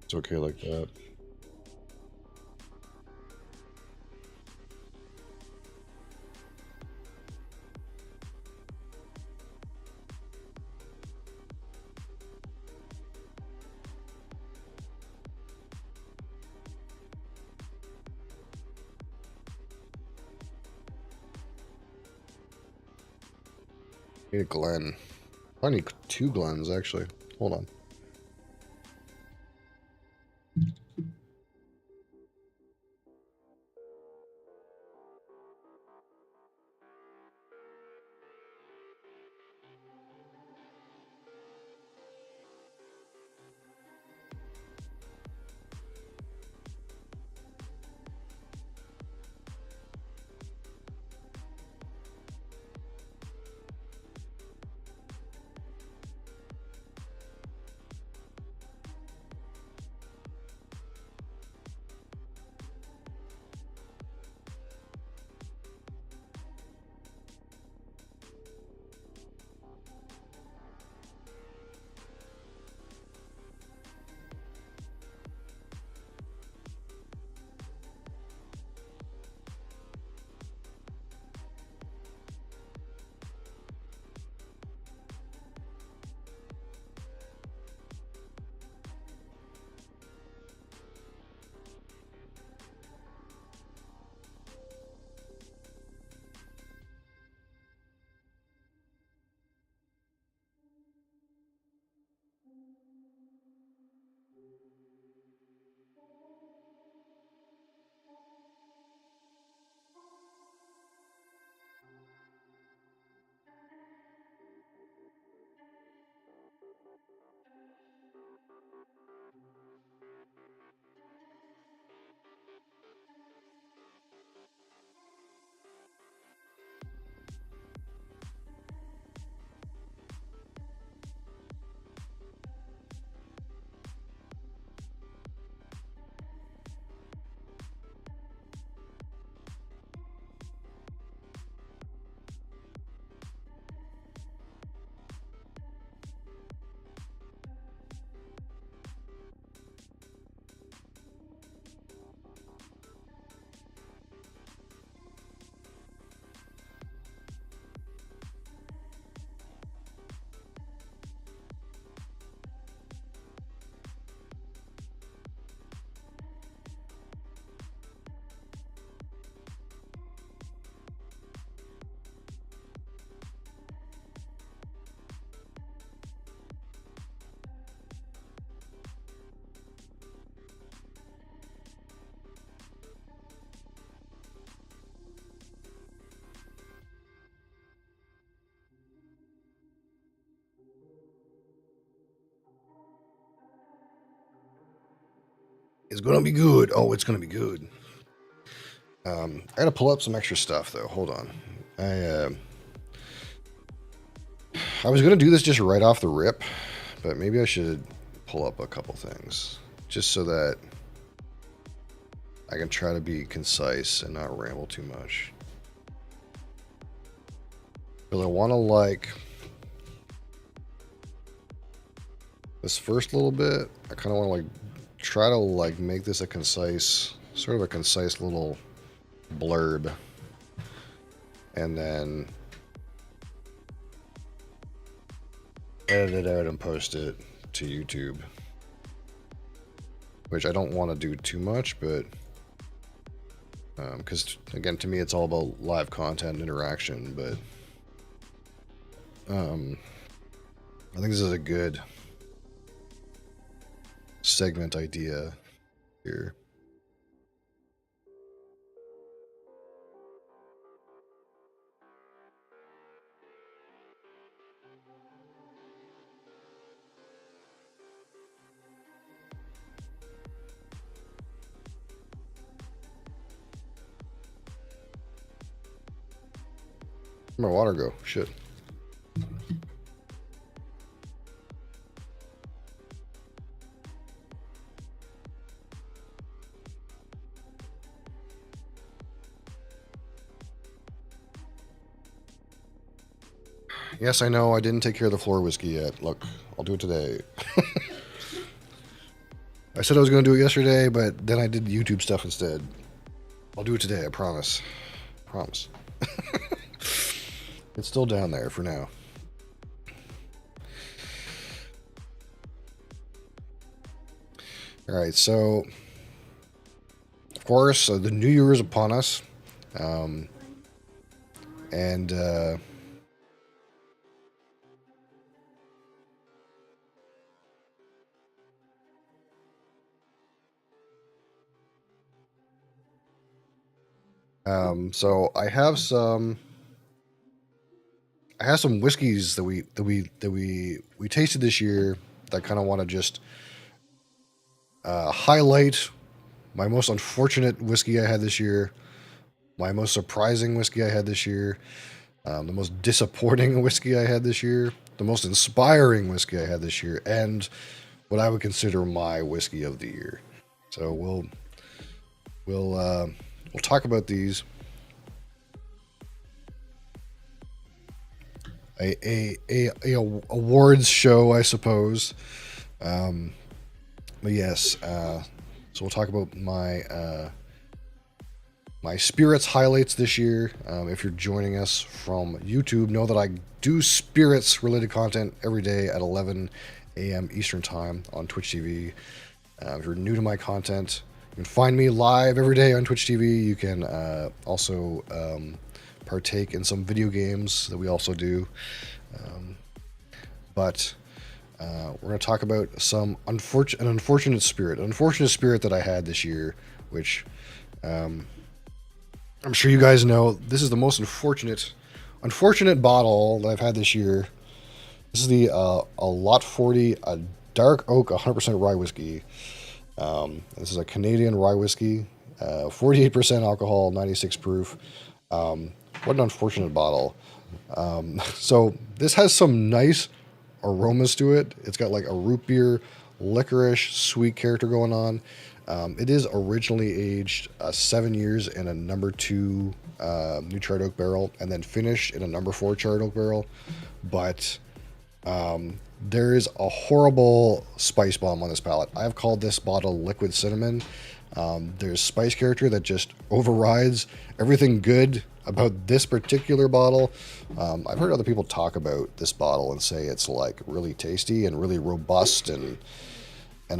It's okay like that. Need a Glen. I need 2 Glens, actually. Hold on. It's gonna be good. Oh, it's gonna be good. I gotta pull up some extra stuff though. Hold on. I was gonna do this just right off the rip, but maybe I should pull up a couple things just so that I can try to be concise and not ramble too much. Because I want to like this first little bit. I kind of want to like try to like make this a concise, sort of a concise little blurb, and then edit it out and post it to YouTube. Which I don't want to do too much, but because again, to me, it's all about live content interaction. But I think this is a good segment idea here. Where'd my water go? Shit. Yes, I know I didn't take care of the floor whiskey yet. Look, I'll do it today. I said I was going to do it yesterday, but then I did YouTube stuff instead. I'll do it today, I promise. Promise. It's still down there for now. All right, so of course the new year is upon us, and So I have some whiskeys that we tasted this year that kind of want to just highlight my most unfortunate whiskey I had this year, my most surprising whiskey I had this year, the most disappointing whiskey I had this year, the most inspiring whiskey I had this year, and what I would consider my whiskey of the year. So we'll talk about these. A awards show, I suppose. But yes, so we'll talk about my spirits highlights this year. If you're joining us from YouTube, know that I do spirits related content every day at 11 a.m. Eastern Time on Twitch TV. If you're new to my content, you can find me live every day on Twitch TV. You can also partake in some video games that we also do. But we're going to talk about an unfortunate spirit that I had this year, which I'm sure you guys know. This is the most unfortunate bottle that I've had this year. This is the a Lot 40, a dark oak 100% rye whiskey. This is a Canadian rye whiskey, 48% alcohol, 96 proof. What an unfortunate bottle. So this has some nice aromas to it. It's got like a root beer, licorice, sweet character going on. It is originally aged 7 years in a number 2 new charred oak barrel, and then finished in a number 4 charred oak barrel. But there is a horrible spice bomb on this palate. I've called this bottle liquid cinnamon. There's spice character that just overrides everything good about this particular bottle. I've heard other people talk about this bottle and say it's like really tasty and really robust and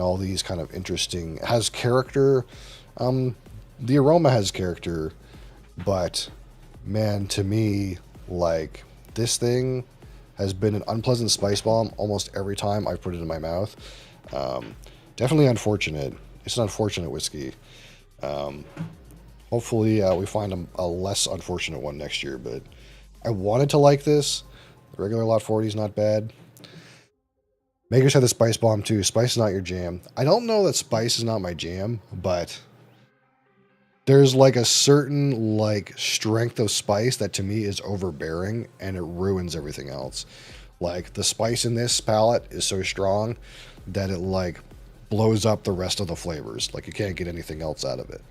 all these kind of interesting, it has character. The aroma has character, but man, to me, like, this thing has been an unpleasant spice bomb almost every time I've put it in my mouth. Definitely unfortunate. It's an unfortunate whiskey. Hopefully we find a less unfortunate one next year, but I wanted to like this. The regular Lot 40 is not bad. Makers had the spice bomb too. Spice is not your jam. I don't know that spice is not my jam, but there's like a certain like strength of spice that to me is overbearing and it ruins everything else. Like the spice in this palette is so strong that it like blows up the rest of the flavors. Like you can't get anything else out of it.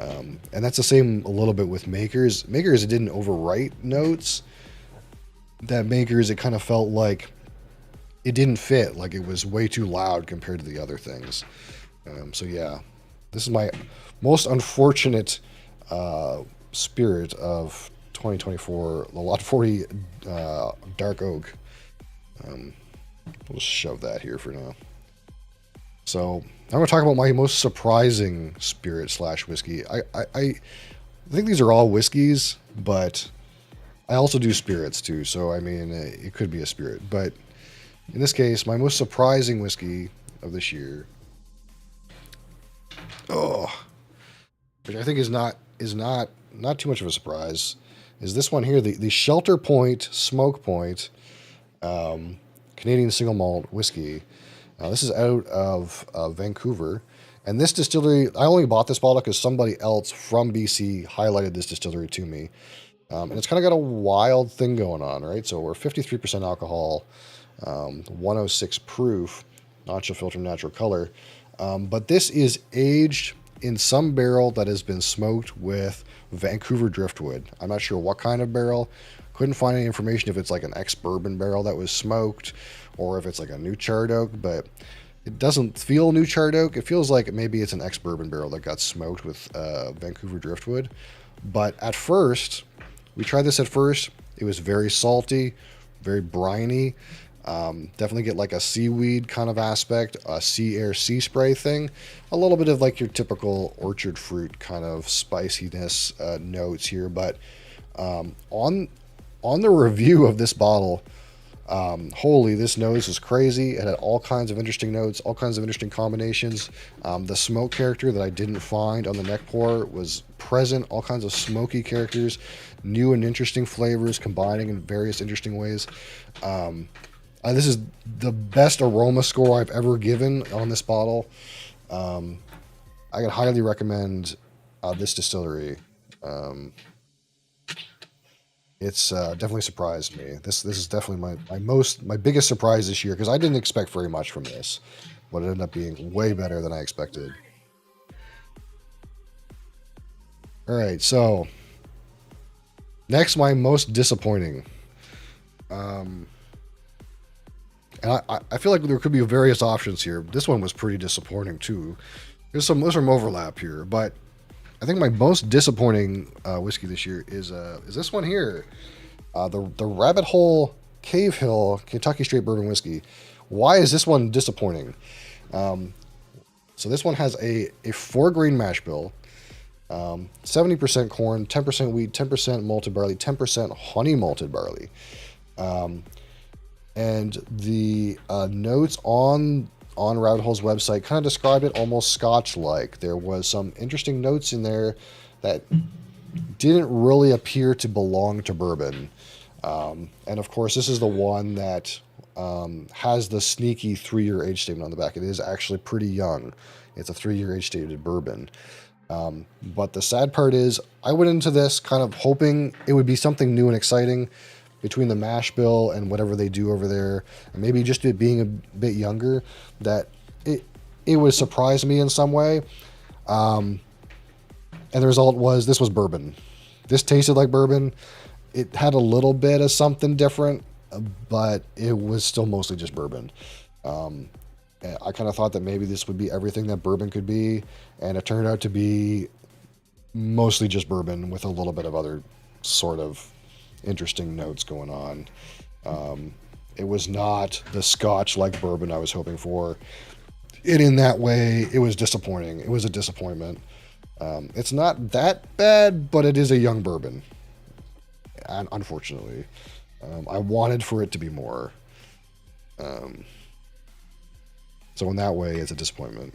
And that's the same a little bit with Makers. Makers, it didn't overwrite notes. That Makers, it kind of felt like it didn't fit. Like it was way too loud compared to the other things. So yeah, this is my most unfortunate spirit of 2024, the Lot 40 Dark Oak. We'll shove that here for now. So I'm going to talk about my most surprising spirit / whiskey. I think these are all whiskeys, but I also do spirits too. So, I mean, it could be a spirit. But in this case, my most surprising whiskey of this year, which I think is not too much of a surprise, is this one here, the Shelter Point Smoke Point Canadian single malt whiskey. This is out of Vancouver. And this distillery, I only bought this bottle because somebody else from BC highlighted this distillery to me. And it's kind of got a wild thing going on, right? So we're 53% alcohol, 106 proof, notch filter, natural color. But this is aged in some barrel that has been smoked with Vancouver driftwood. I'm not sure what kind of barrel. Couldn't find any information if it's like an ex-bourbon barrel that was smoked or if it's like a new charred oak, but it doesn't feel new charred oak. It feels like maybe it's an ex-bourbon barrel that got smoked with Vancouver driftwood. But at first, we tried this at first. It was very salty, very briny. Definitely get like a seaweed kind of aspect, a sea air, sea spray thing. A little bit of like your typical orchard fruit kind of spiciness notes here. But on the review of this bottle, Holy, this nose was crazy. It had all kinds of interesting notes, all kinds of interesting combinations. The smoke character that I didn't find on the neck pour was present. All kinds of smoky characters, new and interesting flavors combining in various interesting ways. This is the best aroma score I've ever given on this bottle. I can highly recommend this distillery. It's definitely surprised me. This is definitely my biggest surprise this year because I didn't expect very much from this, but it ended up being way better than I expected. All right, so next, my most disappointing. And I feel like there could be various options here. This one was pretty disappointing too. There's some overlap here, but I think my most disappointing whiskey this year is this one here, the Rabbit Hole Cave Hill Kentucky Straight Bourbon Whiskey. Why is this one disappointing? So this one has a 4-grain mash bill, 70% corn, 10% wheat, 10% malted barley, 10% honey malted barley, and the notes on Rabbit Hole's website kind of described it almost Scotch-like. There was some interesting notes in there that didn't really appear to belong to bourbon. And of course, this is the one that has the sneaky 3-year age statement on the back. It is actually pretty young. It's a 3-year age stated bourbon. But the sad part is I went into this kind of hoping it would be something new and exciting between the mash bill and whatever they do over there, and maybe just it being a bit younger, that it would surprise me in some way. And the result was this was bourbon. This tasted like bourbon. It had a little bit of something different, but it was still mostly just bourbon. And I kind of thought that maybe this would be everything that bourbon could be, and it turned out to be mostly just bourbon with a little bit of other sort of interesting notes going on. It was not the Scotch-like bourbon I was hoping for. And in that way, it was disappointing. It was a disappointment. It's not that bad, but it is a young bourbon. And unfortunately, I wanted for it to be more. So in that way, it's a disappointment.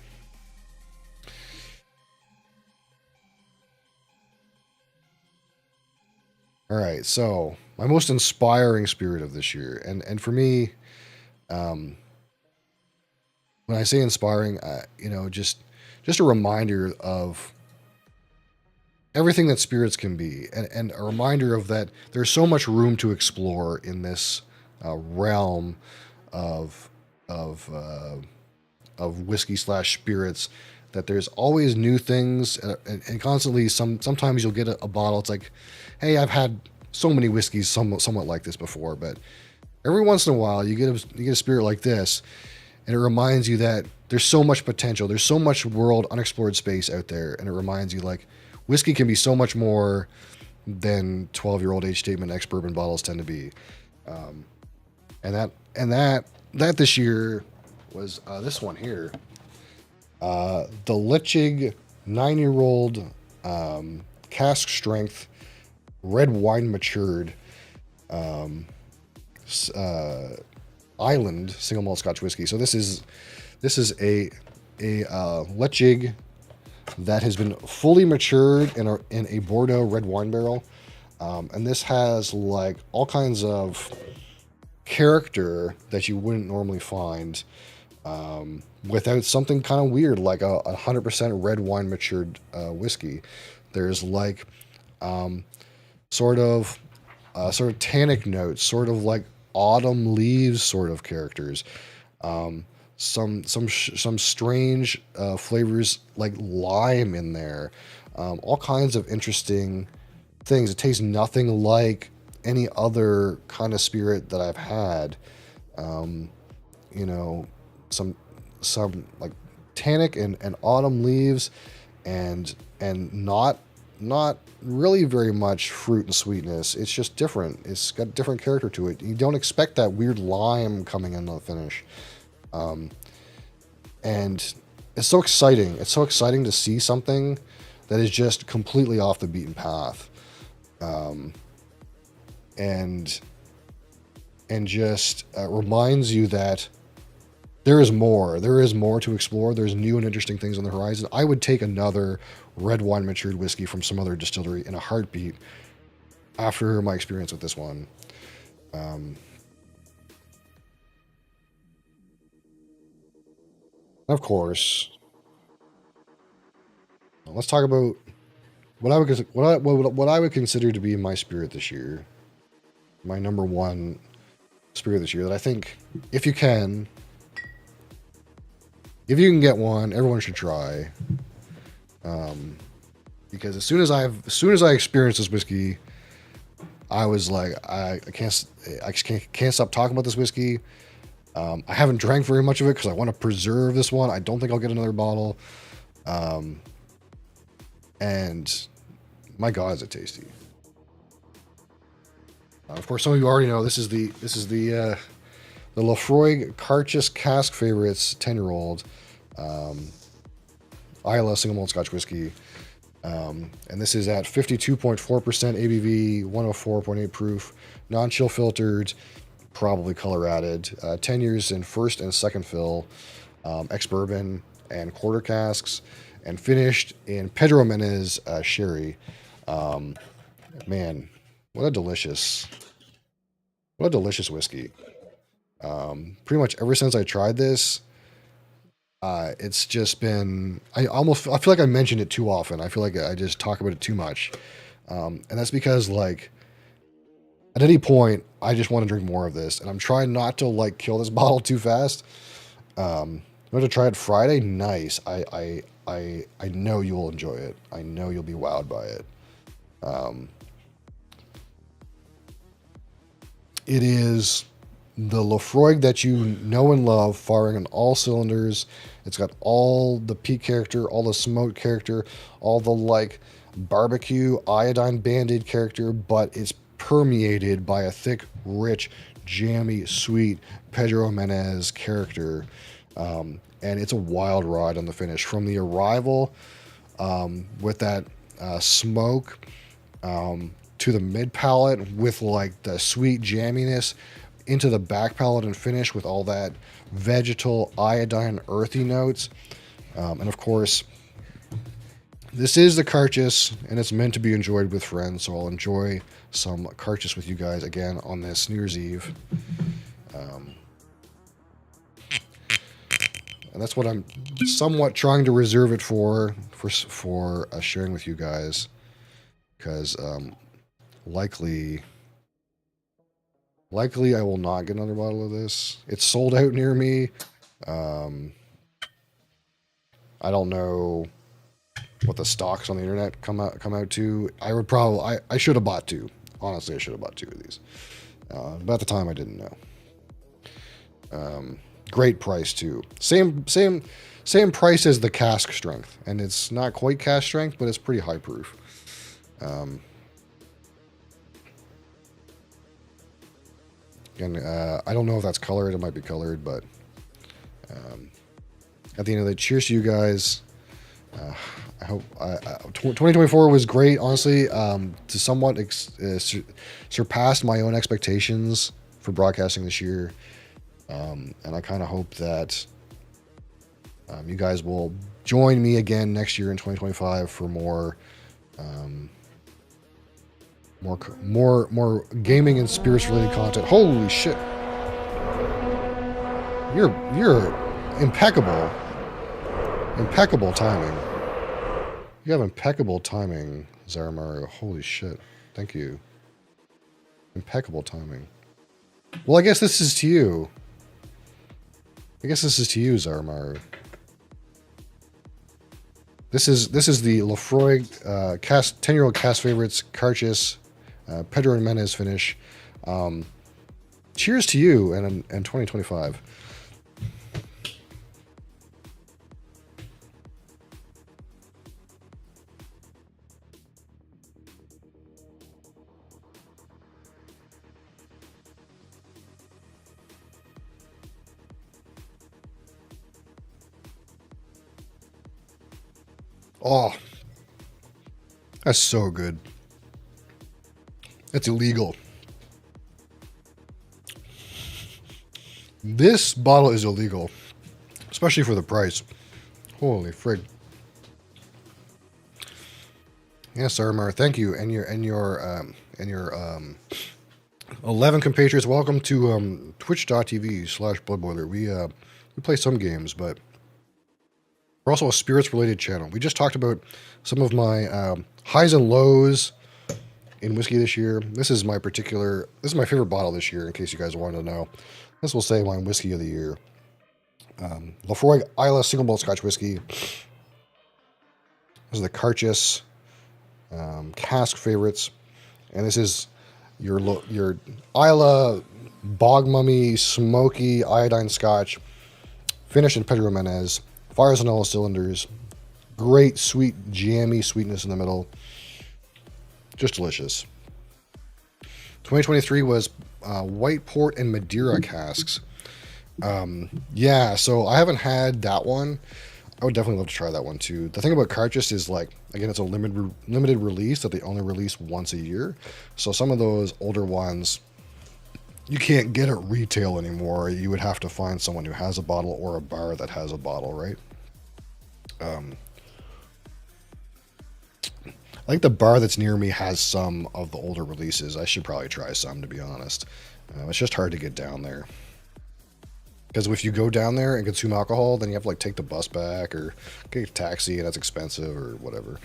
All right, so my most inspiring spirit of this year, and for me, when I say inspiring, just a reminder of everything that spirits can be, and a reminder of that there's so much room to explore in this realm of whiskey / spirits. That there's always new things, and constantly sometimes you'll get a bottle. It's like, hey, I've had so many whiskeys somewhat like this before, but every once in a while you get a spirit like this, and it reminds you that there's so much potential, there's so much world unexplored space out there, and it reminds you like whiskey can be so much more than 12-year-old age statement ex-bourbon bottles tend to be, and that this year was this one here. The Lichtig 9-year-old cask strength red wine matured island single malt Scotch whiskey. So this is a Lichtig that has been fully matured in a Bordeaux red wine barrel, and this has like all kinds of character that you wouldn't normally find. Without something kind of weird like a 100% red wine matured whiskey. There's like sort of tannic notes, sort of like autumn leaves sort of characters. Some strange flavors like lime in there. All kinds of interesting things. It tastes nothing like any other kind of spirit that I've had. Some like tannic and autumn leaves, and not really very much fruit and sweetness. It's just different. It's got different character to it. You don't expect that weird lime coming in the finish, and it's so exciting. It's so exciting to see something that is just completely off the beaten path, and and just reminds you that there is more. There is more to explore. There's new and interesting things on the horizon. I would take another red wine matured whiskey from some other distillery in a heartbeat after my experience with this one. Of course, let's talk about what I would consider to be my spirit this year. My number one spirit this year that I think if you can get one, everyone should try. Because as soon as I experienced this whiskey, I was like, I can't stop talking about this whiskey. I haven't drank very much of it because I want to preserve this one. I don't think I'll get another bottle. And my God, is it tasty! Of course, some of you already know this is the Laphroaig Carchis Cask Favorites 10-year-old Islay single malt Scotch whiskey. And this is at 52.4% ABV, 104.8 proof, non-chill filtered, probably color added. 10 years in first and second fill, ex-bourbon and quarter casks, and finished in Pedro Menez sherry. Man, what a delicious whiskey. Pretty much ever since I tried this, it's just been, I feel like I mentioned it too often. I feel like I just talk about it too much. And that's because, like, at any point, I just want to drink more of this, and I'm trying not to, like, kill this bottle too fast. I'm going to try it Friday. Nice. I know you will enjoy it. I know you'll be wowed by it. It is the Laphroaig that you know and love, firing on all cylinders. It's got all the peat character, all the smoke character, all the, like, barbecue iodine banded character, but it's permeated by a thick, rich, jammy, sweet Pedro Menez character. And it's a wild ride on the finish. From the arrival with that smoke to the mid palate with, like, the sweet jamminess, into the back palate and finish with all that vegetal, iodine, earthy notes. And of course, this is the Carchis, and it's meant to be enjoyed with friends, so I'll enjoy some Carchis with you guys again on this New Year's Eve. And that's what I'm somewhat trying to reserve it for sharing with you guys, because likely I will not get another bottle of this. It's sold out near me. I don't know what the stocks on the internet come out to. I should have bought two. Honestly, I should have bought two of these. But at the time, I didn't know. Great price too. Same price as the cask strength, and it's not quite cask strength, but it's pretty high proof. Again, I don't know if that's colored. It might be colored, but at the end of the day, cheers to you guys. I hope 2024 was great, honestly. To somewhat surpassed my own expectations for broadcasting this year, and I kind of hope that you guys will join me again next year in 2025 for more gaming and spirits related content. Holy shit! You're impeccable. Impeccable timing. You have impeccable timing, Zaramaru. Holy shit. Thank you. Impeccable timing. Well, I guess this is to you. Zaramaru. This is the Laphroaig 10-year-old cast favorites, Carchis, Pedro Menez finish. Cheers to you and 2025. Oh, that's so good. That's illegal. This bottle is illegal, especially for the price. Holy frig. Yes, Sarmar, thank you. And your 11 compatriots, welcome to twitch.tv/bloodboiler. We play some games, but we're also a spirits related channel. We just talked about some of my highs and lows in whiskey this year. This is my favorite bottle this year, in case you guys wanted to know. This will say my whiskey of the year. Lafroy Isla Single Malt Scotch Whiskey. This is the Carchus cask favorites, and this is your Isla Bog Mummy Smoky Iodine Scotch, finished in Pedro Menez. Fires on all cylinders. Great sweet jammy sweetness in the middle. Just delicious. 2023 was white port and Madeira casks. Yeah, so I haven't had that one. I would definitely love to try that one too. The thing about Carchus is, like, again, it's a limited release that they only release once a year. So some of those older ones you can't get at retail anymore. You would have to find someone who has a bottle or a bar that has a bottle, right? I think the bar that's near me has some of the older releases. I should probably try some, to be honest. It's just hard to get down there. Because if you go down there and consume alcohol, then you have to, like, take the bus back or get a taxi, and that's expensive or whatever.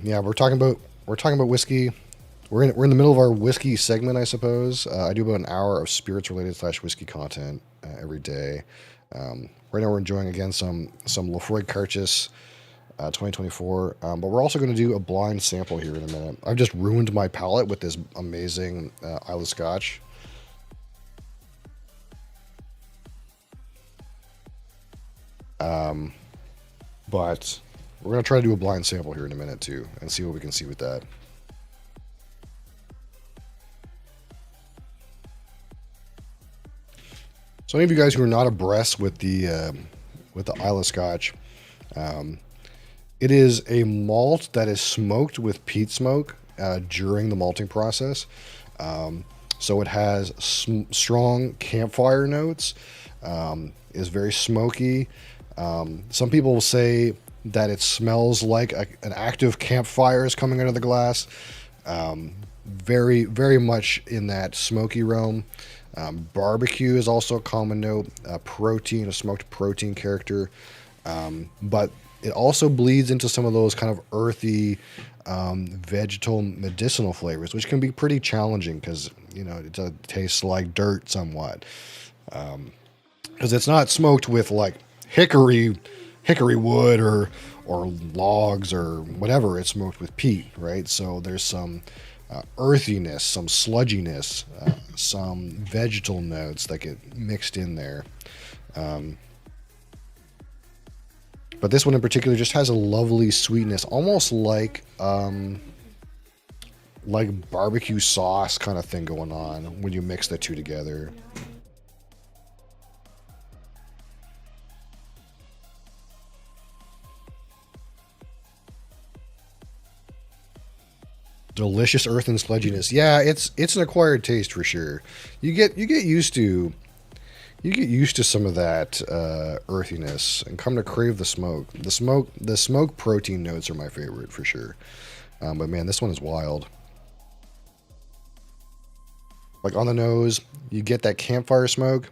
Yeah, we're talking about whiskey. We're in the middle of our whiskey segment, I suppose. I do about an hour of spirits related / whiskey content every day. Right now we're enjoying again some Lafroy Carchus 2024, but we're also going to do a blind sample here in a minute. I've just ruined my palate with this amazing Isla Scotch. But we're going to try to do a blind sample here in a minute too, and see what we can see with that. So any of you guys who are not abreast with the Isla Scotch, it is a malt that is smoked with peat smoke during the malting process. So it has strong campfire notes, is very smoky. Some people will say that it smells like an active campfire is coming out of the glass. Very, very much in that smoky realm. Barbecue is also a common note. Protein, a smoked protein character. But it also bleeds into some of those kind of earthy, vegetal, medicinal flavors, which can be pretty challenging because, you know, it tastes like dirt somewhat. Because it's not smoked with, like, hickory wood or logs or whatever. It's smoked with peat, right? So there's some earthiness, some sludginess, some vegetal notes that get mixed in there. But this one in particular just has a lovely sweetness, almost like barbecue sauce kind of thing going on when you mix the two together. Delicious earth and sludginess. Yeah, it's an acquired taste for sure. You get used to some of that earthiness and come to crave the smoke. The smoke protein notes are my favorite for sure. But man, this one is wild. Like on the nose, you get that campfire smoke,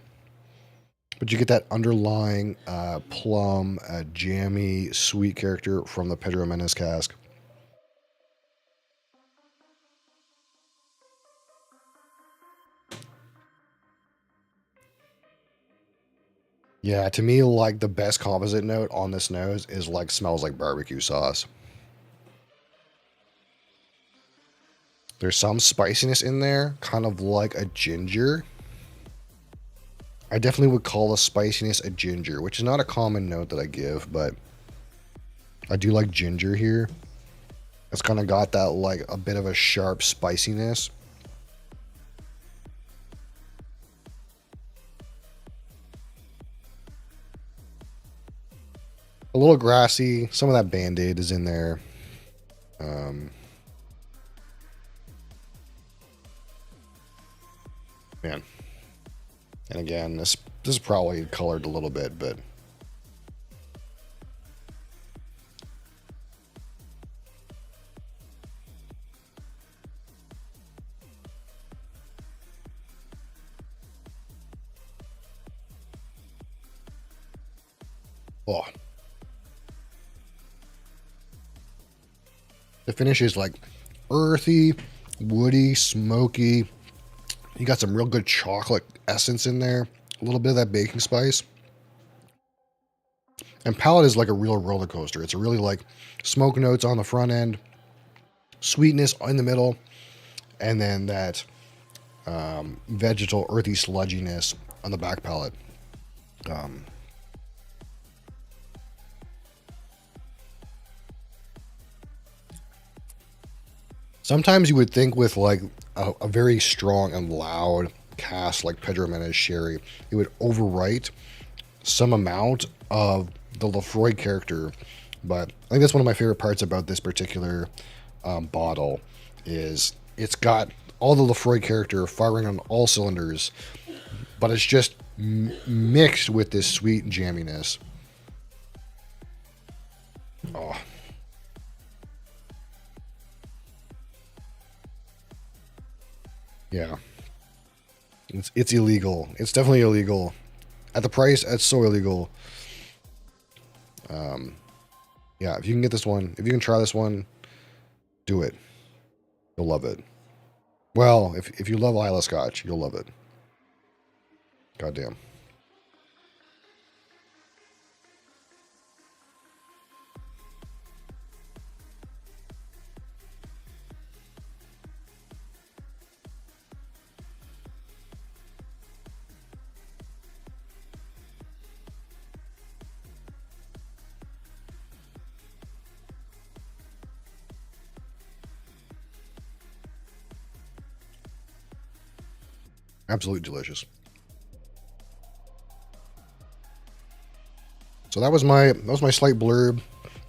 but you get that underlying plum, jammy, sweet character from the Pedro Menez cask. Yeah, to me, like, the best composite note on this nose is, like, smells like barbecue sauce. There's some spiciness in there, kind of like a ginger. I definitely would call the spiciness a ginger, which is not a common note that I give, but I do like ginger here. It's kind of got that, like, a bit of a sharp spiciness. A little grassy. Some of that Band-Aid is in there. Man. And again, this is probably colored a little bit, but oh, the finish is like earthy, woody, smoky. You got some real good chocolate essence in there. A little bit of that baking spice. And palate is like a real roller coaster. It's really like smoke notes on the front end, sweetness in the middle, and then that vegetal, earthy sludginess on the back palate. Sometimes you would think with like a very strong and loud cast like Pedro Menez Sherry, it would overwrite some amount of the Lefroy character. But I think that's one of my favorite parts about this particular bottle is it's got all the Lefroy character firing on all cylinders, but it's just mixed with this sweet jamminess. Oh. Yeah. It's illegal. It's definitely illegal. At the price, it's so illegal. Yeah, if you can get this one, if you can try this one, do it. You'll love it. Well, if you love Isla Scotch, you'll love it. Goddamn. Absolutely delicious. So that was my slight blurb,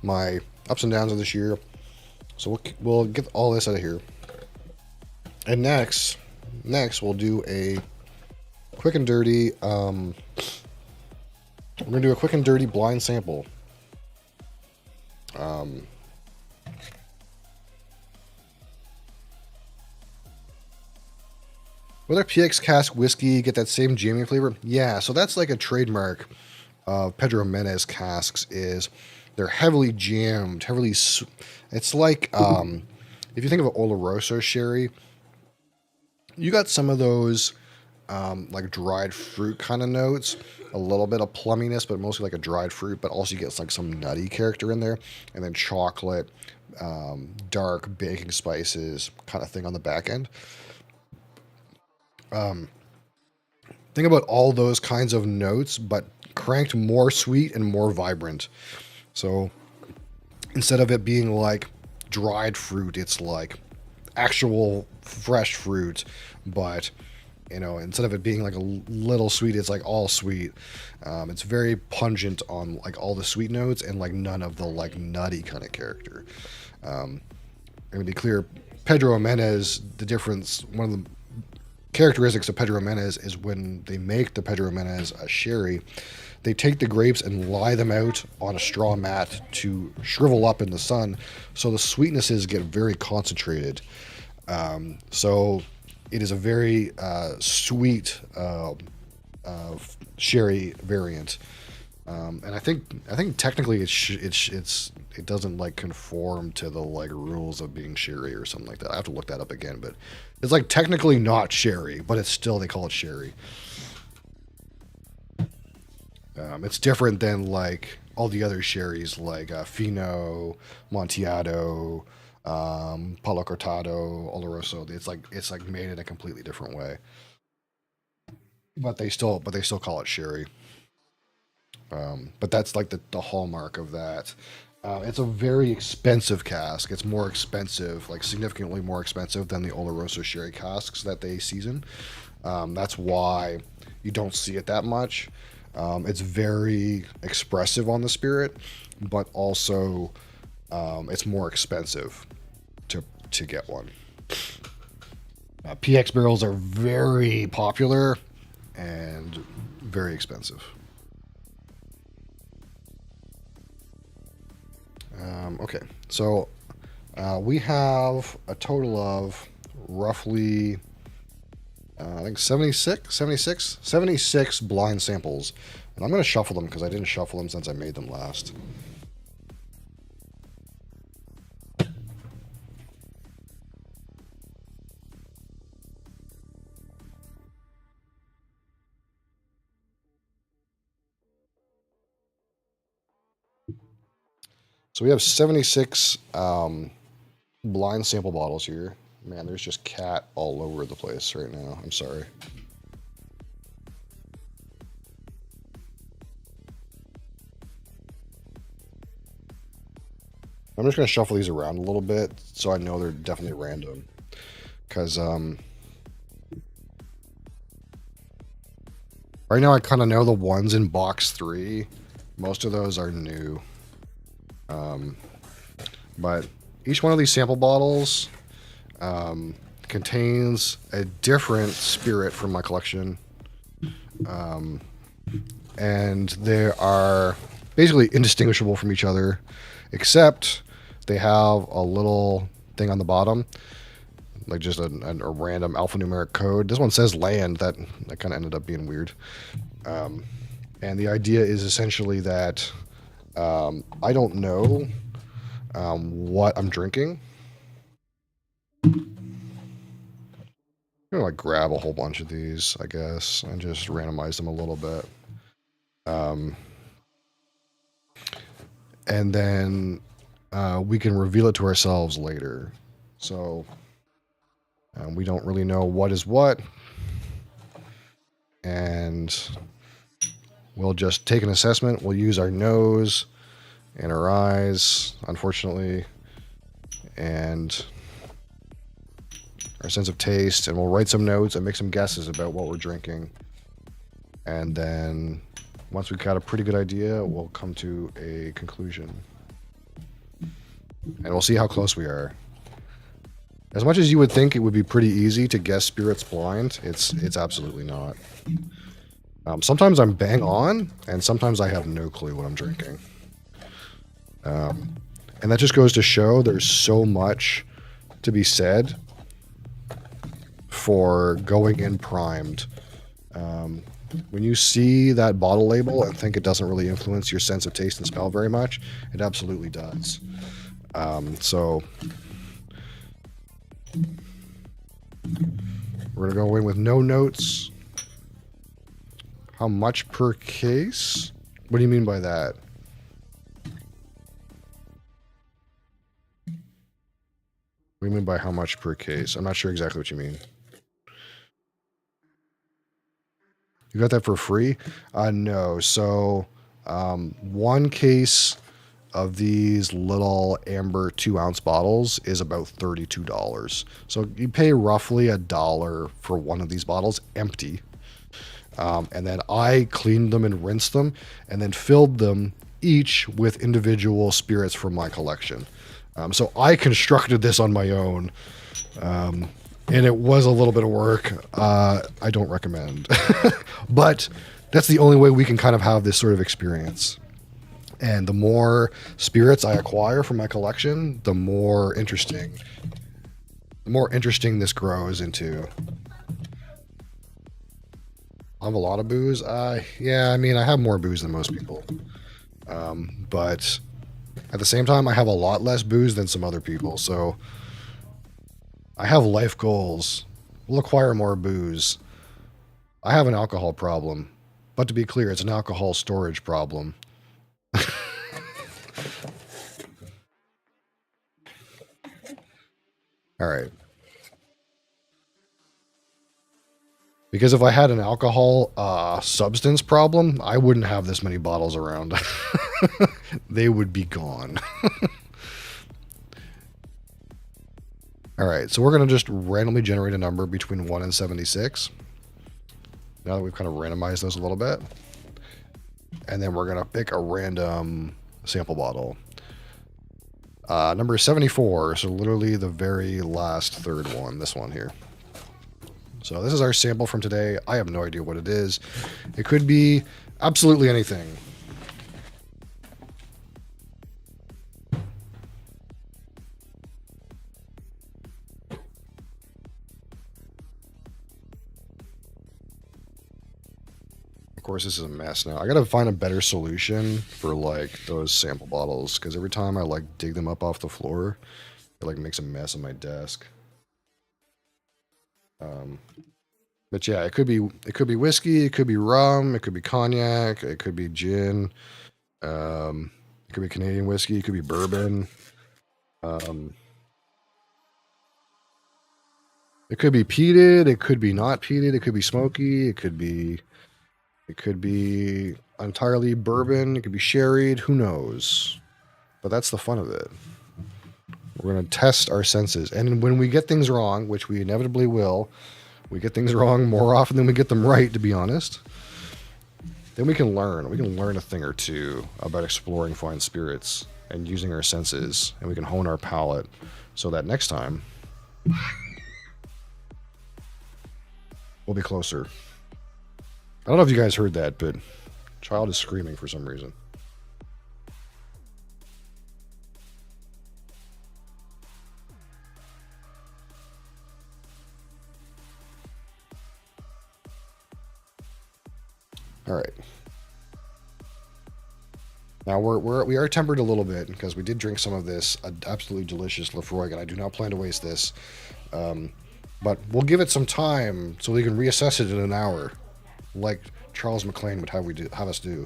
my ups and downs of this year. So we'll get all this out of here. And next we'll do a quick and dirty. We're gonna do a quick and dirty blind sample. Will our PX cask whiskey get that same jamming flavor? Yeah, so that's like a trademark of Pedro Menez casks is they're heavily jammed, it's like if you think of an Oloroso sherry, you got some of those like dried fruit kind of notes, a little bit of plumminess, but mostly like a dried fruit, but also you get like some nutty character in there, and then chocolate, dark baking spices kind of thing on the back end. Think about all those kinds of notes, but cranked more sweet and more vibrant. So instead of it being like dried fruit, it's like actual fresh fruit, but you know, instead of it being like a little sweet, it's like all sweet. It's very pungent on like all the sweet notes and like none of the like nutty kind of character. And to be clear, Pedro Menez, the difference, one of the characteristics of Pedro Menez is when they make the Pedro Menez sherry, they take the grapes and lie them out on a straw mat to shrivel up in the sun, so the sweetnesses get very concentrated. So it is a very sweet sherry variant, and I think technically it doesn't like conform to the like rules of being sherry or something like that. I have to look that up again, but it's like technically not sherry, but it's still they call it sherry. It's different than like all the other sherries like Fino, Montiato, Palo Cortado, Oloroso. It's like made in a completely different way, but they still call it sherry. But that's like the hallmark of that. It's a very expensive cask. It's more expensive, like significantly more expensive than the Oloroso sherry casks that they season. That's why you don't see it that much. It's very expressive on the spirit, but also it's more expensive to get one. PX barrels are very popular, and very expensive. Okay, so we have a total of roughly, I think 76 blind samples. And I'm going to shuffle them because I didn't shuffle them since I made them last. So we have 76 blind sample bottles here. Man, there's just cat all over the place right now. I'm sorry. I'm just going to shuffle these around a little bit so I know they're definitely random. Because right now I kind of know the ones in box 3. Most of those are new. But each one of these sample bottles contains a different spirit from my collection. And they are basically indistinguishable from each other, except they have a little thing on the bottom, like just a random alphanumeric code. This one says land. That kind of ended up being weird. And the idea is essentially that I don't know what I'm drinking. I'm gonna like grab a whole bunch of these, I guess, and just randomize them a little bit. And then we can reveal it to ourselves later. So we don't really know what is what. And we'll just take an assessment. We'll use our nose and our eyes, unfortunately, and our sense of taste, and we'll write some notes and make some guesses about what we're drinking. And then once we've got a pretty good idea, we'll come to a conclusion. And we'll see how close we are. As much as you would think it would be pretty easy to guess spirits blind, it's absolutely not. Sometimes I'm bang on, and sometimes I have no clue what I'm drinking. And that just goes to show there's so much to be said for going in primed. When you see that bottle label and think it doesn't really influence your sense of taste and smell very much, it absolutely does. So we're going to go in with no notes. How much per case? What do you mean by that? What do you mean by how much per case? I'm not sure exactly what you mean. You got that for free? No. So, one case of these little amber 2-ounce bottles is about $32. So you pay roughly $1 for one of these bottles, empty. And then I cleaned them and rinsed them, and then filled them each with individual spirits from my collection. So I constructed this on my own. And it was a little bit of work. I don't recommend. But that's the only way we can kind of have this sort of experience. And the more spirits I acquire from my collection, the more interesting this grows into. I have a lot of booze. Yeah, I mean, I have more booze than most people. But at the same time, I have a lot less booze than some other people. So I have life goals. We'll acquire more booze. I have an alcohol problem. But to be clear, it's an alcohol storage problem. All right. Because if I had an alcohol substance problem, I wouldn't have this many bottles around. They would be gone. All right, so we're going to just randomly generate a number between 1 and 76. Now that we've kind of randomized those a little bit. And then we're going to pick a random sample bottle. Number 74, so literally the very last third one, this one here. So this is our sample from today. I have no idea what it is. It could be absolutely anything. Of course, this is a mess now. I gotta find a better solution for like those sample bottles, because every time I like dig them up off the floor, it like makes a mess on my desk. But yeah, it could be whiskey, it could be rum, it could be cognac, it could be gin, it could be Canadian whiskey, it could be bourbon. It could be peated, it could be not peated, it could be smoky, it could be entirely bourbon, it could be sherried, who knows? But that's the fun of it. We're going to test our senses. And when we get things wrong, which we inevitably will, we get things wrong more often than we get them right, to be honest, then we can learn. We can learn a thing or two about exploring fine spirits and using our senses, and we can hone our palate so that next time we'll be closer. I don't know if you guys heard that, but child is screaming for some reason. All right. Now we are tempered a little bit because we did drink some of this absolutely delicious Lefroy, and I do not plan to waste this. But we'll give it some time so we can reassess it in an hour, like Charles McLean would have us do.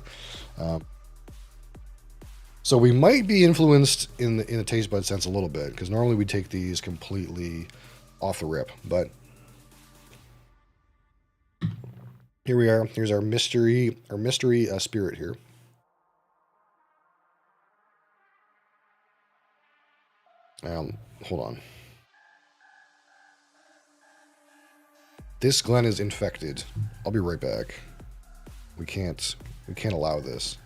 So we might be influenced in the taste bud sense a little bit, because normally we take these completely off the rip, but here we are. Here's our mystery spirit here. Hold on. This Glen is infected. I'll be right back. We can't allow this.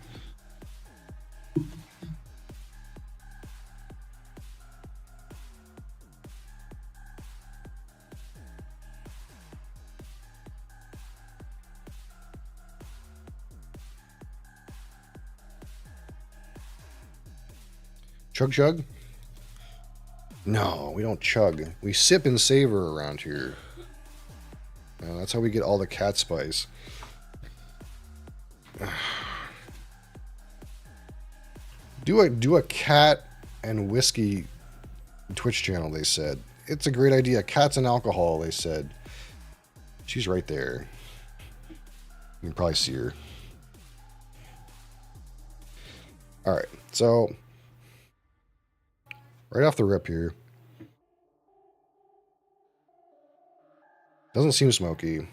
Chug chug? No, we don't chug. We sip and savor around here. That's how we get all the cat spice. Do a cat and whiskey Twitch channel, they said. It's a great idea. Cats and alcohol, they said. She's right there. You can probably see her. Alright, so right off the rip here. Doesn't seem smoky.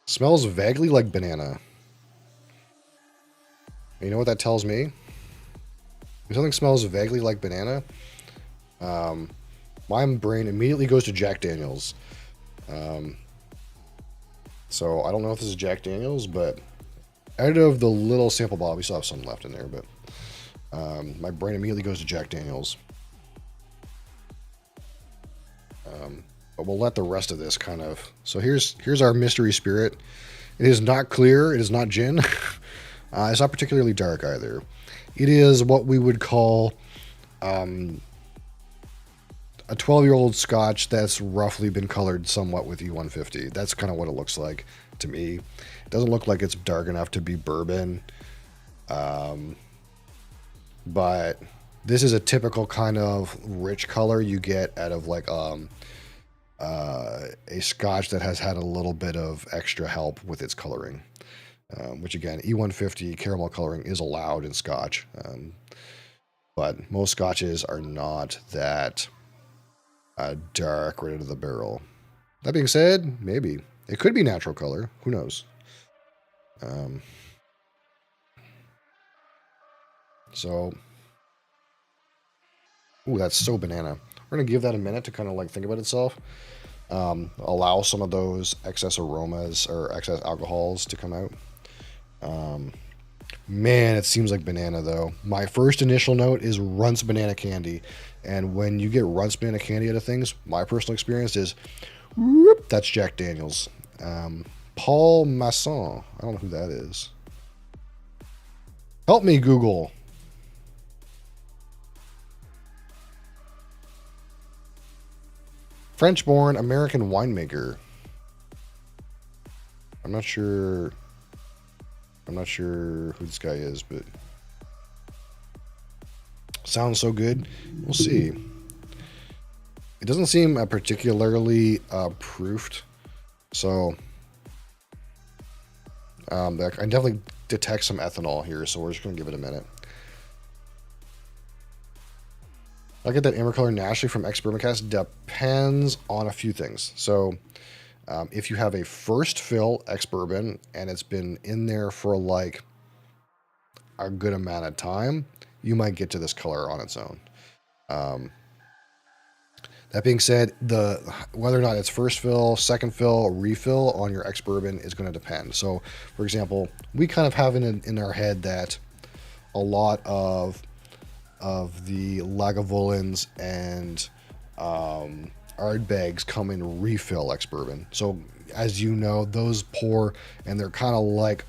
Smells vaguely like banana. You know what that tells me? If something smells vaguely like banana, my brain immediately goes to Jack Daniels. So I don't know if this is Jack Daniels, but out of the little sample bottle, we still have some left in there, but my brain immediately goes to Jack Daniels. But we'll let the rest of this kind of... So here's our mystery spirit. It is not clear. It is not gin. It's not particularly dark either. It is what we would call a 12-year-old Scotch that's roughly been colored somewhat with E150. That's kind of what it looks like to me. It doesn't look like it's dark enough to be bourbon. But this is a typical kind of rich color you get out of like a Scotch that has had a little bit of extra help with its coloring. Which again, E150 caramel coloring is allowed in Scotch. But most Scotches are not that dark right out of the barrel. That being said, maybe. It could be natural color. Who knows? So... Ooh, that's so banana. We're going to give that a minute to kind of like think about itself. Allow some of those excess aromas or excess alcohols to come out. Man, it seems like banana though. My first initial note is Runts banana candy. And when you get Runsman of candy out of things, my personal experience is, whoop, that's Jack Daniels. Paul Masson. I don't know who that is. Help me, Google. French-born American winemaker. I'm not sure who this guy is, but sounds so good. We'll see. It doesn't seem particularly proofed, so I definitely detect some ethanol here, so we're just going to give it a minute. I get that amber color naturally from ex-bourbon cask depends on a few things. So if you have a first fill ex-bourbon and it's been in there for like a good amount of time, you might get to this color on its own. That being said, whether or not it's first fill, second fill, or refill on your ex-bourbon is going to depend. So, for example, we kind of have in our head that a lot of the Lagavulins and Ardbegs come in refill ex-bourbon. So, as you know, those pour and they're kind of like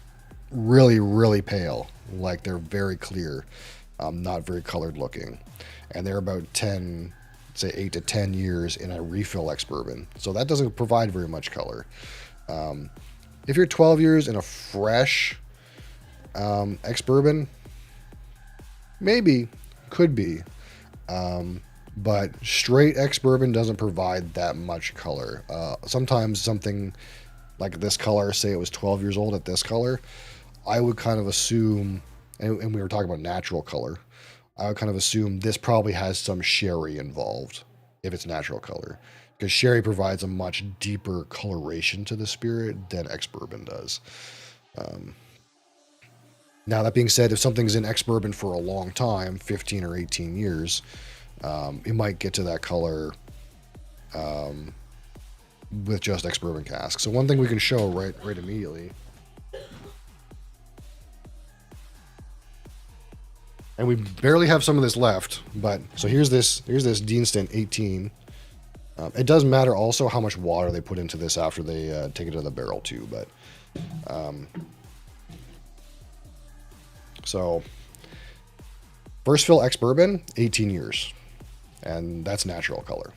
really, really pale. Like they're very clear, not very colored looking. And they're about 10, say 8 to 10 years in a refill ex-bourbon. So that doesn't provide very much color. If you're 12 years in a fresh ex-bourbon, maybe, could be. But straight ex-bourbon doesn't provide that much color. Sometimes something like this color, say it was 12 years old at this color, I would kind of assume, and we were talking about natural color, I would kind of assume this probably has some sherry involved if it's natural color, because sherry provides a much deeper coloration to the spirit than ex-bourbon does. Now, that being said, if something's in ex-bourbon for a long time, 15 or 18 years, it might get to that color with just ex-bourbon cask. So one thing we can show right immediately, and we barely have some of this left, but so here's this Dean Stint 18. It does matter also how much water they put into this after they take it to the barrel too, but so first fill ex-bourbon, 18 years, and that's natural color.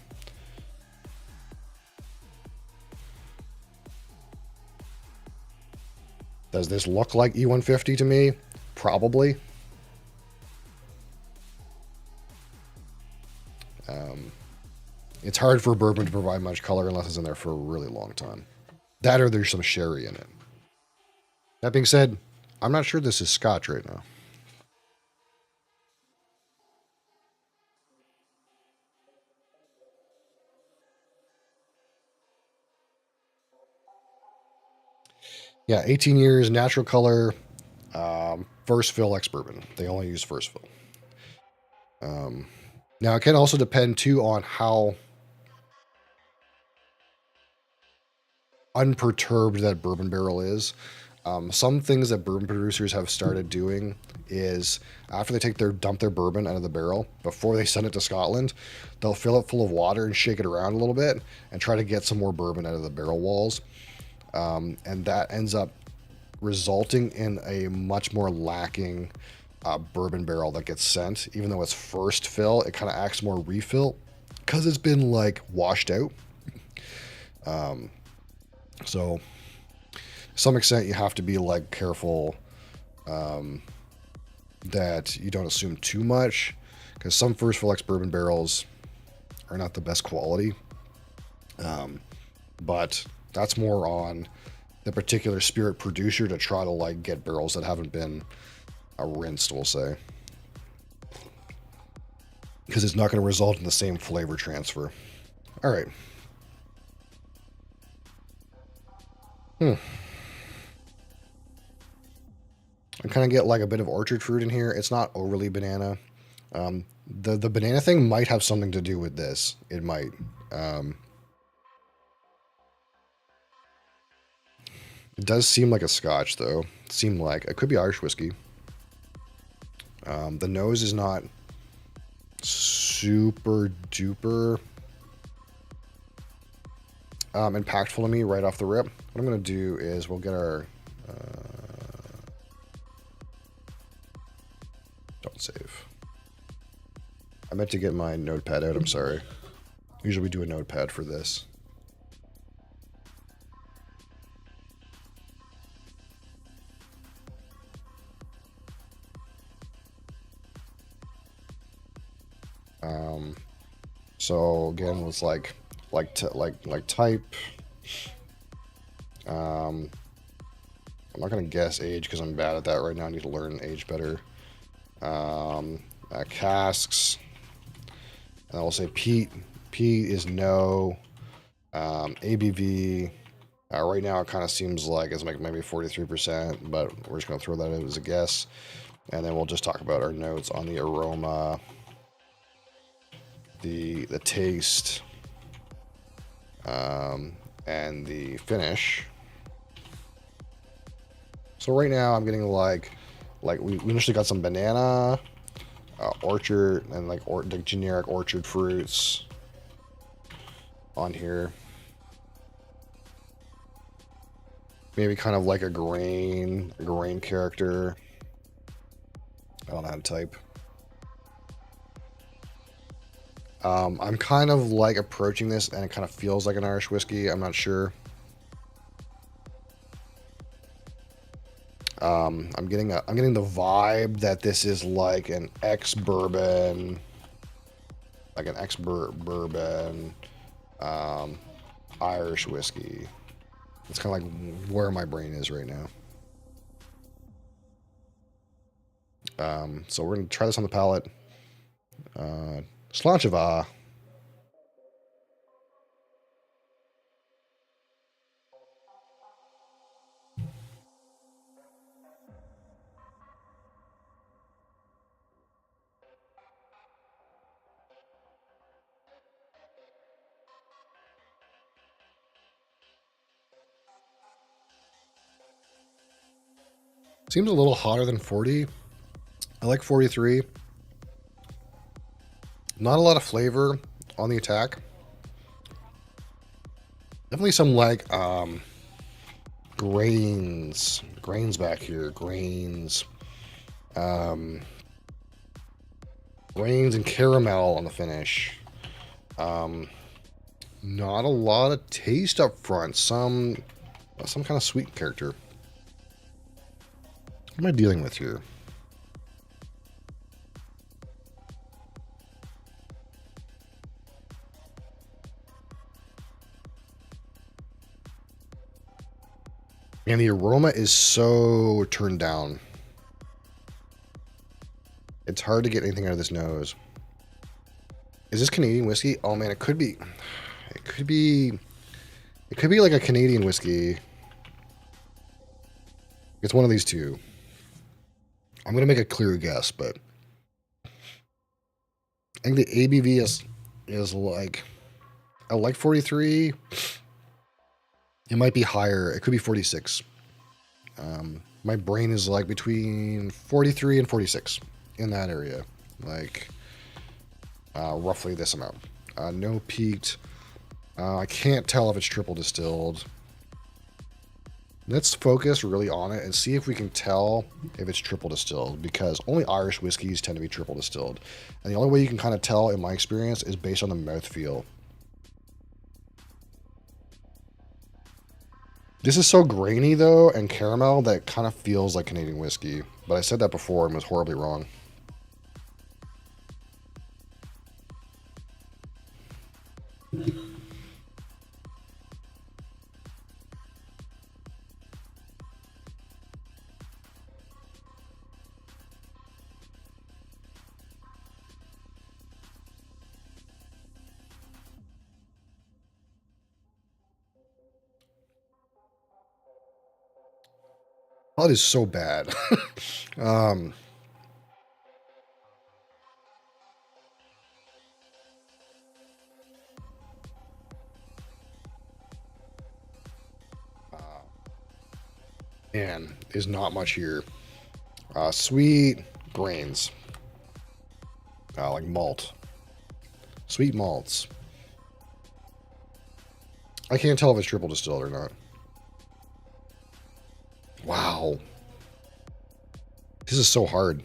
Does this look like E150 to me? Probably. It's hard for bourbon to provide much color unless it's in there for a really long time. That or there's some sherry in it. That being said, I'm not sure this is Scotch right now. Yeah, 18 years, natural color, first fill ex-bourbon. They only use first fill. Now, it can also depend, too, on how unperturbed that bourbon barrel is. Some things that bourbon producers have started doing is after they dump their bourbon out of the barrel, before they send it to Scotland, they'll fill it full of water and shake it around a little bit and try to get some more bourbon out of the barrel walls. And that ends up resulting in a much more lacking bourbon barrel that gets sent. Even though it's first fill, it kind of acts more refill because it's been like washed out. So to some extent, you have to be like careful that you don't assume too much, because some first fill ex-bourbon barrels are not the best quality. But that's more on the particular spirit producer to try to like get barrels that haven't been rinsed, we'll say, because it's not going to result in the same flavor transfer. All right. I kind of get like a bit of orchard fruit in here. It's not overly banana. The banana thing might have something to do with this. It might. It does seem like a Scotch, though. It could be Irish whiskey. The nose is not super duper impactful to me right off the rip. What I'm going to do is we'll get our... don't save. I meant to get my notepad out, I'm sorry. Usually we do a notepad for this. So again, it's like type. I'm not gonna guess age because I'm bad at that right now. I need to learn age better. Casks, and I'll say peat. Peat is no. ABV. Right now, it kind of seems like it's like maybe 43%, but we're just gonna throw that out as a guess, and then we'll just talk about our notes on the aroma, the taste, and the finish. So right now I'm getting like we initially got some banana, orchard, and like generic orchard fruits on here. Maybe kind of like a grain character. I don't know how to type. I'm kind of like approaching this, and it kind of feels like an Irish whiskey. I'm not sure. I'm getting the vibe that this is like an ex-bourbon, Irish whiskey. It's kind of like where my brain is right now. So we're gonna try this on the palate. Slancheva. Seems a little hotter than 40. I like 43. Not a lot of flavor on the attack. Definitely some like grains back here. Grains and caramel on the finish. Not a lot of taste up front. Some kind of sweet character. What am I dealing with here? And the aroma is so turned down. It's hard to get anything out of this nose. Is this Canadian whiskey? Oh man, it could be. It could be like a Canadian whiskey. It's one of these two. I'm gonna make a clear guess, but I think the ABV is like, I like 43. It might be higher. It could be 46. My brain is like between 43 and 46 in that area, like roughly this amount. No peaked. I can't tell if it's triple distilled. Let's focus really on it and see if we can tell if it's triple distilled, because only Irish whiskeys tend to be triple distilled. And the only way you can kind of tell, in my experience, is based on the mouthfeel. This is so grainy, though, and caramel, that it kind of feels like Canadian whiskey. But I said that before and was horribly wrong. Oh, it is so bad. Man, there's not much here. Sweet grains. Like malt. Sweet malts. I can't tell if it's triple distilled or not. Wow. This is so hard.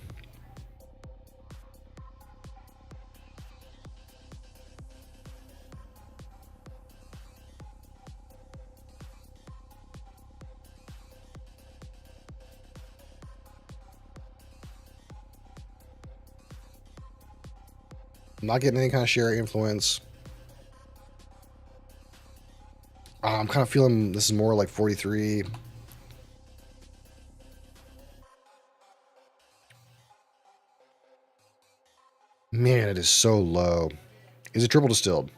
I'm not getting any kind of sherry influence. I'm kind of feeling this is more like 43. Man, it is so low. Is it triple distilled?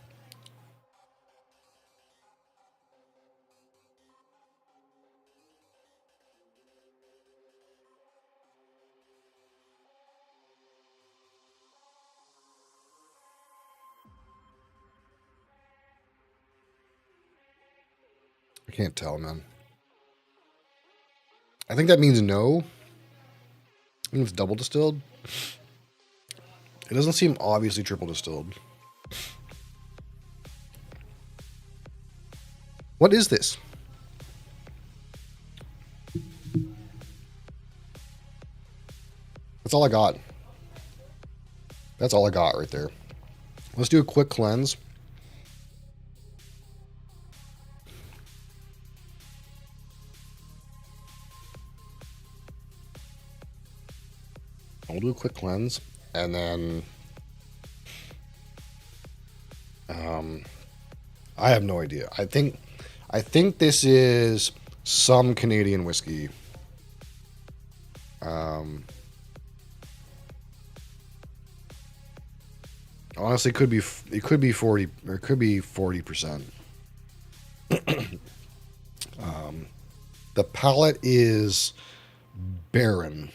I can't tell, man. I think that means no. I think it's double distilled. It doesn't seem obviously triple distilled. What is this? That's all I got. That's all I got right there. Let's do a quick cleanse. I'll do a quick cleanse, and then I have no idea. I think this is some Canadian whiskey. Honestly, it could be 40, or it could be 40%. The palate is barren.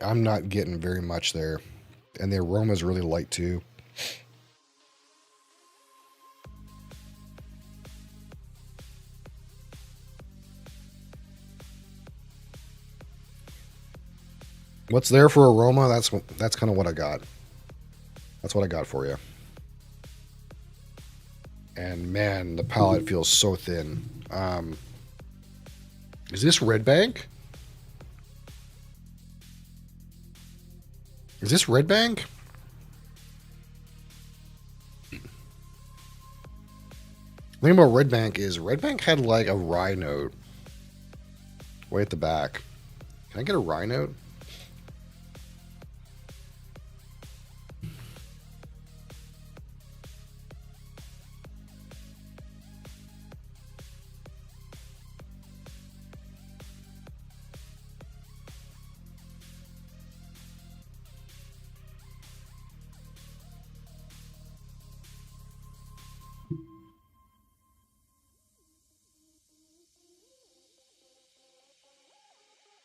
I'm not getting very much there. And the aroma is really light too. What's there for aroma? That's kind of what I got. That's what I got for you. And man, the palate feels so thin. Is this Red Bank? Is this Red Bank? The thing about Red Bank is Red Bank had like a rye note way at the back. Can I get a rye note?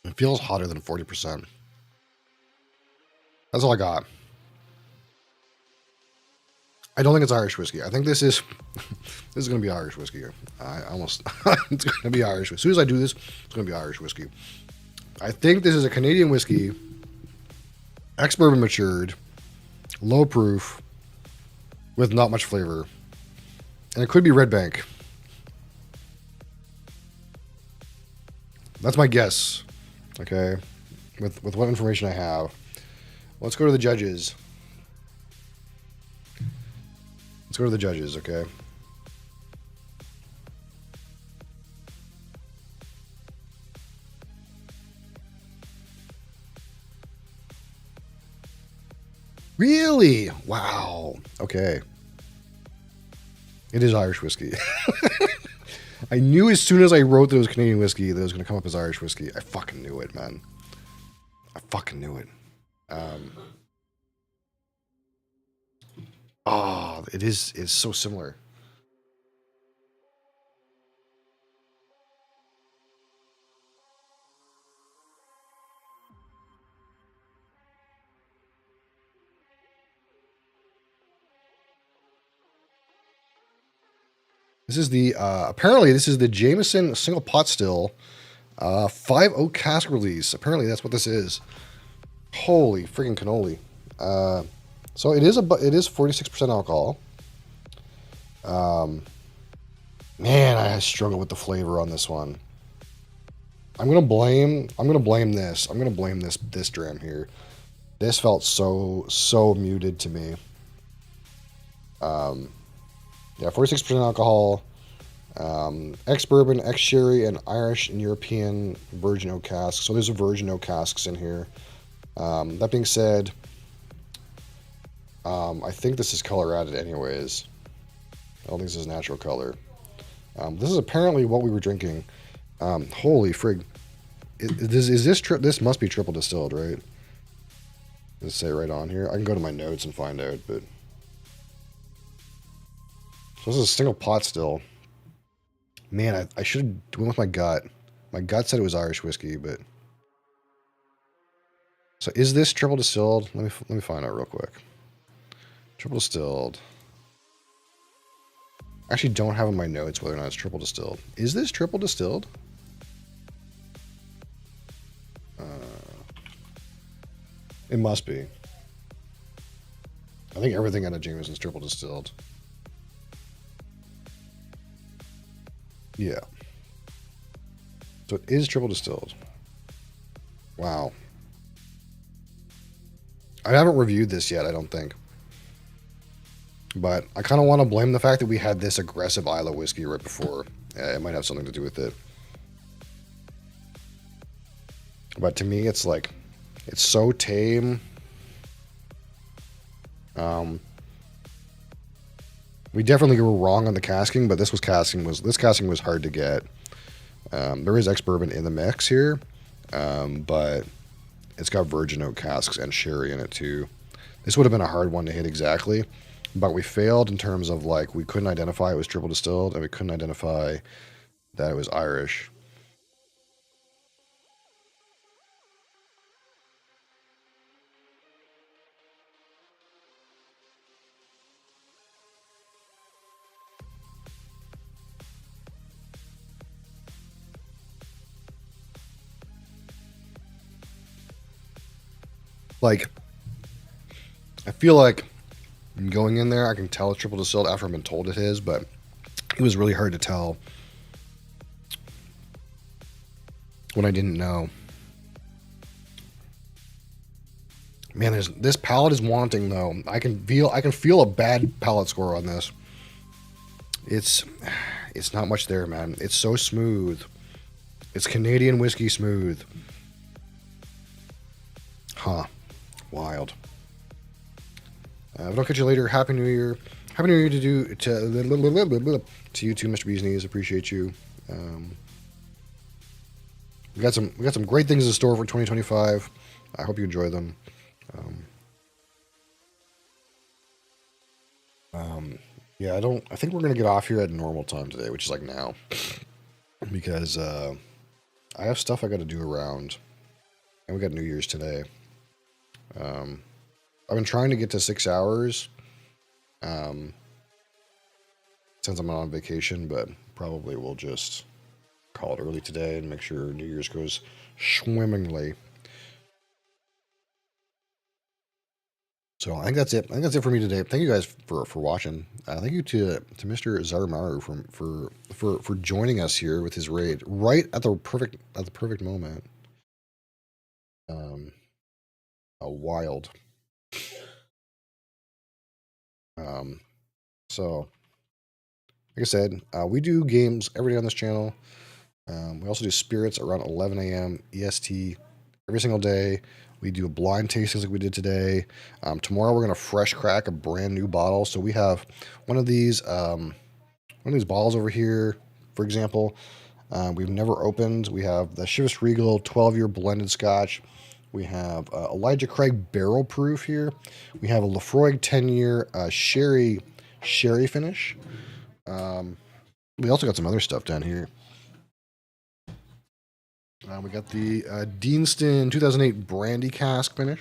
It feels hotter than 40%. That's all I got. I don't think it's Irish whiskey. I think this is this is going to be Irish whiskey. I almost it's going to be Irish. As soon as I do this, it's going to be Irish whiskey. I think this is a Canadian whiskey, ex-bourbon matured, low proof, with not much flavor, and it could be Red Bank. That's my guess. Okay, with what information I have. Let's go to the judges. Let's go to the judges, okay? Really? Wow. Okay. It is Irish whiskey. I knew as soon as I wrote that it was Canadian whiskey that it was going to come up as Irish whiskey. I fucking knew it, man. I fucking knew it. It's so similar. This is the apparently this is the Jameson single pot still 5 oak cask release. Apparently that's what this is. Holy freaking cannoli. So it is 46% alcohol. Man, I struggle with the flavor on this one. I'm gonna blame this. I'm gonna blame this dram here. This felt so muted to me. Yeah, 46% alcohol. Ex-bourbon, ex-sherry, and Irish and European virgin oak casks. So there's a virgin oak casks in here. That being said, I think this is color added anyways. I don't think this is natural color. This is apparently what we were drinking. Holy frig. This must be triple distilled, right? Let's say right on here. I can go to my notes and find out, but... So this is a single pot still. Man, I should have went with my gut. My gut said it was Irish whiskey, but... So is this triple distilled? Let me find out real quick. Triple distilled. I actually don't have in my notes whether or not it's triple distilled. Is this triple distilled? It must be. I think everything out of Jameson's triple distilled. Yeah. So it is triple distilled. Wow. I haven't reviewed this yet, I don't think. But I kind of want to blame the fact that we had this aggressive Isla whiskey right before. It might have something to do with it. But to me, it's like, it's so tame. We definitely were wrong on the casking, but this casking was hard to get. There is ex-bourbon in the mix here, but it's got virgin oak casks and sherry in it too. This would have been a hard one to hit exactly, but we failed in terms of like we couldn't identify it was triple distilled and we couldn't identify that it was Irish. Like, I feel like going in there, I can tell it's triple distilled after I've been told it is, but it was really hard to tell when I didn't know. Man, this palate is wanting though. I can feel a bad palate score on this. It's not much there, man. It's so smooth. It's Canadian whiskey smooth. Huh. Wild. If I don't catch you later, Happy New Year. Happy New Year to you too, Mr. Bee's Knees. Appreciate you. We got some great things in store for 2025. I hope you enjoy them. Yeah, I think we're gonna get off here at normal time today, which is like now, because I have stuff I got to do around, and we got New Year's today. I've been trying to get to 6 hours, since I'm on vacation, but probably we'll just call it early today and make sure New Year's goes swimmingly. So I think that's it. I think that's it for me today. Thank you guys for watching. Thank you to Mr. Zarmaru for joining us here with his raid right at the perfect moment. Wild. So like I said, we do games every day on this channel. We also do spirits around 11 a.m. EST every single day. We do blind tastings like we did today. Tomorrow we're gonna fresh crack a brand new bottle. So we have one of these bottles over here, for example. We've never opened. We have the Chivas Regal 12-year blended Scotch. We have Elijah Craig Barrel Proof here. We have a Lafroig 10-year sherry finish. We also got some other stuff down here. We got the Deanston 2008 Brandy Cask finish.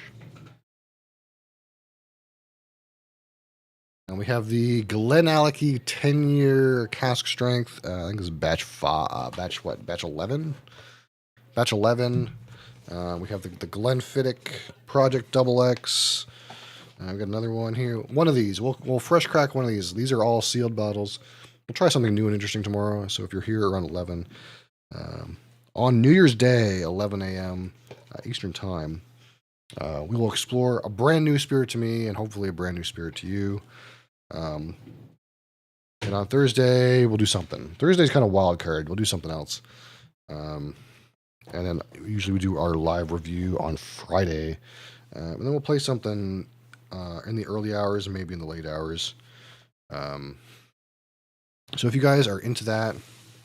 And we have the Glenallachie 10-year cask strength. I think this is batch 11. Batch 11. We have the Glenfiddich Project Double X. I've got another one here. One of these. We'll fresh crack one of these. These are all sealed bottles. We'll try something new and interesting tomorrow. So if you're here around 11, on New Year's Day, 11 a.m. Eastern Time, we will explore a brand new spirit to me and hopefully a brand new spirit to you. And on Thursday, we'll do something. Thursday's kind of wild card. We'll do something else. And then usually we do our live review on Friday. And then we'll play something in the early hours and maybe in the late hours. So if you guys are into that,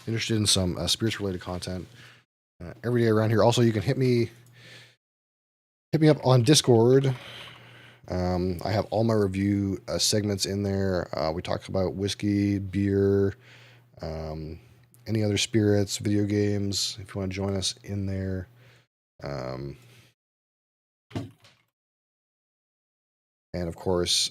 interested in some spirits-related content every day around here. Also, you can hit me up on Discord. I have all my review segments in there. We talk about whiskey, beer, any other spirits, video games. If you want to join us in there. And of course,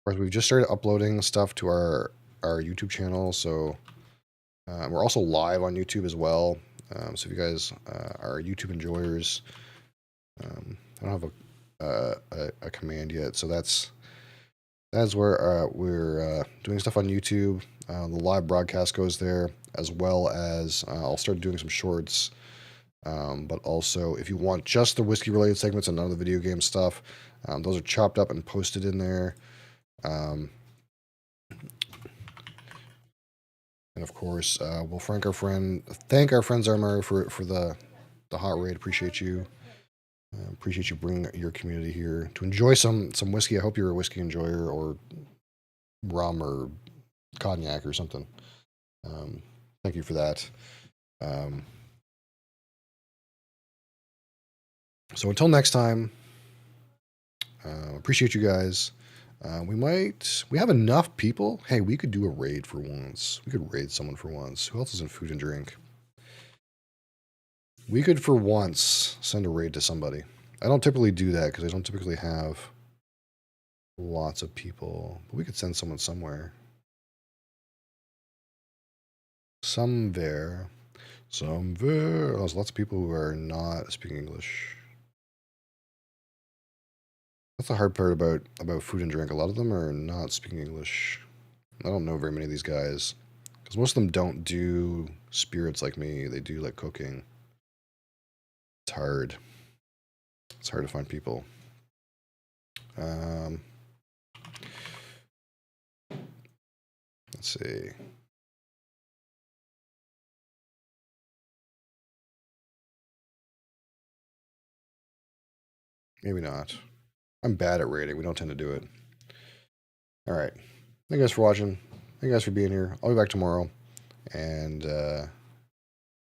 we've just started uploading stuff to our YouTube channel, so we're also live on YouTube as well. So if you guys are YouTube enjoyers, I don't have a command yet, so that's where we're doing stuff on YouTube. The live broadcast goes there, as well as I'll start doing some shorts. But also, if you want just the whiskey-related segments and none of the video game stuff, those are chopped up and posted in there. And of course, we'll thank our friend Zarmari for the hot raid. Appreciate you. Appreciate you bringing your community here to enjoy some whiskey. I hope you're a whiskey enjoyer or rum or cognac or something. Thank you for that. So until next time, appreciate you guys. We have enough people. Hey, we could do a raid for once. We could raid someone for once. Who else is in food and drink? We could for once send a raid to somebody. I don't typically do that because I don't typically have lots of people. But we could send someone somewhere. Somewhere. There's lots of people who are not speaking English. That's the hard part about food and drink. A lot of them are not speaking English. I don't know very many of these guys. Because most of them don't do spirits like me. They do like cooking. It's hard. It's hard to find people. Let's see. Maybe not. I'm bad at rating. We don't tend to do it. All right. Thank you guys for watching. Thank you guys for being here. I'll be back tomorrow. And